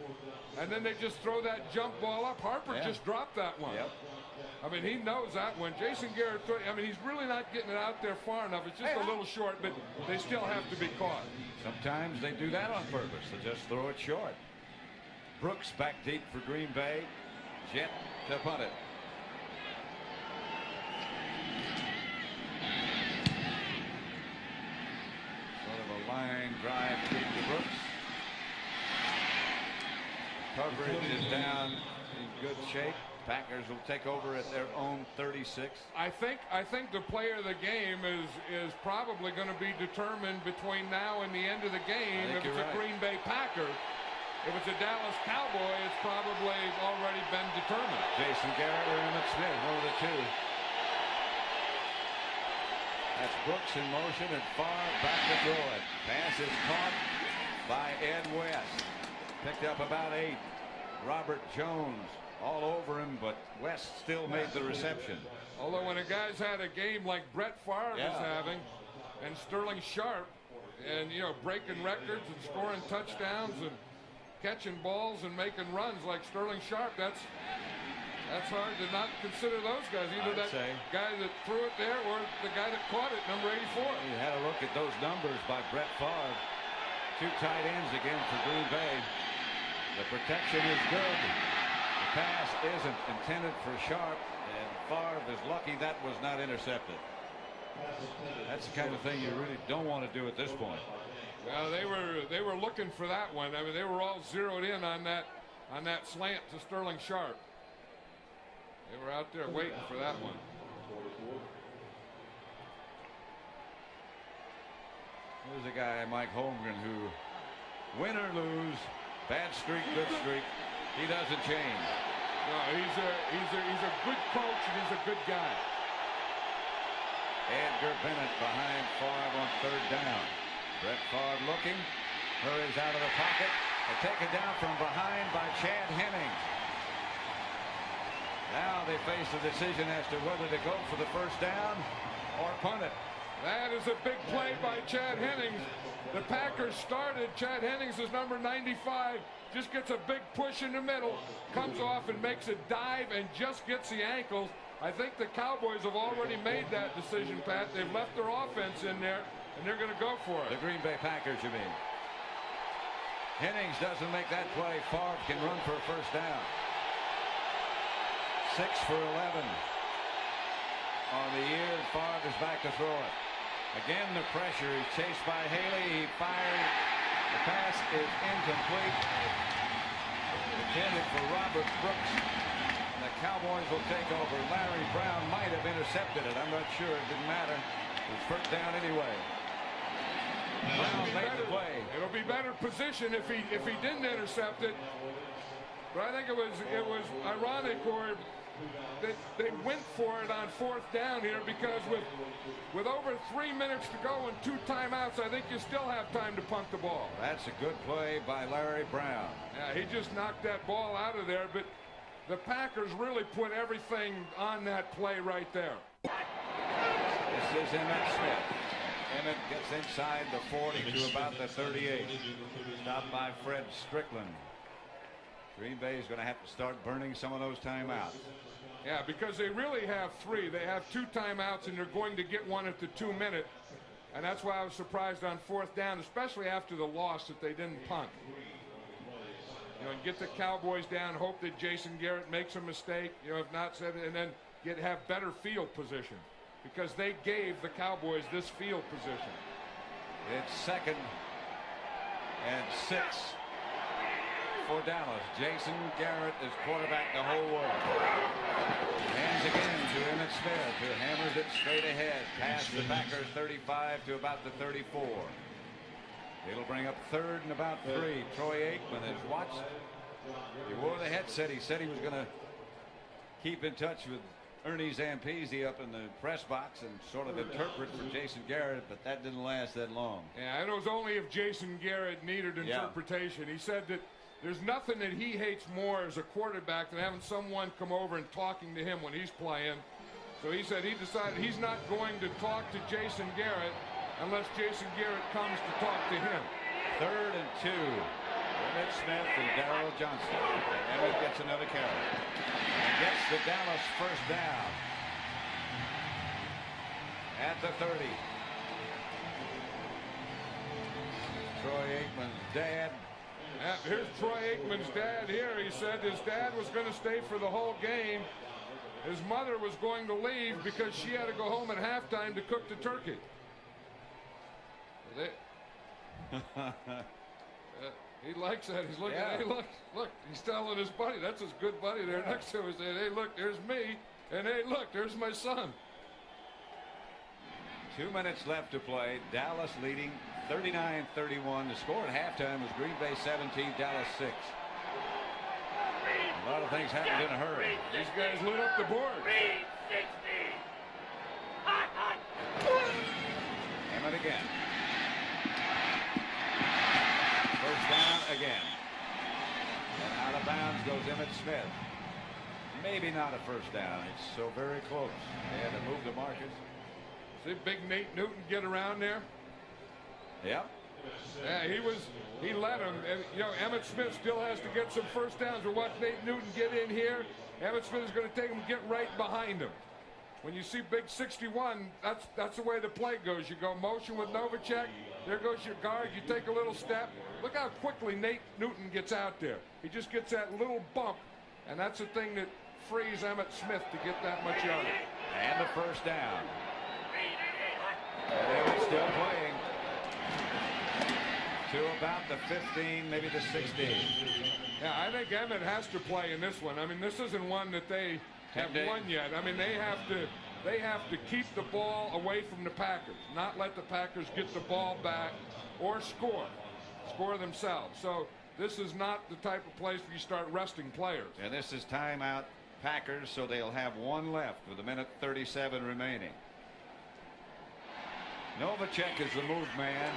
And then they just throw that jump ball up. Harper just dropped that one. Yep. I mean, he knows that one. Jason Garrett, he's really not getting it out there far enough. It's just a little short, but they still have to be caught. Sometimes they do that on purpose. They just throw it short. Brooks back deep for Green Bay. Jet to punt it. line drive to Brooks. Coverage is down in good shape. Packers will take over at their own 36. I think the player of the game is probably going to be determined between now and the end of the game. If it's a Green Bay Packer, if it's a Dallas Cowboy, it's probably already been determined. Jason Garrett or Emmitt Smith, one of the two. That's Brooks in motion and Favre back to throw it. Pass is caught by Ed West. Picked up about 8. Robert Jones all over him, but West still made the reception. Although when a guy's had a game like Brett Favre is having, and Sterling Sharp, and breaking records and scoring touchdowns and catching balls and making runs like Sterling Sharp, that's hard to not consider those guys. Either guy that threw it there or the guy that caught it, number 84. You had a look at those numbers by Brett Favre. 2 tight ends again for Green Bay. The protection is good. The pass isn't intended for Sharp, and Favre is lucky that was not intercepted. That's the kind of thing you really don't want to do at this point. Well, they were looking for that one. I mean, they were all zeroed in on that slant to Sterling Sharp. They were out there waiting for that one. There's a guy, Mike Holmgren, who, win or lose, bad streak, good streak, he doesn't change. No, he's a good coach and he's a good guy. Edgar Bennett behind Favre on 3rd down. Brett Favre looking, hurries out of the pocket, and taken down from behind by Chad Hennings. Now they face a decision as to whether to go for the 1st down or punt it. That is a big play by Chad Hennings. The Packers started. Chad Hennings is number 95. Just gets a big push in the middle. Comes off and makes a dive and just gets the ankles. I think the Cowboys have already made that decision, Pat. They've left their offense in there, and they're going to go for it. The Green Bay Packers, you mean? Hennings doesn't make that play. Favre can run for a 1st down. 6 for 11 on the year. Favre is back to throw it. Again, the pressure. He's chased by Haley. He fired. The pass is incomplete. Intended for Robert Brooks. And the Cowboys will take over. Larry Brown might have intercepted it. I'm not sure. It didn't matter. It was 1st down anyway. Brown made the play. It'll be better position if he didn't intercept it. But I think it was ironic, or they went for it on 4th down here, because with over 3 minutes to go and 2 timeouts, I think you still have time to punt the ball. That's a good play by Larry Brown. Yeah, he just knocked that ball out of there, but the Packers really put everything on that play right there. This is Emmitt Smith. Emmitt gets inside the 40 to about the 38. Stopped by Fred Strickland. Green Bay is going to have to start burning some of those timeouts. Yeah, because they really have 3. They have 2 timeouts, and they're going to get one at the 2-minute. And that's why I was surprised on 4th down, especially after the loss, that they didn't punt. And get the Cowboys down, hope that Jason Garrett makes a mistake, if not, and then have better field position, because they gave the Cowboys this field position. It's 2nd and 6 for Dallas. Jason Garrett is quarterback the whole way. Hands again to Emmitt Smith, who hammers it straight ahead past the Packers 35 to about the 34. It'll bring up 3rd and about 3. Troy Aikman has watched. He wore the headset. He said he was going to keep in touch with Ernie Zampese up in the press box and sort of interpret for Jason Garrett, but that didn't last that long. Yeah, and it was only if Jason Garrett needed interpretation. He said that there's nothing that he hates more as a quarterback than having someone come over and talking to him when he's playing. So he said he decided he's not going to talk to Jason Garrett unless Jason Garrett comes to talk to him. 3rd and 2. Emmitt Smith and Darrell Johnston. Emmitt gets another carry. Gets the Dallas 1st down. At the 30. Troy Aikman's dad. Here's Troy Aikman's dad here. He said his dad was going to stay for the whole game. His mother was going to leave because she had to go home at halftime to cook the turkey. He likes that. He's looking. Yeah. Hey, look. He's telling his buddy. That's his good buddy there next to him. He's saying, hey, look, there's me. And hey, look, there's my son. 2 minutes left to play. Dallas leading 39-31. The score at halftime was Green Bay 17, Dallas 6. A lot of things happened in a hurry. These guys lit up the board. Emmett again. First down again. And out of bounds goes Emmitt Smith. Maybe not a first down. It's so very close. They had to move the markers. See big Nate Newton get around there? Yep. Yeah, he let him. And, you know, Emmitt Smith still has to get some first downs. Or watch Nate Newton get in here. Emmitt Smith is going to take him and get right behind him. When you see big 61, that's the way the play goes. You go motion with Novacek. There goes your guard. You take a little step. Look how quickly Nate Newton gets out there. He just gets that little bump, and that's the thing that frees Emmitt Smith to get that much yardage. And the first down. And Emmitt still playing. To about the 15, maybe the 16. Yeah, I think Emmitt has to play in this one. I mean, this isn't one that they have won yet. I mean, they have to keep the ball away from the Packers, not let the Packers get the ball back or score themselves. So this is not the type of place where you start resting players. And this is timeout Packers, so they'll have one left with a minute 37 remaining. Novacek is the move man.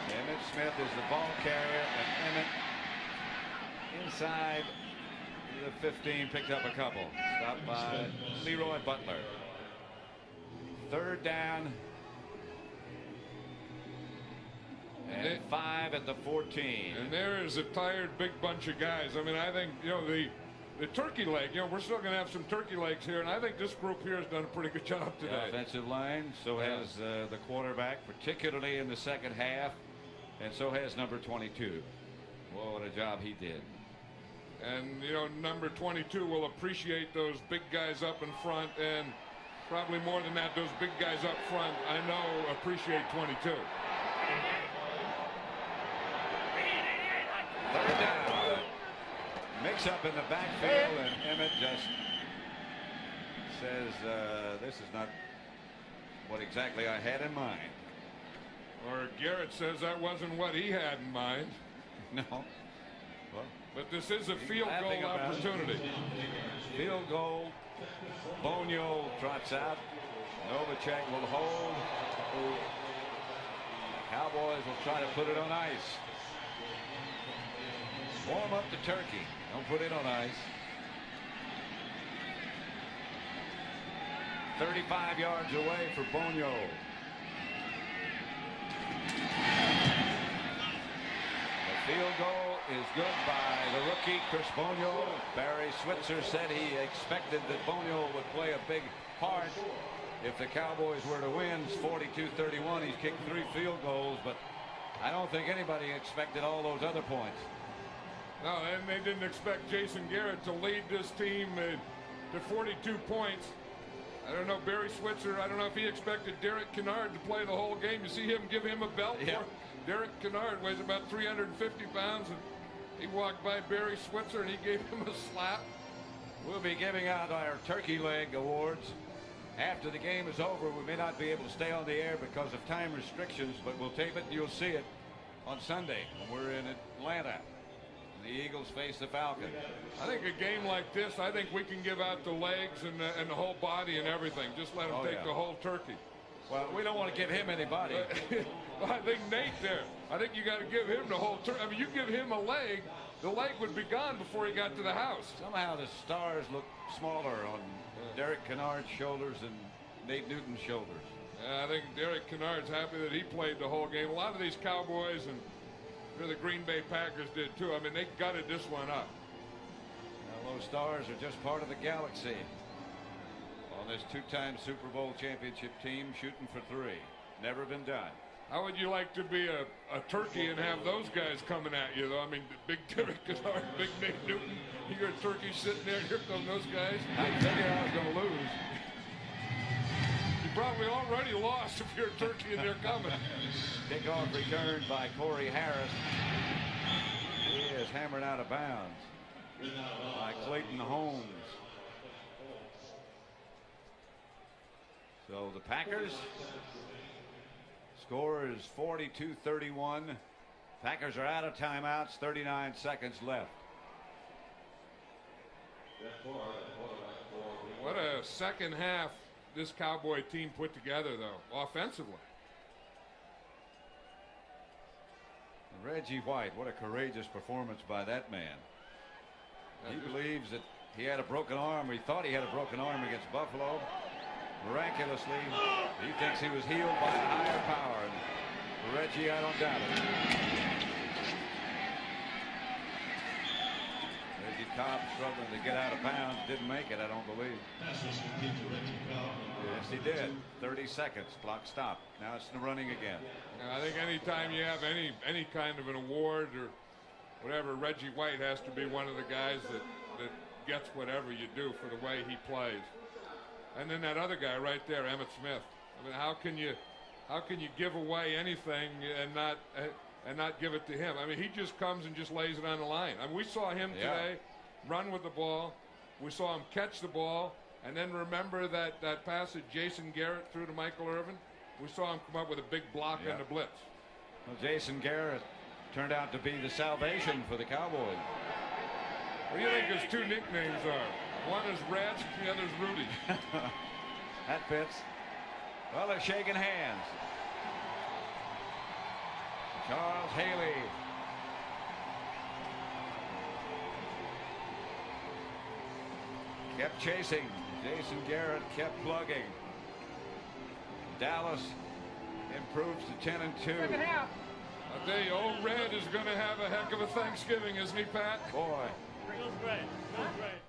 Emmitt Smith is the ball carrier, and Emmitt inside the 15 picked up a couple. Stopped by Leroy Butler. Third down. And 5 at the 14. And there is a tired big bunch of guys. I mean, I think, you know, the turkey leg, you know, we're still going to have some turkey legs here, and I think this group here has done a pretty good job today. The offensive line, so has the quarterback, particularly in the second half, and so has number 22. Well, what a job he did. And, you know, number 22 will appreciate those big guys up in front, and probably more than that, those big guys up front, I know, appreciate 22. Third down. Mix up in the backfield, and Emmitt just says, this is not what exactly I had in mind. Or Garrett says that wasn't what he had in mind. No. Well, but this is a field goal opportunity. Field goal. Bonio trots out. Novacek will hold. The Cowboys will try to put it on ice. Warm up the turkey. Don't put it on ice. 35 yards away for Bonio. The field goal is good by the rookie, Chris Bonio. Barry Switzer said he expected that Bonio would play a big part if the Cowboys were to win. It's 42-31. He's kicked 3 field goals, but I don't think anybody expected all those other points. No, and they didn't expect Jason Garrett to lead this team to 42 points. I don't know, Barry Switzer, I don't know if he expected Derek Kennard to play the whole game. You see him give him a belt? Yep. Derek Kennard weighs about 350 pounds, and he walked by Barry Switzer and he gave him a slap. We'll be giving out our turkey leg awards after the game is over. We may not be able to stay on the air because of time restrictions, but we'll tape it and you'll see it on Sunday when we're in Atlanta. The Eagles face the Falcons. I think a game like this, I think we can give out the legs and the whole body and everything. Just let him take the whole turkey. Well, we don't want to give him any body. I think Nate there. I think you got to give him the whole turkey. I mean, you give him a leg, the leg would be gone before he got to the house. Somehow the stars look smaller on Derek Kennard's shoulders and Nate Newton's shoulders. I think Derek Kennard's happy that he played the whole game. A lot of these Cowboys and the Green Bay Packers did too. I mean, they gutted this one up. Now, those stars are just part of the galaxy on this 2-time Super Bowl championship team shooting for 3. Never been done. How would you like to be a turkey and have those guys coming at you, though? I mean, big Derek Kennard, big Nate Newton. You're a turkey sitting there. Here come those guys. I figured I was going to lose. You probably already lost if you're a turkey and they're coming. Kickoff returned by Corey Harris. He is hammered out of bounds by Clayton Holmes. So the Packers score is 42-31. Packers are out of timeouts, 39 seconds left. What a second half this Cowboy team put together, though, offensively. Reggie White, what a courageous performance by that man. He believes that he had a broken arm. He thought he had a broken arm against Buffalo. Miraculously, he thinks he was healed by a higher power. And Reggie, I don't doubt it. Reggie Cobb struggling to get out of bounds. Didn't make it, I don't believe. Yes, he did. 30 seconds. Clock stopped. Now it's running again. I think anytime you have any kind of an award or whatever, Reggie White has to be one of the guys that gets whatever you do for the way he plays. And then that other guy right there, Emmitt Smith. I mean, how can you give away anything and not give it to him? I mean, he just comes and just lays it on the line. I mean, we saw him today run with the ball. We saw him catch the ball. And then remember that pass that Jason Garrett threw to Michael Irvin? We saw him come up with a big block on the blitz. Well, Jason Garrett turned out to be the salvation for the Cowboys. What do you think his two nicknames are? One is Rats, the other is Rudy. That fits. Well, they're shaking hands. Charles Haley. Kept chasing. Jason Garrett kept plugging. Dallas improves to 10-2. Second half. I tell you, old Red is going to have a heck of a Thanksgiving, isn't he, Pat? Boy. Feels great. Feels great.